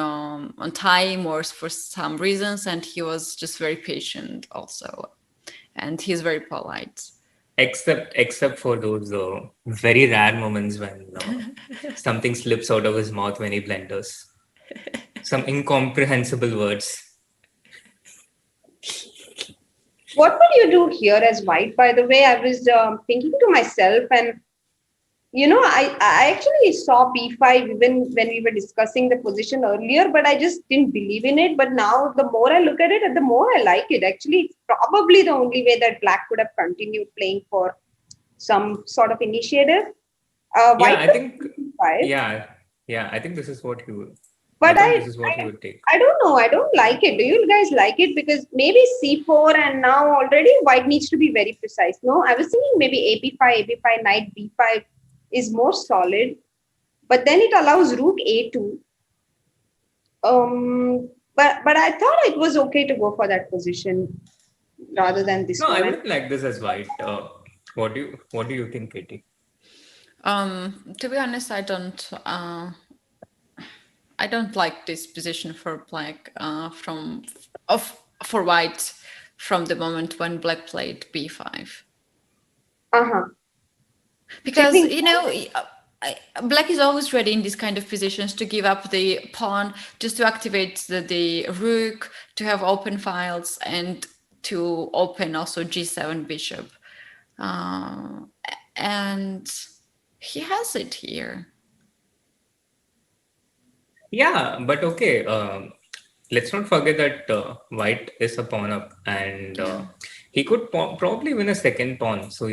time or for some reasons, and he was just very patient also, and he's very polite. Except for those very rare moments when something slips out of his mouth when he blunders. Some incomprehensible words. What would you do here as white, by the way? I was thinking to myself, and I actually saw b5 even when we were discussing the position earlier, but I just didn't believe in it. But now the more I look at it, the more I like it. Actually, it's probably the only way that black could have continued playing for some sort of initiative. White, I think. B5. Yeah, I think this is what you would. But this is what you would take. I don't know. I don't like it. Do you guys like it? Because maybe c4, and now already white needs to be very precise. No, I was thinking maybe ab5, knight b5 is more solid. But then it allows rook a2. But I thought it was okay to go for that position rather than this one. I wouldn't like this as white. What do you think, Katie? To be honest, I don't like this position for black for white from the moment when black played b5. Because black is always ready in these kind of positions to give up the pawn, just to activate the rook, to have open files, and to open also g7 bishop. And he has it here. Yeah, but okay. Let's not forget that white is a pawn up, and he could probably win a second pawn. So,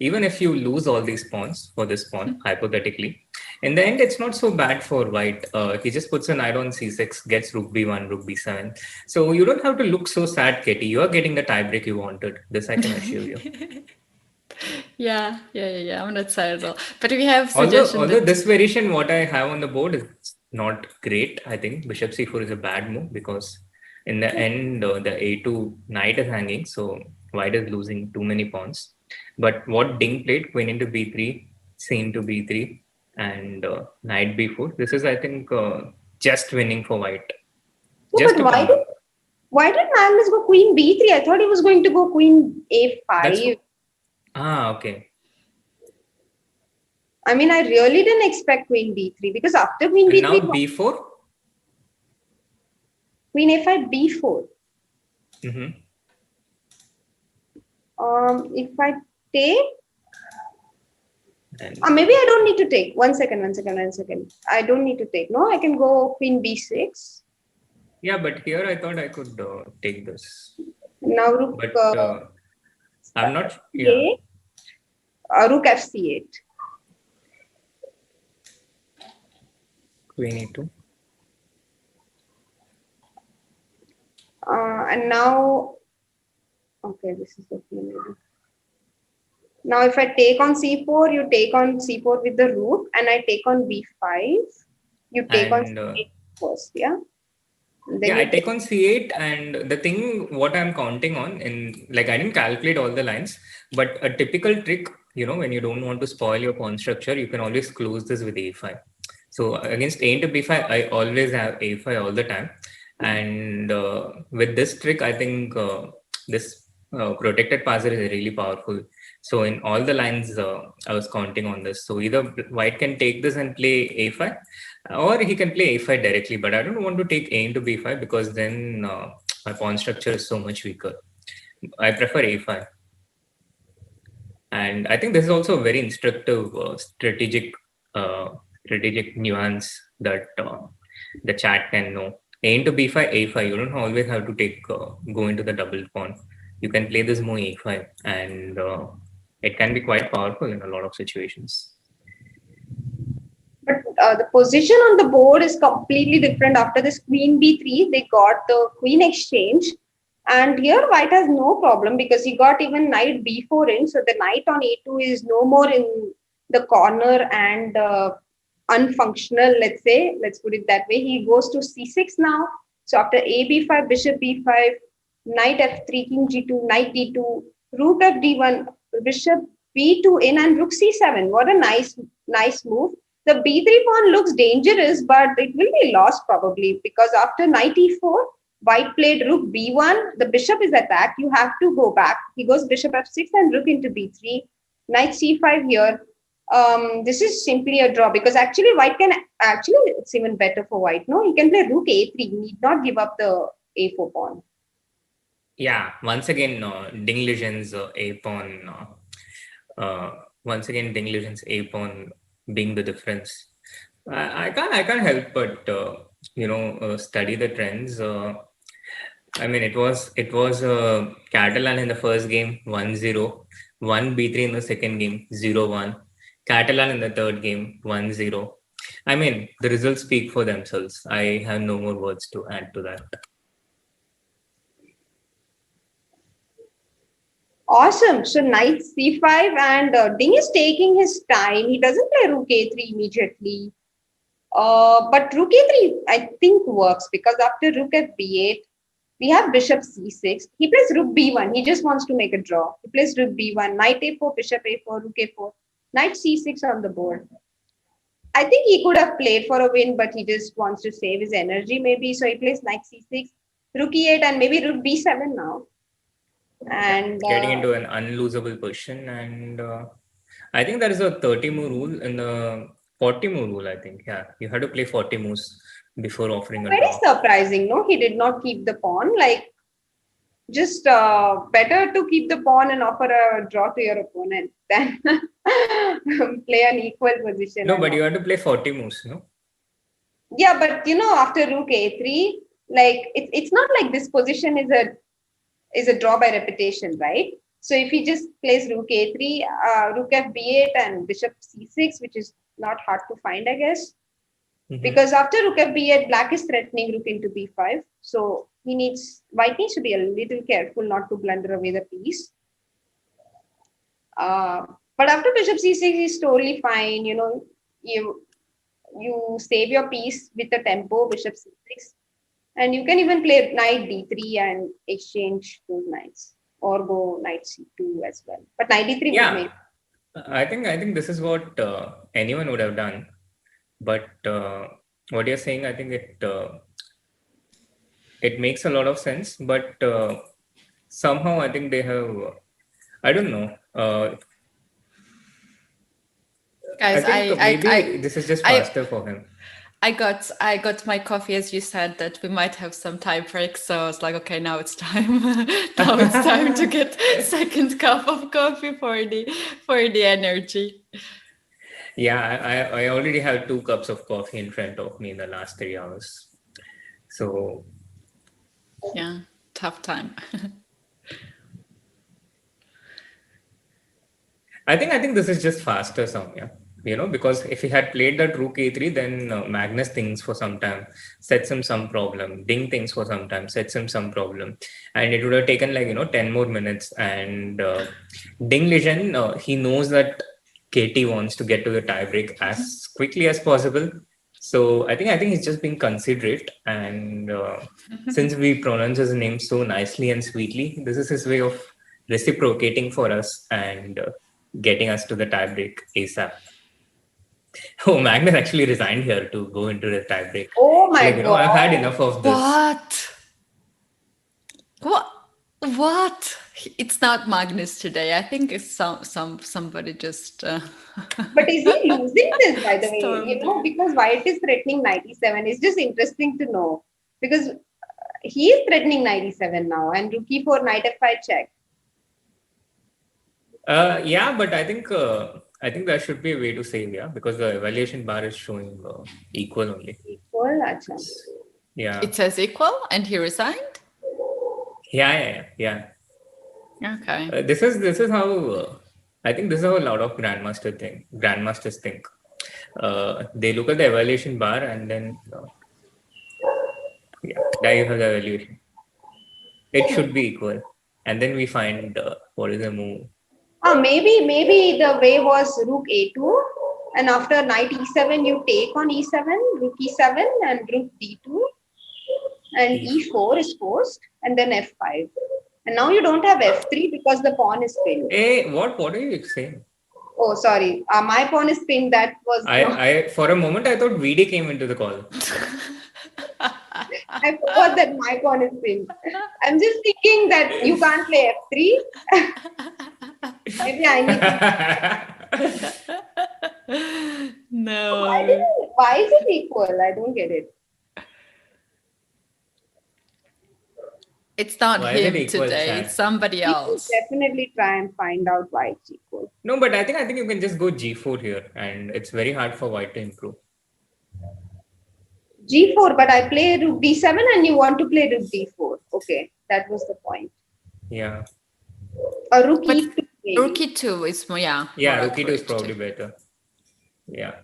even if you lose all these pawns for this pawn, hypothetically, in the end, it's not so bad for white. He just puts a knight on c6, gets rook b1, rook b7. So you don't have to look so sad, Katie. You are getting the tiebreak you wanted. This I can assure you. Yeah. I'm not sad at all. But we have although this variation, what I have on the board is not great. I think bishop c4 is a bad move because in the end, the a2 knight is hanging. So white is losing too many pawns. But what Ding played, queen into b3, c into b3, and knight b4. This is, I think, just winning for white. No, but why did Magnus go queen b3? I thought he was going to go queen a5. Okay. I mean, I really didn't expect queen b3 because after queen b3... And now b4? Queen a5, b4. Mm-hmm. If I take... maybe I don't need to take. One second. I don't need to take. No, I can go queen b6. Yeah, but here I thought I could take this. Now rook... But I'm not... Yeah. Rook fc8. Queen e2. And now... Okay, this is the queen. Now if I take on c4, you take on c4 with the rook, and I take on b5. You take on c8 first, yeah? Then I you take on C8, and the thing what I'm counting on, in like I didn't calculate all the lines, but a typical trick, when you don't want to spoil your pawn structure, you can always close this with A5. So against A into B5, I always have A5 all the time. And with this trick, I think this protected passer is really powerful. So in all the lines, I was counting on this. So either white can take this and play A5, or he can play A5 directly. But I don't want to take A into B5 because then my pawn structure is so much weaker. I prefer A5. And I think this is also a very instructive uh, strategic nuance that the chat can know. A into B5, A5. You don't always have to go into the double pawn. You can play this move A5, and it can be quite powerful in a lot of situations. But the position on the board is completely different. After this queen b3, they got the queen exchange. And here white has no problem because he got even knight b4 in. So the knight on a2 is no more in the corner and unfunctional, let's say. Let's put it that way. He goes to c6 now. So after a b5, bishop b5, knight f3, king g2, knight d2, rook f d1, bishop b2 in, and rook c7. What a nice move. The b3 pawn looks dangerous, but it will be lost probably because after knight e4, white played rook b1. The bishop is attacked. You have to go back. He goes bishop f6 and rook into b3. Knight c5 here. This is simply a draw because actually white can it's even better for white. No, he can play rook a3. He need not give up the a4 pawn. Yeah, once again, Ding Lijian's a pawn. Once again, Ding Lijian's a pawn being the difference. I can't help but study the trends. I mean, it was Catalan in the first game 1-0, 1b3 in the second game 0-1, Catalan in the third game 1-0. I mean, the results speak for themselves. I have no more words to add to that. Awesome. So knight c5 and Ding is taking his time. He doesn't play rook a3 immediately. But rook a3 I think works because after rook f b8, we have bishop c6. He plays rook b1. He just wants to make a draw. He plays rook b1, knight a4, bishop a4, rook a4, knight c6 on the board. I think he could have played for a win, but he just wants to save his energy maybe. So he plays knight c6, rook e8, and maybe rook b7 now. And getting into an unlosable position, and I think there is a 30 move rule in the 40 move rule. I think you had to play 40 moves before offering a very draw. surprising. No, he did not keep the pawn. Like just better to keep the pawn and offer a draw to your opponent than play an equal position. No, but you had to play 40 moves. No. Yeah, but after rook a3, like it's not like this position is a draw by repetition, right? So if he just plays rook a3, rook f b8 and bishop c6, which is not hard to find, I guess. Mm-hmm. Because after rook f b8, black is threatening rook into b5. So white needs to be a little careful not to blunder away the piece. But after bishop c6 is totally fine. You save your piece with a tempo, bishop c6. And you can even play knight d3 and exchange those knights, or go knight c2 as well. But knight d3 yeah, would make. I think this is what anyone would have done. But what you're saying, I think it makes a lot of sense. But somehow I think they have, I don't know. Guys, I think this is just faster for him. I got my coffee, as you said, that we might have some time break. So I was like, okay, now it's time. Now it's time to get second cup of coffee for the energy. Yeah, I already have 2 cups of coffee in front of me in the last 3 hours. So yeah, tough time. I think this is just faster, Soumya. Because if he had played that rook a3, then Magnus thinks for some time, sets him some problem. Ding thinks for some time, sets him some problem. And it would have taken 10 more minutes. And Ding Lijian, he knows that Keti wants to get to the tiebreak as quickly as possible. So I think he's just being considerate, and since we pronounce his name so nicely and sweetly, this is his way of reciprocating for us and getting us to the tiebreak ASAP. Oh, Magnus actually resigned here to go into the tiebreak. Oh my Like, God. I've had enough of this. What? It's not Magnus today. I think it's somebody just. But is he losing this, by the way? Because white is threatening 97. It's just interesting to know. Because he is threatening 97 now, and rook e4, knight f5 check. Yeah, but I think there should be a way to save, because the evaluation bar is showing equal only. Equal, acha. Yeah. It says equal, and he resigned. Yeah. Okay. This is how I think this is how a lot of grandmasters think. They look at the evaluation bar and then there you have the evaluation. It should be equal, and then we find what is the move. Maybe the way was rook a2, and after knight e7 you take on e7, rook e7 and rook d2, and e4 is forced, and then f5. And now you don't have f3 because the pawn is pinned. Hey, what are you saying? Oh, sorry. My pawn is pinned. That was. I for a moment I thought VD came into the call. I forgot that my pawn is pinned. I'm just thinking that you can't play f3. Maybe I need. No. Why is it equal? I don't get it. It's not him today. It's somebody else. Definitely try and find out why it's equal. No, but I think you can just go g4 here, and it's very hard for white to improve. G4, but I play rook d7 and you want to play rook d4. Okay, that was the point. Yeah. Or rook e2. Rook e2 is more, yeah. Yeah, rook e2 is probably better. Yeah.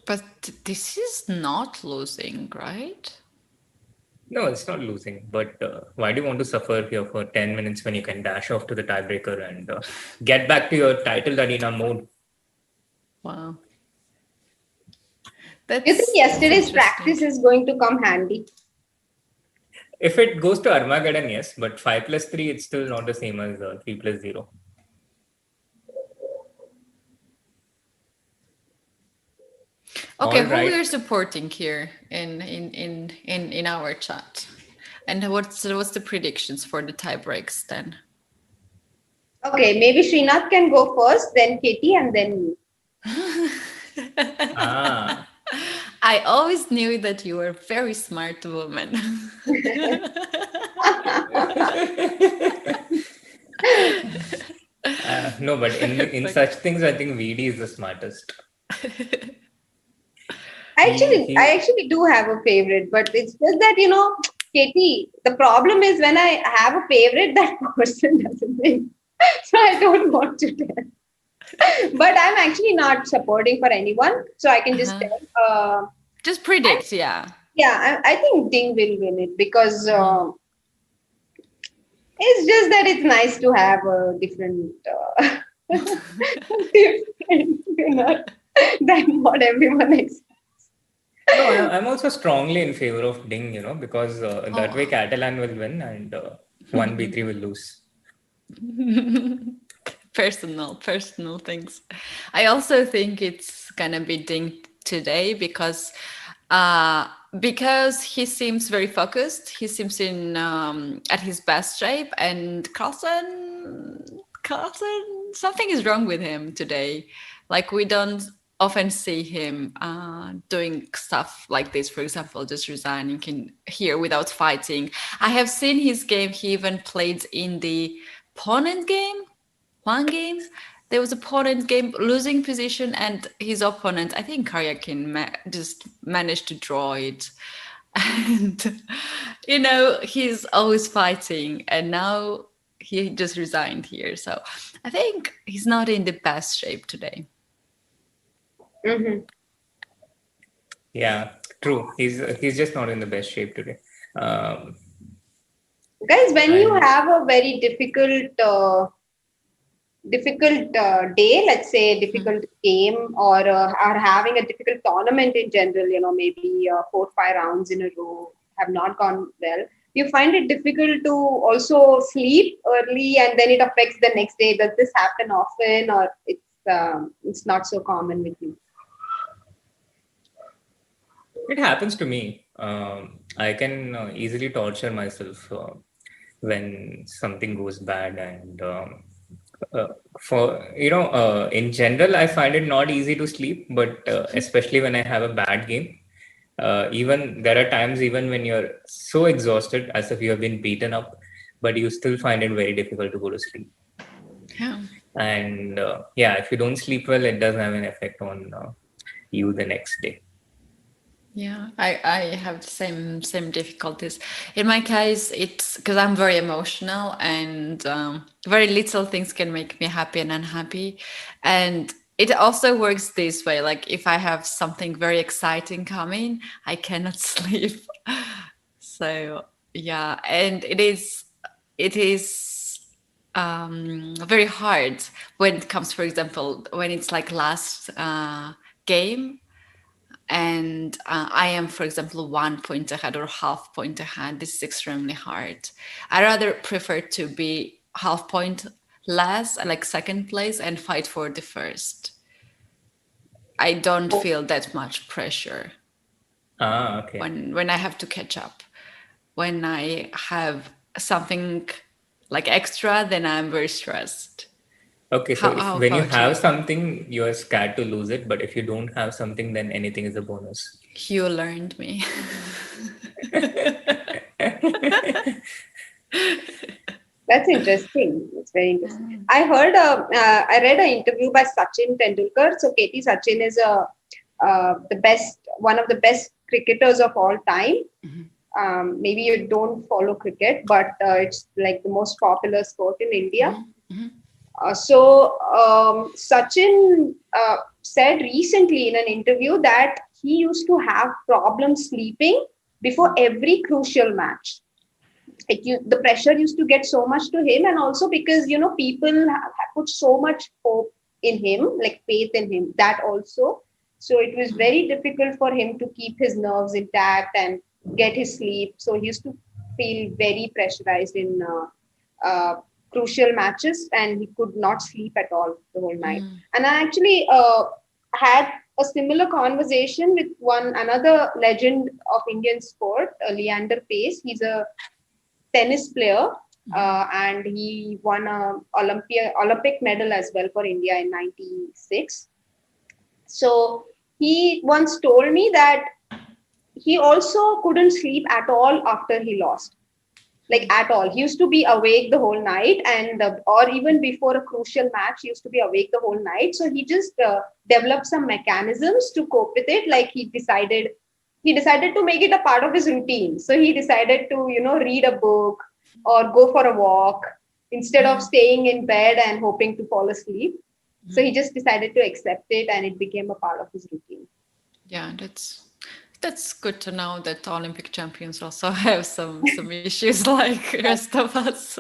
But this is not losing, right? No, it's not losing. But why do you want to suffer here for 10 minutes when you can dash off to the tiebreaker and get back to your title arena mode? Wow. You think yesterday's practice is going to come handy? If it goes to Armageddon, yes. But 5 plus 3, it's still not the same as 3 plus 0. Okay, who we are supporting here in our chat, and what's the predictions for the tie breaks then? Okay, maybe Srinath can go first, then Keti, and then me. I always knew that you were a very smart woman. No, but in such things, I think VD is the smartest. I actually do have a favorite, but it's just that, Keti, the problem is when I have a favorite, that person doesn't win. So I don't want to tell. But I'm actually not supporting for anyone. So I can just tell. Just predict, yeah. Yeah, I think Ding will win it because it's just that it's nice to have a different than what everyone expects. No, I'm also strongly in favor of Ding, because that way Catalan will win and 1b3 will lose. Personal things. I also think it's gonna be Ding today because he seems very focused. He seems in at his best shape, and Carlsen, something is wrong with him today. Like, we don't often see him doing stuff like this, for example, just resigning here without fighting. I have seen his game. He even played in the opponent game. One game, there was a opponent game, losing position, and his opponent, I think Karyakin, just managed to draw it. And, he's always fighting, and now he just resigned here. So I think he's not in the best shape today. Mm-hmm. Yeah, true. He's just not in the best shape today. Guys, when you have a very difficult difficult day, let's say a difficult game, or are having a difficult tournament in general, maybe 4 5 rounds in a row have not gone well, you find it difficult to also sleep early, and then it affects the next day. Does this happen often, or it's not so common with you? It happens to me. I can easily torture myself when something goes bad, and in general, I find it not easy to sleep. But especially when I have a bad game, even there are times even when you're so exhausted, as if you have been beaten up, but you still find it very difficult to go to sleep. Yeah. And if you don't sleep well, it does have an effect on you the next day. Yeah, I have the same difficulties. In my case, it's because I'm very emotional, and very little things can make me happy and unhappy. And it also works this way. Like if I have something very exciting coming, I cannot sleep. So yeah, and it is very hard when it comes, for example, when it's like last game. And I am, for example, 1 point ahead or half point ahead. This is extremely hard. I rather prefer to be half point less, like second place, and fight for the first. I don't feel that much pressure Okay. when I have to catch up. When I have something like extra, then I'm very stressed. Okay, so when you about have you? something, you are scared to lose it, but if you don't have something, then anything is a bonus. You learned me. That's interesting. It's very interesting. I heard, I read an interview by Sachin Tendulkar. So Keti, Sachin is one of the best cricketers of all time. Maybe you don't follow cricket, but it's like the most popular sport in India. Sachin said recently in an interview that he used to have problems sleeping before every crucial match. The pressure used to get so much to him, and also because people have put so much hope in him, like faith in him, that also. So it was very difficult for him to keep his nerves intact and get his sleep. So he used to feel very pressurized in crucial matches, and he could not sleep at all the whole night. And I actually had a similar conversation with another legend of Indian sport, Leander Pace. He's a tennis player, and he won an Olympic medal as well for India in '96. So he once told me that he also couldn't sleep at all after he lost. Like at all. He used to be awake the whole night, and or even before a crucial match, he used to be awake the whole night. So he just developed some mechanisms to cope with it. Like he decided to make it a part of his routine. So he decided to, read a book or go for a walk instead of staying in bed and hoping to fall asleep. So he just decided to accept it, and it became a part of his routine. Yeah, that's good to know that Olympic champions also have some issues like the rest of us,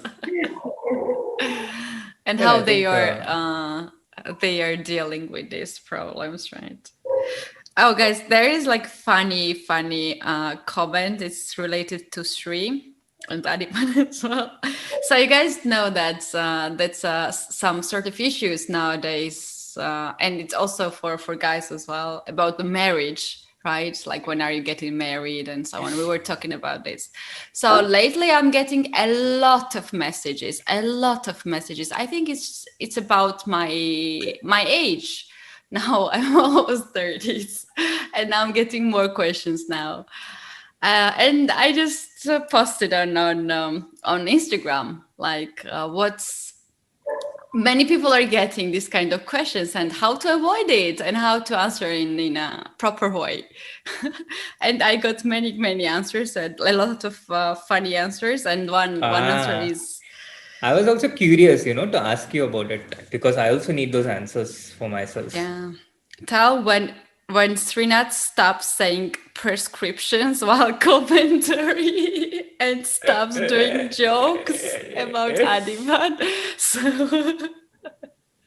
and how they are dealing with these problems, right? Oh, guys, there is like funny comment. It's related to Sri and Adipan as well. So you guys know that that's some sort of issues nowadays, and it's also for guys as well, about the marriage. Right? Like when are you getting married and so on. We were talking about this. So lately I'm getting a lot of messages. I think it's about my age. Now I'm almost 30s, and now I'm getting more questions now. And I just posted on Instagram, like many people are getting this kind of questions and how to avoid it and how to answer in a proper way. And I got many answers, and a lot of funny answers. And one answer is... I was also curious, to ask you about it, because I also need those answers for myself. Yeah. Tell when Srinath stops saying prescriptions while commentary and stops doing jokes about Adiman. So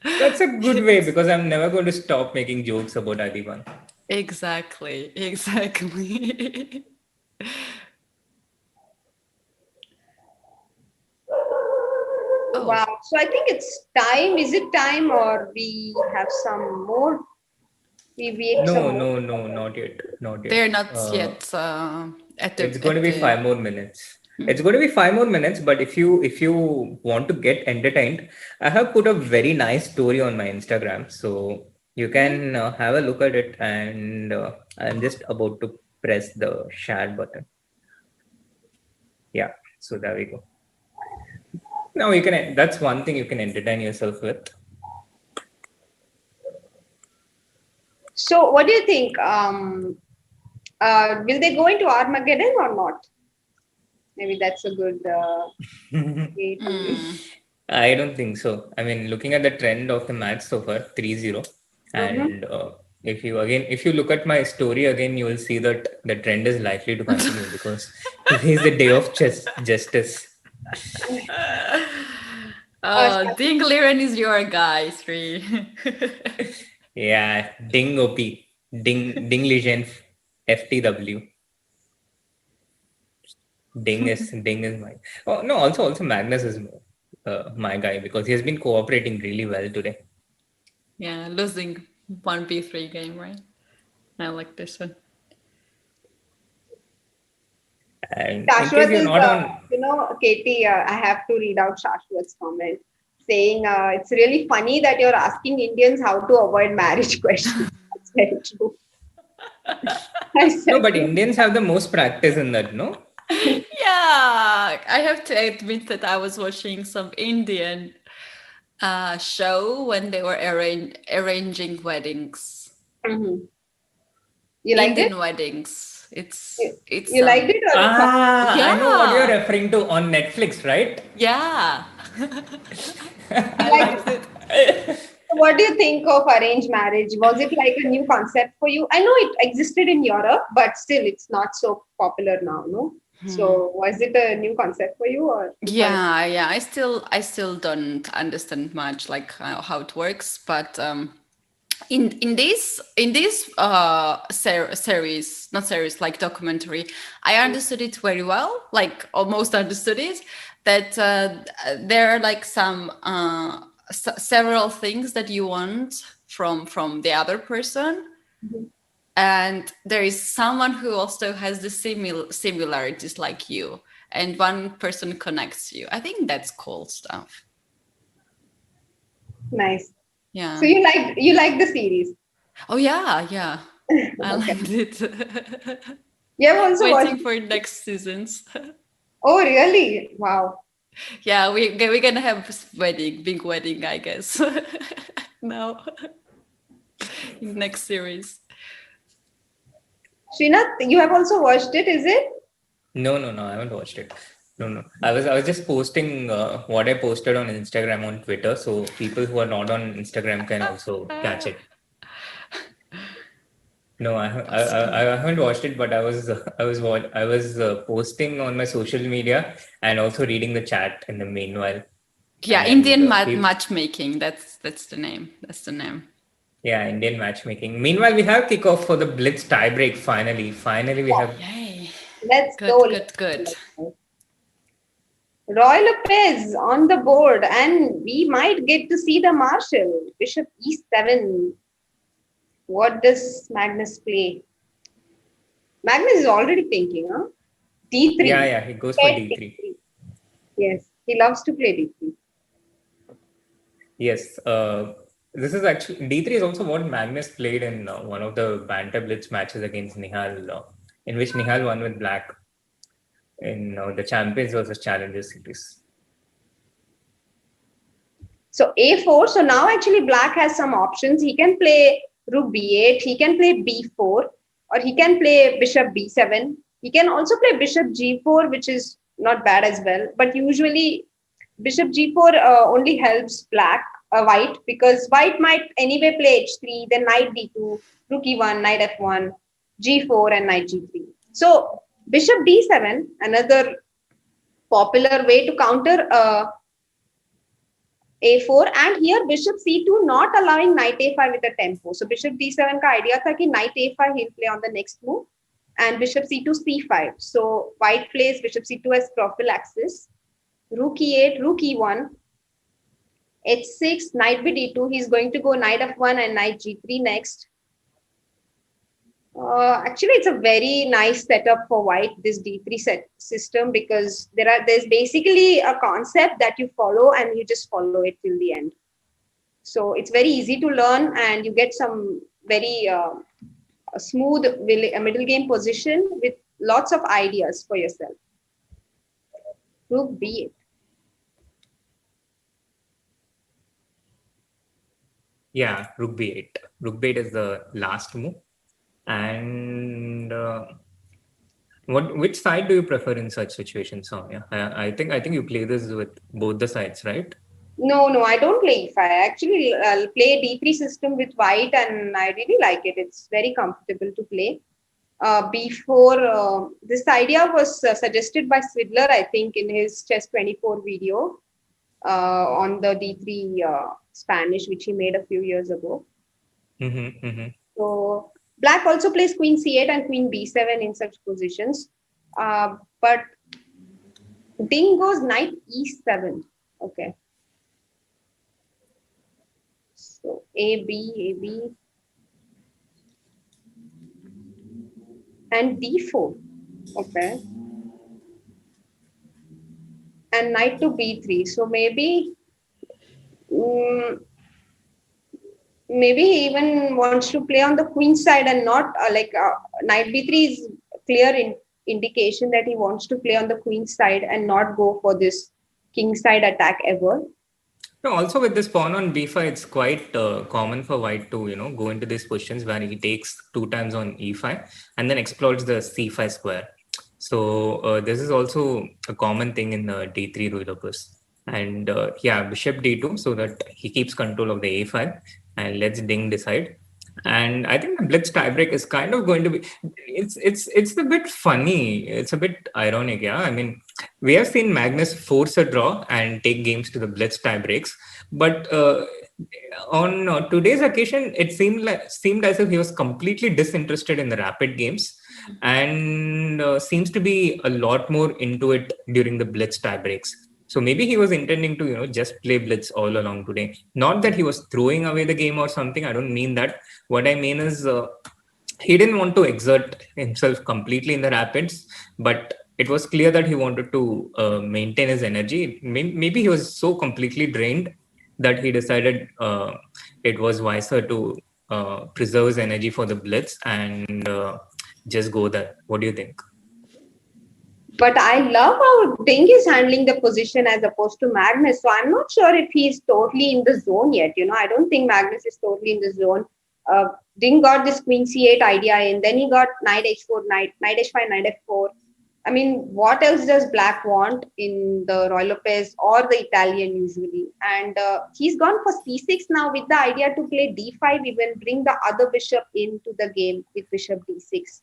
That's a good way because I'm never going to stop making jokes about Adiban. Exactly. Exactly. Oh, Wow. So I think it's time. Is it time or we have some more? We wait some No, more. no, no, not yet. Not yet. they're not yet at It's the going to be the. 5 more minutes. It's going to be 5 more minutes, but if you want to get entertained, I have put a very nice story on my Instagram, so you can have a look at it. And I'm just about to press the share button. Yeah, so there we go. Now you can. That's one thing you can entertain yourself with. So what do you think? Will they go into Armageddon or not? Maybe that's a good way to. I don't think so. I mean, looking at the trend of the match so far, 3-0, Mhm. and if you look at my story again, you will see that the trend is likely to continue because today is the day of justice. Ding Liren is your guy, Sri. Yeah, ding OP, ding legend, FTW, ding is my. Oh no, also Magnus is my guy because he has been cooperating really well today. Yeah, losing 1v3 game, right? I like this one. And in case Shashwat you're is, not on, Katie, I have to read out Shashwat's comment saying it's really funny that you're asking Indians how to avoid marriage questions. That's very true. I no, said, but Indians have the most practice in that, no? Yeah, I have to admit that I was watching some Indian show when they were arranging weddings, mhm. You liked it? Indian weddings. It's You, it's you liked it or you thought? I know what you're yeah, referring to on Netflix, right? yeah. You I liked liked it. What do you think of arranged marriage? Was it like a new concept for you? I know it existed in Europe, but still it's not so popular now, no? So was it a new concept for you or you thought it? Yeah. I still don't understand much like how it works, but in this series, not series, like documentary, I understood it very well, like almost understood it, that there are like some several things that you want from the other person, Mhm. and there is someone who also has the similarities like you, and one person connects you. I think that's cool stuff. Nice. So Yeah. you like the series. Oh yeah. I Okay. liked it. You have also watched. Waiting for next seasons. Oh, really? Wow. Yeah, we're gonna have big wedding, I guess. Now in next series. Srinath, you have also watched it, is it? No, I haven't watched it. No. I was just posting what I posted on Instagram on Twitter, so people who are not on Instagram can also catch it. No, I haven't watched it, but I was posting on my social media and also reading the chat in the meanwhile. Yeah, And Indian matchmaking. That's the name. That's the name. yeah, Indian matchmaking. Meanwhile, we have kickoff for the Blitz tiebreak. Finally, we have. Yay! Let's go. Good, good, good. Roy Lopez on the board, and we might get to see the Marshall. Bishop E7. What does Magnus play? Magnus is already thinking, huh? D3. Yeah, he goes for Pet D3. D3. Yes, he loves to play D3. Yes, this is actually D3 is also what Magnus played in one of the Banter Blitz matches against Nihal, in which Nihal won with Black in the Champions versus Challengers series. So A4. So now actually Black has some options. He can play Rook B8. He can play B4, or he can play Bishop B7. He can also play Bishop G4, which is not bad as well. But usually Bishop G4 only helps White, because White might anyway play H3, then Knight D2, Rook E1, Knight F1, G4, and Knight G3. So Bishop D7, another popular way to counter a4, and here bishop c2 not allowing knight a5 with a tempo. So bishop d7 का idea था कि knight a5 he'll play on the next move, and bishop c2 c5. So white plays bishop c2 as prophylaxis. Rook e8, rook e1, h6, knight b d2. He's going to go knight f1 and knight g3 next. Actually, it's a very nice setup for white, this d3 system, because there's basically a concept that you follow and you just follow it till the end. So it's very easy to learn, and you get some very smooth middle game position with lots of ideas for yourself. Rook b8. Yeah, rook b8. Rook b8 is the last move. And which side do you prefer in such situations, Soumya? I think you play this with both the sides, right? No, I don't play e5. Actually, I'll play d3 system with white, and I really like it. It's very comfortable to play. B4, this idea was suggested by Swidler, I think, in his Chess 24 video on the d3 Spanish, which he made a few years ago. So black also plays queen c8 and queen b7 in such positions. But Ding goes knight e7. Okay. So A, B, and D4. Okay. And knight to B3. So maybe he even wants to play on the queen side and not knight B3 is clear indication that he wants to play on the queen side and not go for this king side attack ever. No, also with this pawn on b5, it's quite common for white to go into these positions where he takes 2 times on e5 and then exploits the c5 square. So this is also a common thing in the d3 Lotus. And bishop d2 so that he keeps control of the a5 and lets Ding decide. And I think the blitz tiebreak is kind of going to be, it's a bit funny. It's a bit ironic, yeah. I mean, we have seen Magnus force a draw and take games to the blitz tiebreaks, but on today's occasion, it seemed as if he was completely disinterested in the rapid games, and seems to be a lot more into it during the blitz tiebreaks. So maybe he was intending to, just play blitz all along today. Not that he was throwing away the game or something. I don't mean that. What I mean is he didn't want to exert himself completely in the rapids, but it was clear that he wanted to maintain his energy. Maybe he was so completely drained that he decided it was wiser to preserve his energy for the blitz and just go there. What do you think? But I love how Ding is handling the position as opposed to Magnus. So I'm not sure if he's totally in the zone yet. I don't think Magnus is totally in the zone. Ding got this queen c8 idea in. Then he got knight h4, knight h5, knight f4. I mean, what else does black want in the Roy Lopez or the Italian usually? And he's gone for c6 now with the idea to play d5, even bring the other bishop into the game with bishop d6.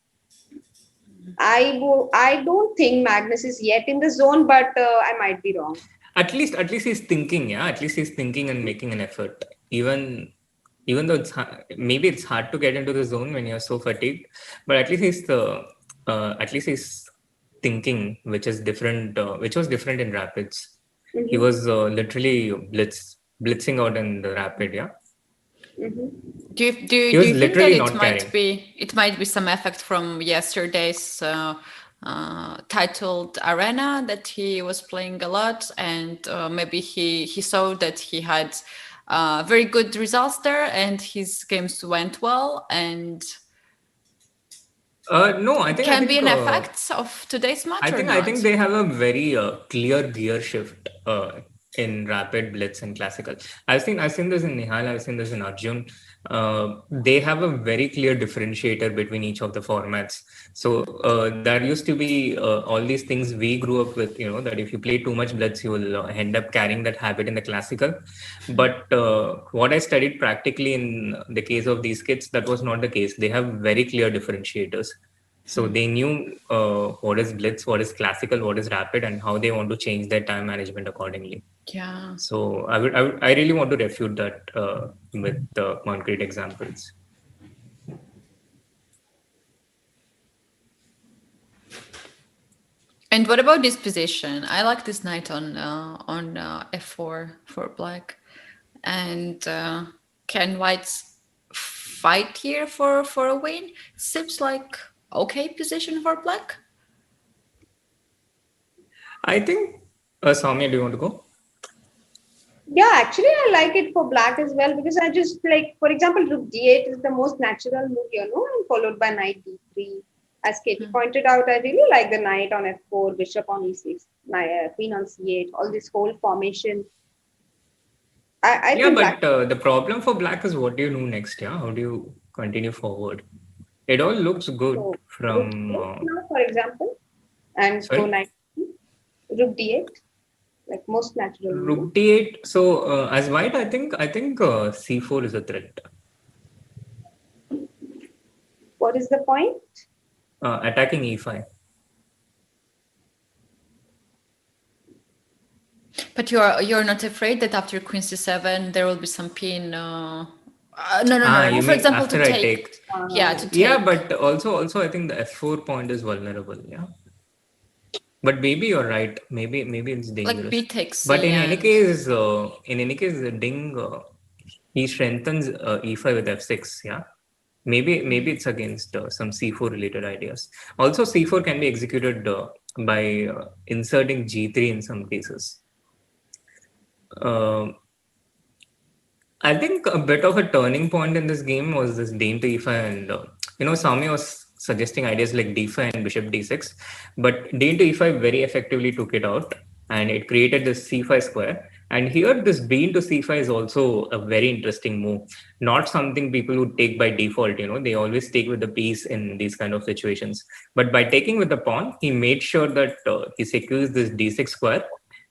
I don't think Magnus is yet in the zone, but I might be wrong. At least he's thinking, yeah. At least he's thinking and making an effort. Even though maybe it's hard to get into the zone when you're so fatigued, but at least he's thinking, which is different. Which was different in rapids. Mm-hmm. He was literally blitzing out in the rapid, yeah. Mm-hmm. Do you think that it might be some effect from yesterday's titled Arena, that he was playing a lot, and maybe he saw that he had very good results there and his games went well, and no, I think can be an effect of today's match. I think they have a very clear gear shift in rapid, blitz, and classical. I've seen this in Nihal. I've seen this in Arjun. They have a very clear differentiator between each of the formats. So there used to be all these things we grew up with, that if you play too much blitz, you will end up carrying that habit in the classical. But what I studied practically in the case of these kids, that was not the case. They have very clear differentiators. So they knew what is blitz, what is classical, what is rapid, and how they want to change their time management accordingly. Yeah. So I really want to refute that with concrete examples. And what about this position? I like this knight on f4 for black. And can whites fight here for a win? Seems like okay position for black. I think, Soumya, do you want to go? Yeah, actually, I like it for black as well because I just like, for example, rook d8 is the most natural move, and followed by knight d3. As Katie pointed out, I really like the knight on f4, bishop on e6, queen on c8, all this whole formation. I Yeah, think but black. the problem for black is what do you do next? Yeah, how do you continue forward? It all looks good So rook from. d8 now, for example, and go Sorry, knight rook d8, like most natural rook move. d8. So as white, I think c4 is a threat. What is the point? Attacking e5. But you're not afraid that after queen c7 there will be some pin? No. You For mean example, to after I take. take? Yeah, to Yeah, take. but also I think the f4 point is vulnerable. Yeah, but maybe you're right. Maybe it's Like dangerous. b takes But c and. in any case, the Ding he strengthens e5 with f6. Yeah, maybe it's against some c4 related ideas. Also, c4 can be executed by inserting g3 in some cases. Uh, I think a bit of a turning point in this game was this Dame to e5, and Soumya was suggesting ideas like d5 and bishop d6, but Dame to e5 very effectively took it out, and it created this c5 square. And here, this b into c5 is also a very interesting move. Not something people would take by default. They always take with the piece in these kind of situations. But by taking with the pawn, he made sure that he secures this d6 square,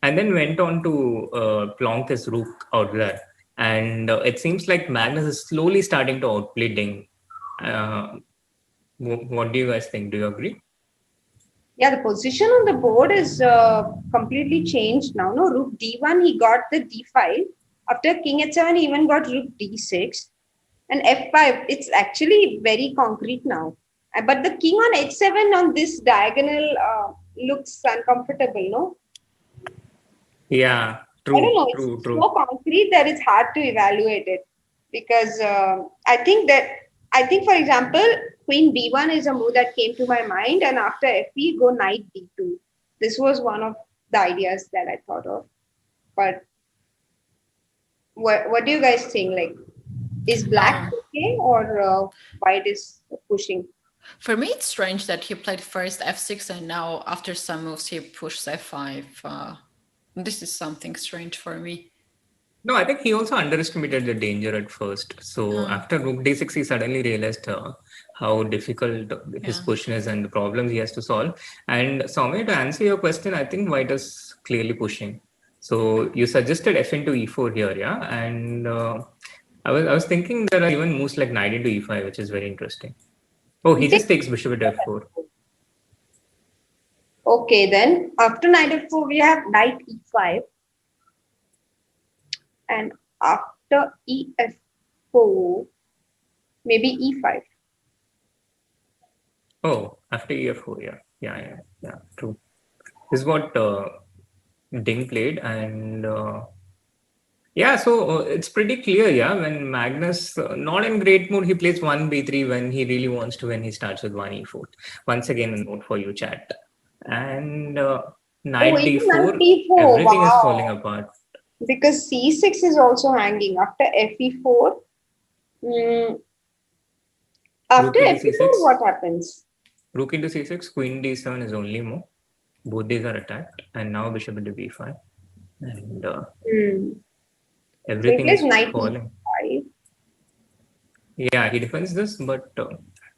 and then went on to plonk his rook out there. And it seems like Magnus is slowly starting to outplay Ding. Uh, what do you guys think? Do you agree? Yeah, the position on the board is completely changed now. No, rook d1, he got the d5. After king h7, he even got rook d6. And f5, it's actually very concrete now. But the king on h7 on this diagonal looks uncomfortable, no? Yeah, I don't true, know. It's true, so true. concrete that it's hard to evaluate it because I think, for example, Queen B1 is a move that came to my mind, and after FE, go Knight D2. This was one of the ideas that I thought of. But what do you guys think? Like, is Black okay or White is pushing? For me, it's strange that he played first f6 and now after some moves he pushed f5. This is something strange for me. No, I think he also underestimated the danger at first. So after Rook D6, he suddenly realized how difficult his position is and the problems he has to solve. And Soumya, to answer your question, I think White is clearly pushing. So you suggested F into E4 here, yeah? And I was thinking there are even moves like Knight into E5, which is very interesting. Oh, he just takes Bishop at F4. Okay, then after Knight F4, we have Knight E5. And after EF4, maybe E5. Oh, after EF4, yeah, true. This is what Ding played, and so it's pretty clear, yeah. When Magnus not in great mood, he plays one b3 when he really wants to. When he starts with one e4. Once again, a note for you, chat. And knight even d4, Knight D4, everything is wow. falling apart. Because C6 is also hanging after FE4. After FE4, what happens? Rook into c6, queen d7 is only move. Both these are attacked, and now bishop into b5, and everything is falling. E5. Yeah, he defends this, but no,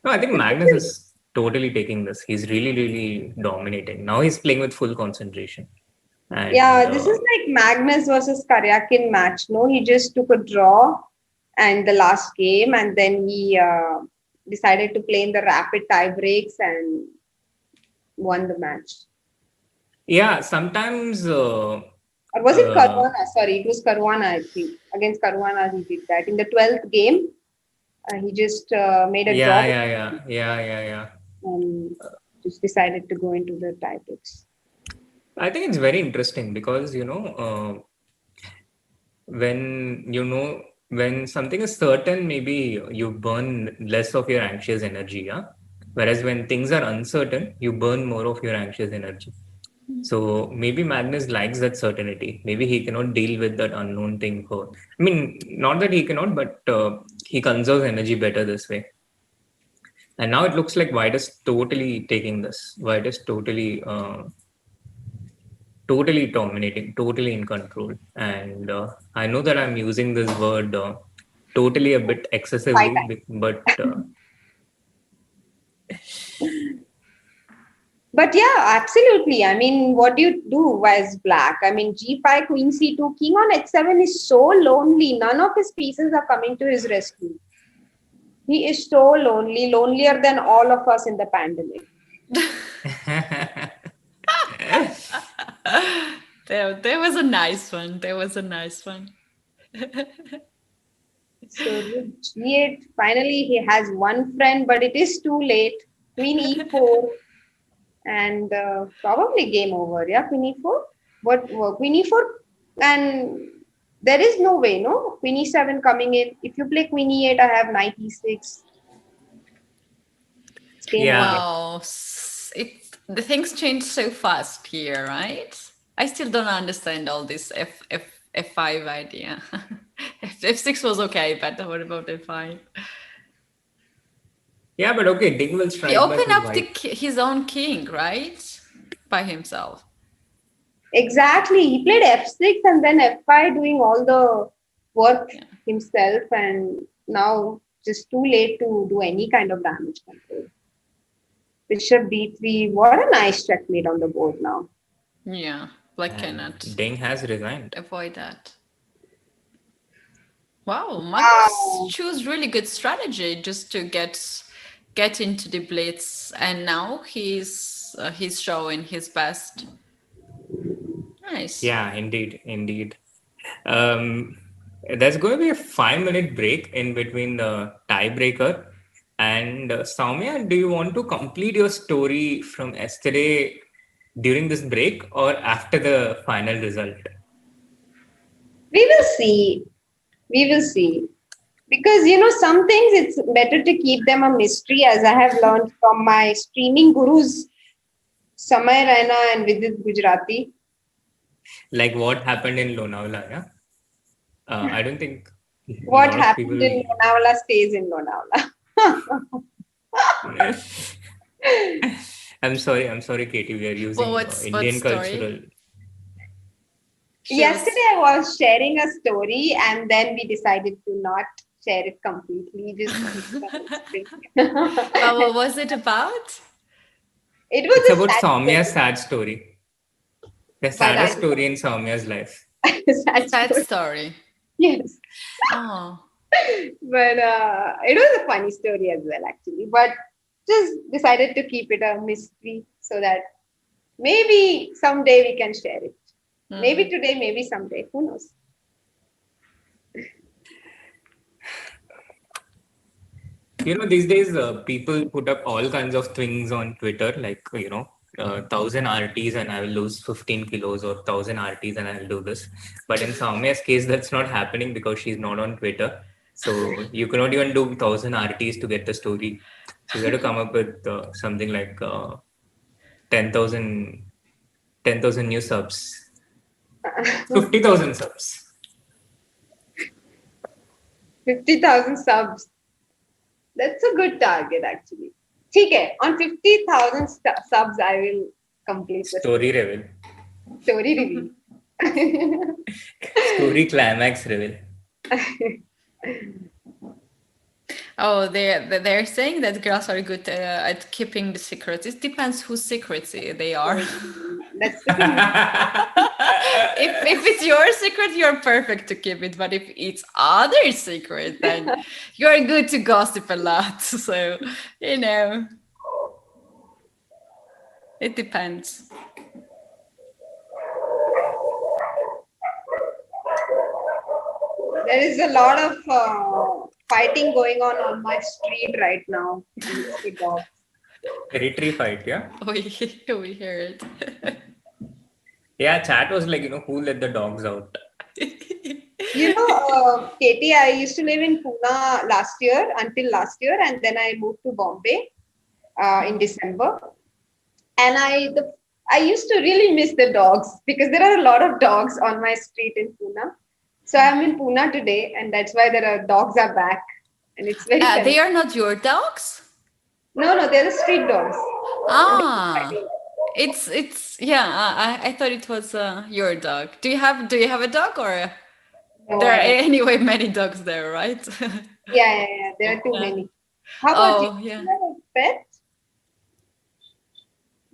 I think Magnus is totally taking this. He's really, really dominating. Now he's playing with full concentration. And, this is like Magnus versus Karyakin match. No, he just took a draw and the last game, and then he decided to play in the rapid tie breaks and won the match. Yeah, sometimes. Or was it Caruana? Sorry, it was Caruana, I think. Against Caruana, he did that. In the 12th game, he just made a draw Yeah. and just decided to go into the tie breaks. I think it's very interesting because, when something is certain, maybe you burn less of your anxious energy, yeah. Whereas when things are uncertain, you burn more of your anxious energy. So maybe Magnus likes that certainty. Maybe he cannot deal with that unknown thing. I mean, not that he cannot, but he conserves energy better this way. And now it looks like White is totally taking this. White is totally dominating, totally in control. And I know that I'm using this word totally a bit excessively, but But yeah, absolutely. I mean, what do you do as black? I mean, G5, Queen C2, King on H7 is so lonely. None of his pieces are coming to his rescue. He is so lonely, lonelier than all of us in the pandemic. There was a nice one. So G8, finally he has one friend, but it is too late. Queen E4 and probably game over. Yeah, Queen E4. Queen E4 and there is no way, no? Queen E7 coming in. If you play Queen E8, I have Knight E6. Wow, the things change so fast here, right? I still don't understand all this F5 idea. F6 was okay, but what about F5? Yeah, but okay, Ding will strike. He opened up his own king, right? By himself. Exactly. He played F6 and then F5 doing all the work himself, and now just too late to do any kind of damage control. Bishop D3. What a nice checkmate on the board now. Yeah, Black cannot. Ding has resigned. Avoid that. Wow, Magnus choose really good strategy just to get into the blitz, and now he's showing his best. Nice. Yeah, indeed. There's going to be a 5-minute break in between the tiebreaker. And Soumya, do you want to complete your story from yesterday during this break or after the final result? We will see. Because, some things it's better to keep them a mystery, as I have learned from my streaming gurus, Samay Raina and Vidit Gujarati. Like what happened in Lonavala, yeah? I don't think what happened in Lonavala stays in Lonavala. I'm sorry, Katie. We are using Indian cultural. Yesterday, I was sharing a story, and then we decided to not share it completely. Just what was it about? It's about Soumya's sad story. The saddest story in Soumya's life. Sad story. Yes. Oh. But it was a funny story as well, actually. But just decided to keep it a mystery so that maybe someday we can share it. Maybe today, maybe someday. Who knows? These days people put up all kinds of things on Twitter, like 1,000 RTs and I will lose 15 kilos, or 1,000 RTs and I'll do this. But in Soumya's case, that's not happening because she's not on Twitter. So you cannot even do 1,000 RTs to get the story. So you got to come up with something like 10,000 new subs, 50,000 subs. 50,000 subs. That's a good target, actually. Okay, on 50,000 subs, I will complete the story reveal. Story reveal. Story climax reveal. Oh, they're saying that girls are good at keeping the secrets. It depends whose secrets they are. That's the thing. if it's your secret, you're perfect to keep it. But if it's other secret, then you're good to gossip a lot. So, it depends. There is a lot of fighting going on my street right now. The dogs. Territory fight, yeah? We hear it. Yeah, chat was like, who let the dogs out? Katie, I used to live in Pune until last year, and then I moved to Bombay in December. And I used to really miss the dogs because there are a lot of dogs on my street in Pune. So I'm in Pune today, and that's why dogs are back, and it's very. They are not your dogs? No, they're the street dogs. It's I thought it was your dog. Do you have a dog, or No, there are anyway many dogs there, right? Yeah. There are too many. How about you? Yeah. Do you have a pet?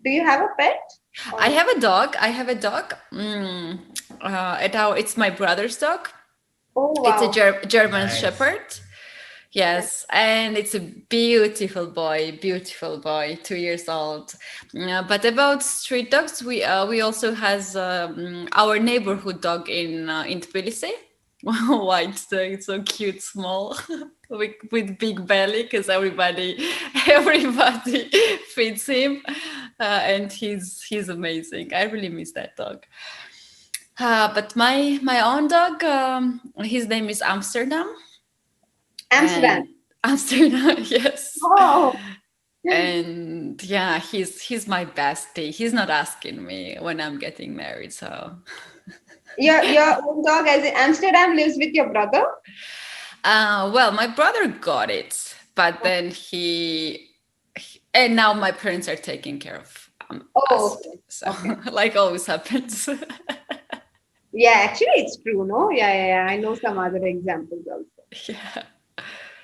Do you have a pet? I have a dog. It's my brother's dog. Oh, wow. It's a German Nice. Shepherd. Yes, and it's a beautiful boy, 2 years old. But about street dogs, we also has our neighborhood dog in Tbilisi, white dog. It's so cute, small, with big belly, because everybody feeds him, and he's amazing. I really miss that dog. But my own dog, his name is Amsterdam. Amsterdam, yes. Oh. And yeah, he's my bestie. He's not asking me when I'm getting married, so. Your own dog, as in Amsterdam, lives with your brother? Well, my brother got it, but then and now my parents are taking care of us. So, like always happens. Yeah, actually, it's true, no? Yeah. I know some other examples also. Yeah.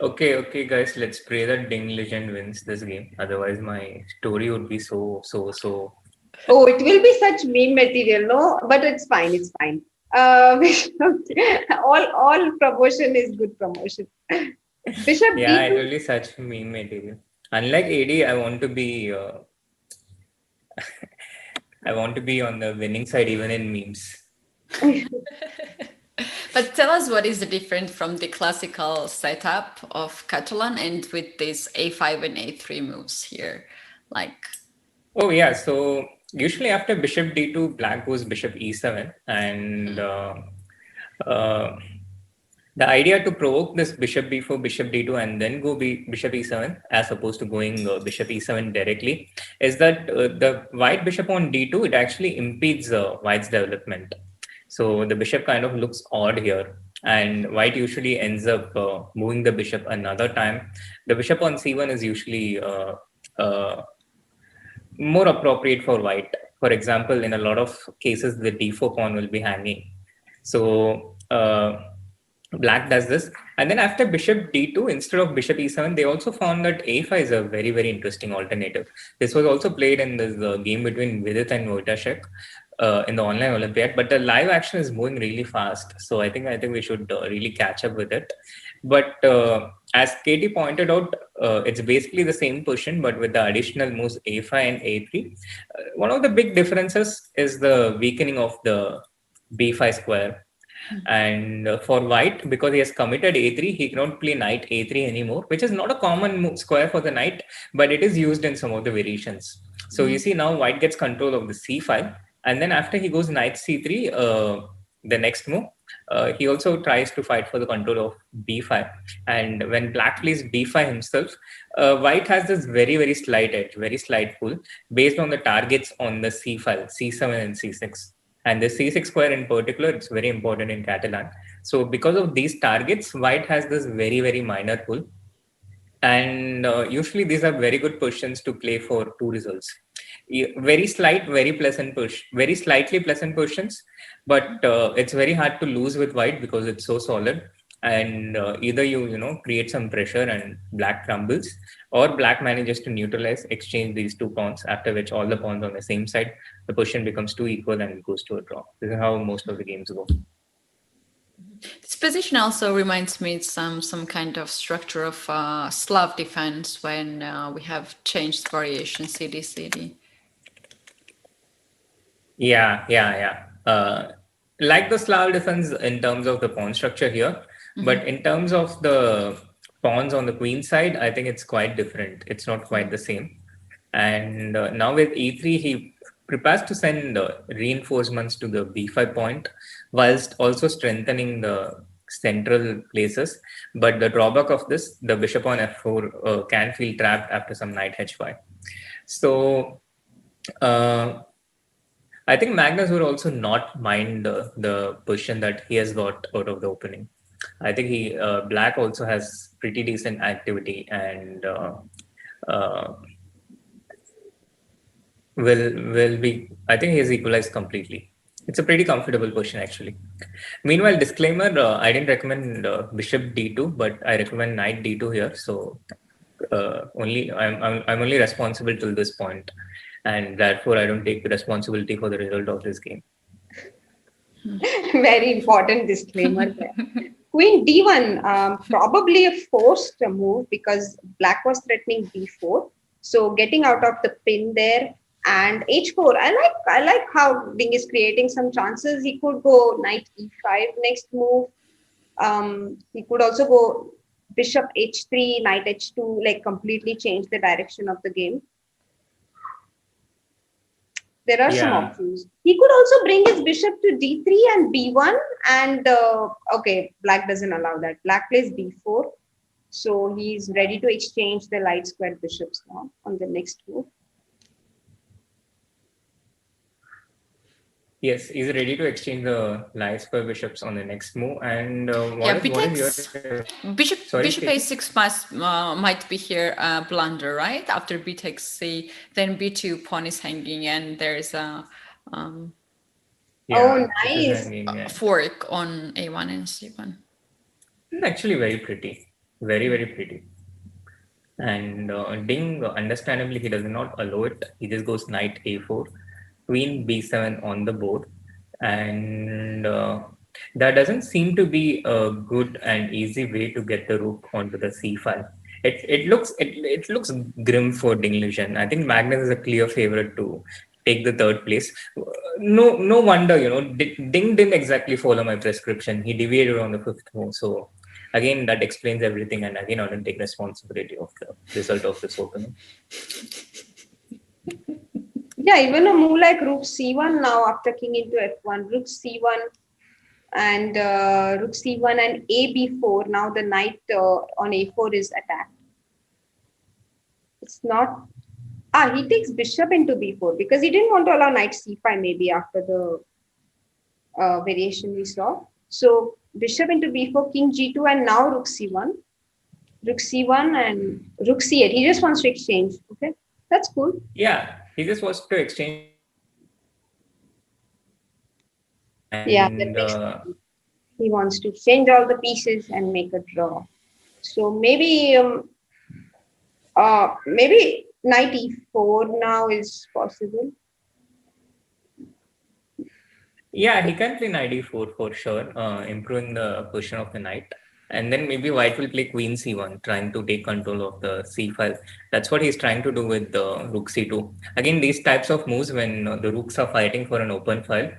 Okay, guys, let's pray that Ding Legend wins this game. Otherwise, my story would be so. Oh, it will be such meme material, no? But it's fine. All promotion is good promotion. Bishop Yeah, D2. it will be such meme material. Unlike AD, I want to be. I want to be on the winning side, even in memes. But tell us, what is the difference from the classical setup of Catalan and with these A5 and A3 moves here? Oh, yeah. So usually after bishop d2, black goes bishop e7. And the idea to provoke this bishop b4, bishop d2, and then go bishop e7, as opposed to going bishop e7 directly, is that the white bishop on d2, it actually impedes white's development. So the bishop kind of looks odd here, and white usually ends up moving the bishop another time. The bishop on c1 is usually more appropriate for white. For example, in a lot of cases, the d4 pawn will be hanging. So black does this. And then after bishop d2, instead of bishop e7, they also found that a5 is a very, very interesting alternative. This was also played in this game between Vidit and Wojciech in the online Olympiad, but the live action is moving really fast. So I think we should really catch up with it. But as Katie pointed out, it's basically the same position, but with the additional moves a5 and a3. One of the big differences is the weakening of the b5 square. And for white, because he has committed a3, he cannot play knight a3 anymore, which is not a common square for the knight, but it is used in some of the variations. So you see now white gets control of the c5, and then after he goes knight c3, the next move, he also tries to fight for the control of b5. And when black plays b5 himself, white has this very, very slight edge, very slight pull based on the targets on the c file, c7 and c6. And the c6 square in particular, it's very important in Catalan. So because of these targets, white has this very, very minor pull. And usually these are very good positions to play for two results. Very slight, very pleasant push, very slightly pleasant positions, but it's very hard to lose with white because it's so solid. and either you create some pressure and black crumbles, or black manages to neutralize, exchange these two pawns, after which all the pawns on the same side, the position becomes too equal and it goes to a draw. This is how most of the games go. This position also reminds me some kind of structure of Slav defense when we have changed variation CD. Yeah. Like the Slav defense in terms of the pawn structure here, but in terms of the pawns on the queen side, I think it's quite different. It's not quite the same. And now with e3, he prepares to send reinforcements to the b5 point, whilst also strengthening the central places. But the drawback of this, the bishop on f4 can feel trapped after some knight h5. So I think Magnus would also not mind the position that he has got out of the opening. I think Black also has pretty decent activity and will be. I think he is equalized completely. It's a pretty comfortable position actually. Meanwhile, disclaimer: I didn't recommend bishop d2, but I recommend knight d2 here. So I'm only responsible till this point, and therefore I don't take the responsibility for the result of this game. Very important disclaimer there. Queen d1, probably a forced move because black was threatening d4. So getting out of the pin there, and h4. I like how Ding is creating some chances. He could go knight e5 next move. He could also go bishop h3, knight h2, like completely change the direction of the game. There are some options. He could also bring his bishop to d3 and b1, and okay, black doesn't allow that. Black plays b4, so he's ready to exchange the light square bishops now on the next move. Yes, he's ready to exchange the light square bishops on the next move. And bishop a6 might be here blunder, right? After b takes c, then b2 pawn is hanging, and there's a nice fork on a1 and c1. It's actually very pretty, very pretty. And Ding, understandably, he does not allow it. He just goes knight a4. Queen b7 on the board, and that doesn't seem to be a good and easy way to get the rook onto the c file. It looks grim for Ding Liujian. I think Magnus is a clear favorite to take the third place. No wonder, Ding didn't exactly follow my prescription. He deviated on the fifth move. So again, that explains everything. And again, I don't take responsibility of the result of this opening. Yeah, even a move like rook c1 now after king into f1, rook c1 and a b4. Now the knight on a4 is attacked. It's not. He takes bishop into b4 because he didn't want to allow knight c5 maybe after the variation we saw. So bishop into b4, king g2, and now rook c1 and rook c8. He just wants to exchange. Okay, that's cool. Yeah. He just wants to exchange. And, he wants to exchange all the pieces and make a draw. So maybe knight e4 now is possible. Yeah, he can play knight e4 for sure, improving the position of the knight. And then maybe white will play queen c1, trying to take control of the c file. That's what he's trying to do with the rook c2. Again, these types of moves when the rooks are fighting for an open file,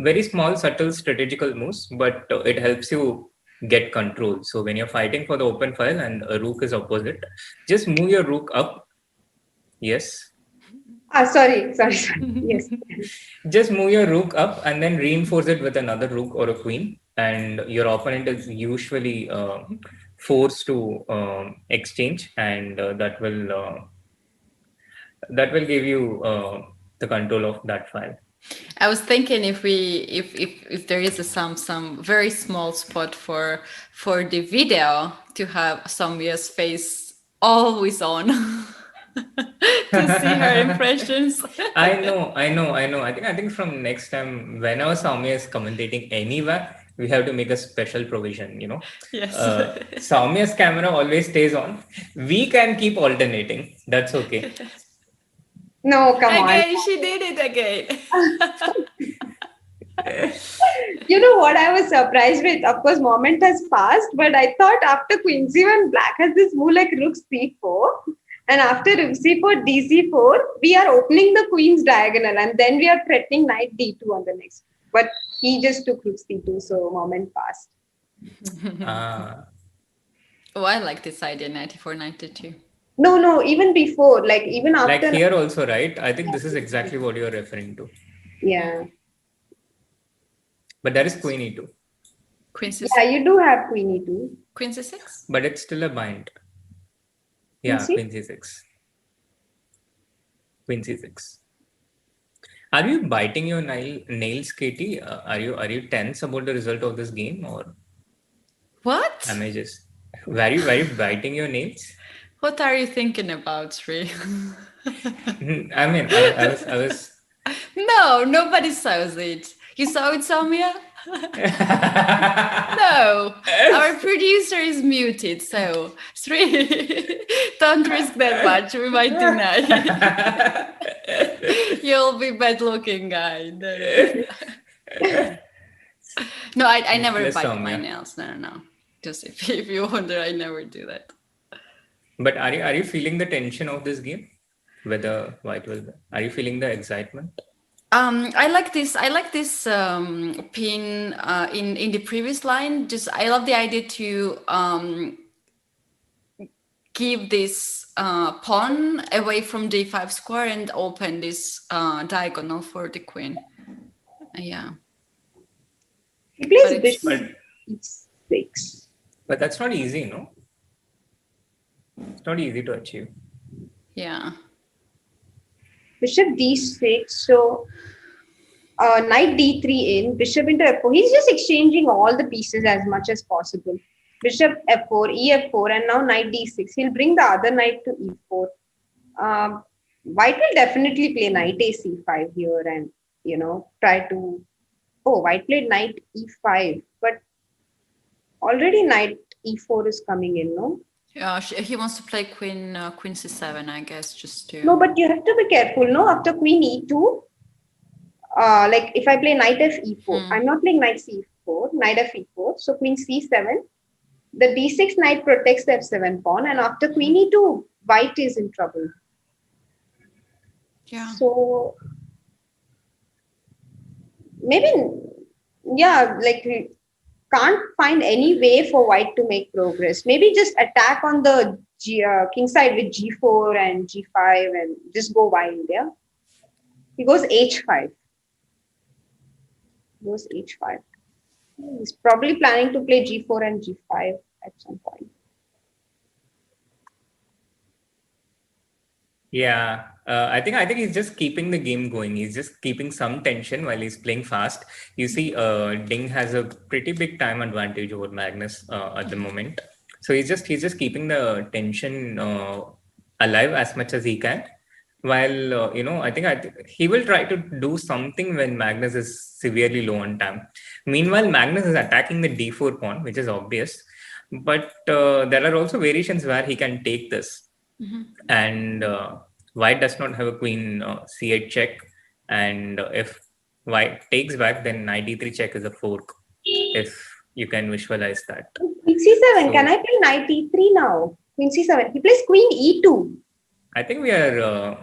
very small, subtle strategical moves, but it helps you get control. So when you're fighting for the open file and a rook is opposite, just move your rook up. Yes. Sorry. Yes. Just move your rook up and then reinforce it with another rook or a queen. And your opponent is usually forced to exchange, and that will give you the control of that file. I was thinking if there is some very small spot for the video to have Soumya's face always on. To see her impressions. I know. I think from next time, whenever Soumya is commentating anywhere, we have to make a special provision, Yes. Soumya's camera always stays on. We can keep alternating. That's okay. No, come on. Again, she did it again. You know what I was surprised with? Of course, moment has passed, but I thought after queen c1, black has this move like rook c4. And after rook c4, dc4, we are opening the queen's diagonal and then we are threatening knight d2 on the next. But he just took rook c2, so moment passed. Oh, I like this idea, 94, 92. No, even before, like even after. Like here also, right? I think this is exactly what you're referring to. Yeah. But that is queen e2. Queen c6. Yeah, you do have queen e2. Queen c6? But it's still a bind. Yeah, queen c6. Queen c6. Are you biting your nails, Katie? Are you tense about the result of this game, or what? am I just were you biting your nails? What are you thinking about, Sri? I mean, I was. No, nobody saws it. You saw it, Soumya? No, our producer is muted, so Sri, don't risk that much. We might deny. You'll be bad looking guy. No, I never bite my nails. No. Just if you wonder, I never do that. But are you feeling the tension of this game? Whether white will, are you feeling the excitement? I like this pin in the previous line. Just I love the idea to give this pawn away from d5 square and open this diagonal for the queen. Yeah. He plays bishop e6. But that's not easy, no? It's not easy to achieve. Yeah. Bishop d6, so knight d3 in, bishop into f4. He's just exchanging all the pieces as much as possible. Bishop f4, ef4, and now knight d6. He'll bring the other knight to e4. White will definitely play knight a c5 here and, try to... Oh, white played knight e5, but already knight e4 is coming in, no? Yeah, he wants to play queen c7, I guess, just to... No, but you have to be careful, no? After queen e2, like if I play knight f e4, I'm not playing knight c4, knight f e4, so queen c7, the d6 knight protects the f7 pawn, and after queen e2, white is in trouble. Yeah. So maybe, like can't find any way for white to make progress. Maybe just attack on the king side with g4 and g5 and just go wild, yeah? He goes h5. He's probably planning to play g4 and g5 at some point. Yeah, I think he's just keeping the game going. He's just keeping some tension while he's playing fast. You see, Ding has a pretty big time advantage over Magnus at the moment. So he's just keeping the tension alive as much as he can. While I think he will try to do something when Magnus is severely low on time. Meanwhile, Magnus is attacking the d4 pawn, which is obvious. But there are also variations where he can take this. And white does not have a queen c8 check, and if white takes back, then knight d3 check is a fork, if you can visualize that. Queen c7, so, can I play knight e3 now? Queen c7, he plays queen e2. I think we're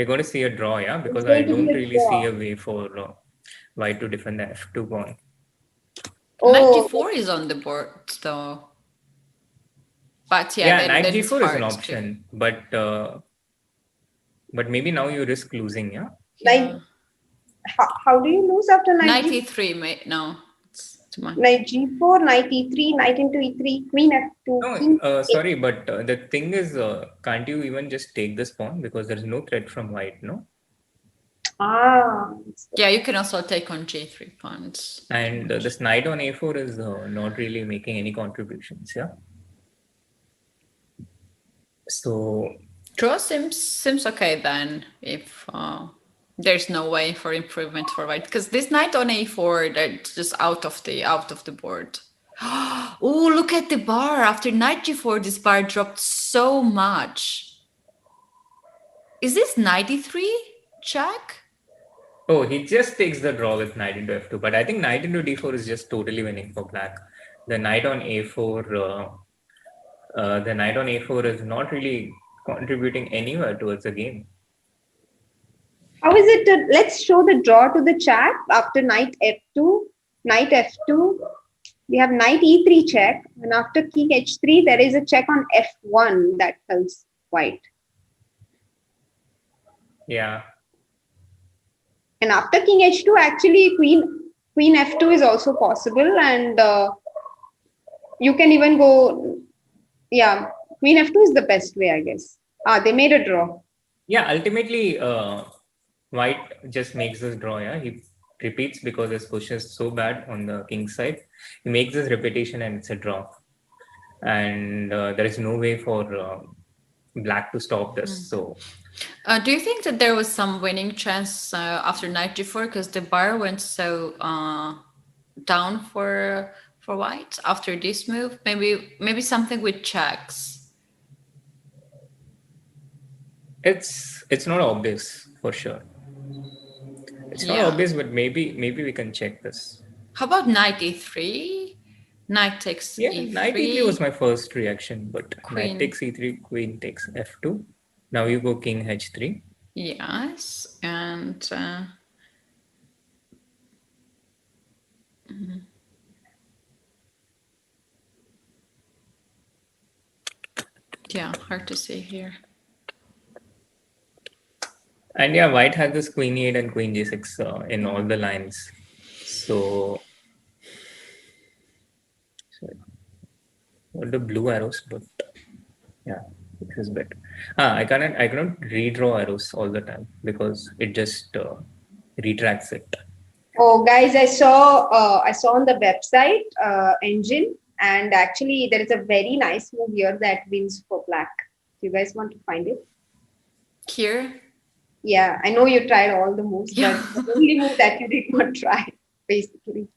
going to see a draw, yeah, because I don't really see a way for white to defend the f2 pawn. Knight d4 is on the board though. But yeah, knight g4 is an option, but maybe now you risk losing, yeah? Like, how do you lose after knight e3, mate? No, it's too much. Knight g4, knight e3, knight into e3, queen f2. No, sorry, but the thing is, can't you even just take this pawn because there's no threat from white, no? Yeah, you can also take on j3 pawns. And this knight on a4 is not really making any contributions, yeah? So draw seems okay then if There's no way for improvement for white because this knight on a4, that's just out of the board. Oh, look at the bar. After knight g4, this bar dropped so much. Is this knight e3 check? Oh, he just takes the draw with knight into f2, but I think knight into d4 is just totally winning for black. The knight on a4, is not really contributing anywhere towards the game. How is it? Let's show the draw to the chat after knight f2, knight f2. We have knight e3 check, and after king h3, there is a check on f1 that helps white. Yeah. And after king h2, actually queen f2 is also possible, and you can even go, yeah, queen f2 is the best way, I guess. They made a draw. Yeah, ultimately, white just makes this draw. Yeah, he repeats because his position is so bad on the king side. He makes this repetition and it's a draw. And there is no way for black to stop this. So, do you think that there was some winning chance after knight g4 because the bar went so down for white after this move? Maybe something with checks. it's not obvious for sure. It's not obvious, but maybe we can check this. How about knight e3? Knight takes e3. Knight e3 was my first reaction, but Queen. knight takes e3, queen takes f2. Now you go king h3. Yes, and yeah, hard to see here. And yeah, white has this queen e8 and queen g6 in all the lines. So what the blue arrows, but yeah, this is better. I cannot redraw arrows all the time because it just retracts it. Oh, guys, I saw on the website engine, and actually there is a very nice move here that wins for black. Do you guys want to find it? Here? Yeah, I know you tried all the moves, but the only move that you did not try, basically.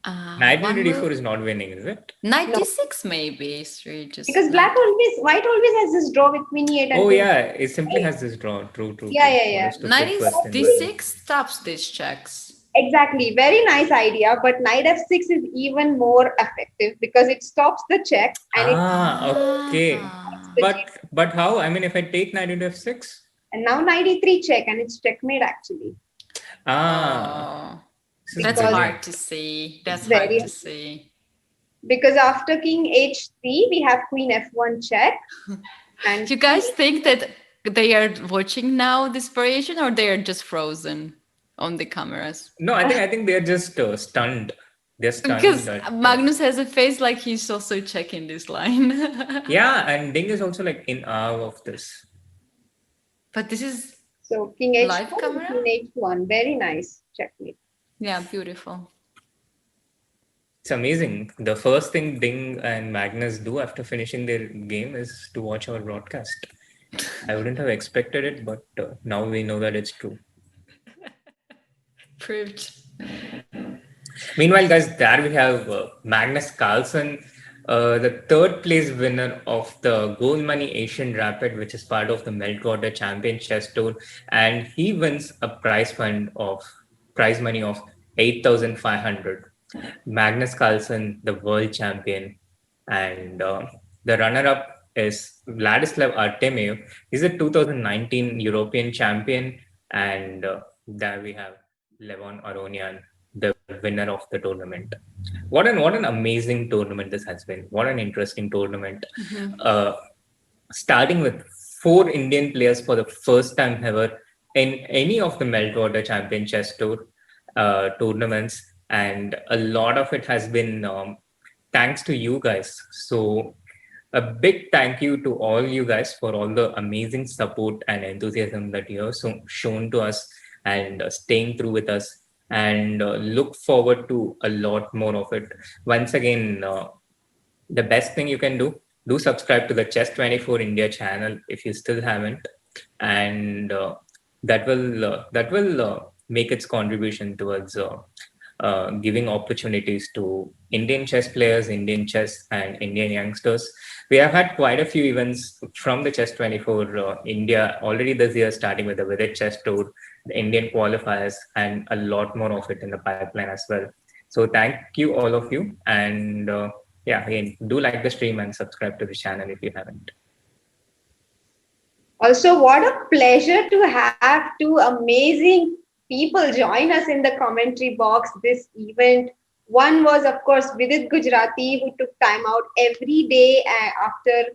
Knight into d4 is not winning, is it? Knight d6 maybe. Just because white always has this draw with queen e8. Oh yeah, it simply has this draw. True. Yeah. Knight d6 stops these checks. Exactly, very nice idea. But knight f6 is even more effective because it stops the check. And okay. But how? I mean, if I take knight into f6, and now knight e3 check, and it's checkmate actually. That's hard to see. That's hard to see. Because after king h3, we have queen f1 check. And do you guys think that they are watching now this variation, or they are just frozen on the cameras? No, I think they are just stunned. They're stunned. Because Magnus has a face like he's also checking this line. Yeah, and Ding is also like in awe of this. But this is so king h1, queen h1, very nice checkmate. Yeah, beautiful. It's amazing. The first thing Ding and Magnus do after finishing their game is to watch our broadcast. I wouldn't have expected it, but now we know that it's true. Proved. Meanwhile, guys, there we have Magnus Carlsen, the third place winner of the Goldmoney Asian Rapid, which is part of the Meltwater Champion Chess Tour. And he wins a prize money of 8,500. Magnus Carlsen, the world champion, and the runner-up is Vladislav Artemiev. He's a 2019 European champion, and there we have Levon Aronian, the winner of the tournament. What an amazing tournament this has been. What an interesting tournament. Mm-hmm. Starting with 4 Indian players for the first time ever in any of the Meltwater Champion Chess Tour tournaments, and a lot of it has been thanks to you guys. So a big thank you to all you guys for all the amazing support and enthusiasm that you have shown to us, and staying through with us, and look forward to a lot more of it. Once again, the best thing you can do subscribe to the Chess24 India channel if you still haven't. and that will make its contribution towards giving opportunities to Indian chess players, Indian chess, and Indian youngsters. We have had quite a few events from the Chess 24 India already this year, starting with the Vidit Chess Tour, the Indian qualifiers, and a lot more of it in the pipeline as well. So thank you, all of you. And yeah, again, do like the stream and subscribe to the channel if you haven't. Also, what a pleasure to have two amazing people join us in the commentary box this event. One was, of course, Vidit Gujarati, who took time out every day after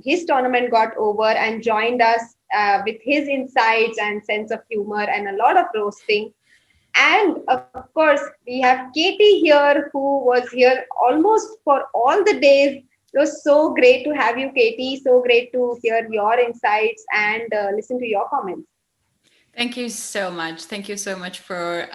his tournament got over and joined us with his insights and sense of humor and a lot of roasting. And of course, we have Katie here, who was here almost for all the days. It was so great to have you, Katie. So great to hear your insights and listen to your comments. Thank you so much. Thank you so much for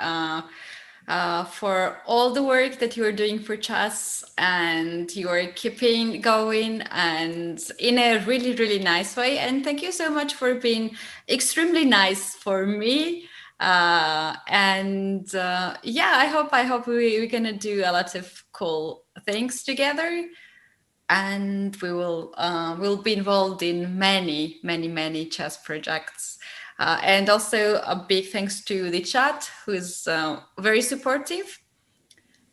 all the work that you're doing for chess, and you're keeping going and in a really, really nice way. And thank you so much for being extremely nice for me. Yeah, I hope we're gonna do a lot of cool things together, and we'll be involved in many chess projects. And also a big thanks to the chat, who's very supportive.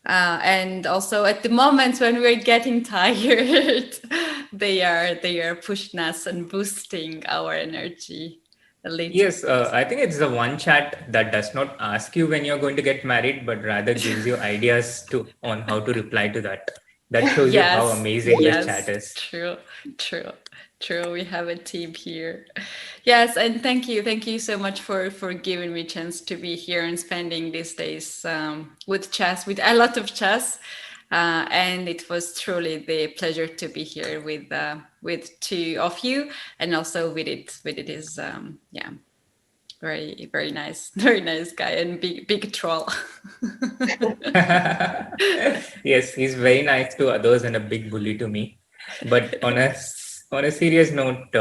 And also at the moments when we're getting tired, they are pushing us and boosting our energy. Yes, I think it's the one chat that does not ask you when you're going to get married, but rather gives you ideas on how to reply to that. That shows you how amazing this chat is. True. We have a team here. Yes, and thank you so much for giving me a chance to be here and spending these days with chess, with a lot of chess. And it was truly the pleasure to be here with two of you, and also Vidit. Vidit is very nice guy and big troll. Yes, he's very nice to others and a big bully to me. But on a serious note,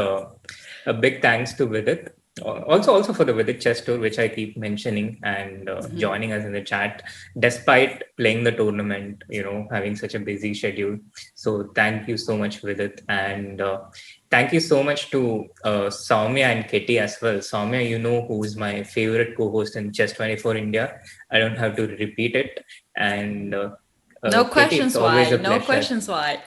a big thanks to Vidit. Also for the Vidit Chess Tour, which I keep mentioning, and joining us in the chat, despite playing the tournament, having such a busy schedule. So thank you so much, Vidit. And thank you so much to Soumya and Keti as well. Soumya, who is my favorite co-host in Chess 24 India. I don't have to repeat it. And no Keti, questions why. No questions why.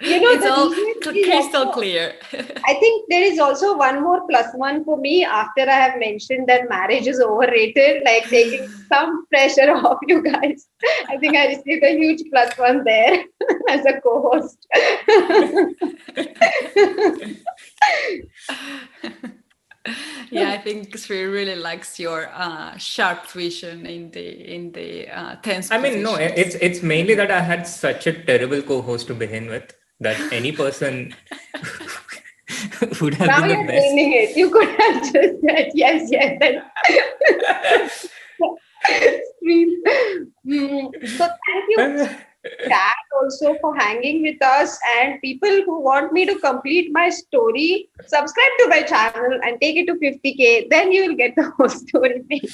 It's all crystal clear. I think there is also one more +1 for me after I have mentioned that marriage is overrated, like taking some pressure off you guys. I think I received a huge +1 there as a co-host. Yeah, I think Sri really likes your sharp vision in the tense. I mean, no, it's mainly that I had such a terrible co-host to begin with that any person would have now been you're the best. meaning it. You could have just said yes. So thank you, chat, also for hanging with us, and people who want me to complete my story, subscribe to my channel and take it to 50K. Then you will get the whole story, maybe.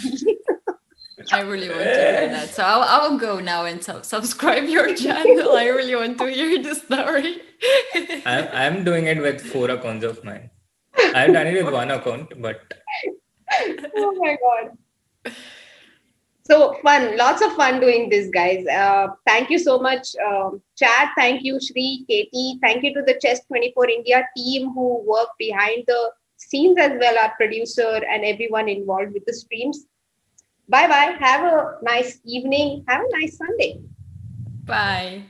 I really want to hear that. So I will go now and subscribe your channel. I really want to hear the story. I'm doing it with 4 accounts of mine. I've done it with 1 account, but... Oh my God. So fun, lots of fun doing this, guys. Thank you so much, Chad. Thank you, Sri, Katie. Thank you to the Chess 24 India team who work behind the scenes as well, our producer and everyone involved with the streams. Bye-bye. Have a nice evening. Have a nice Sunday. Bye.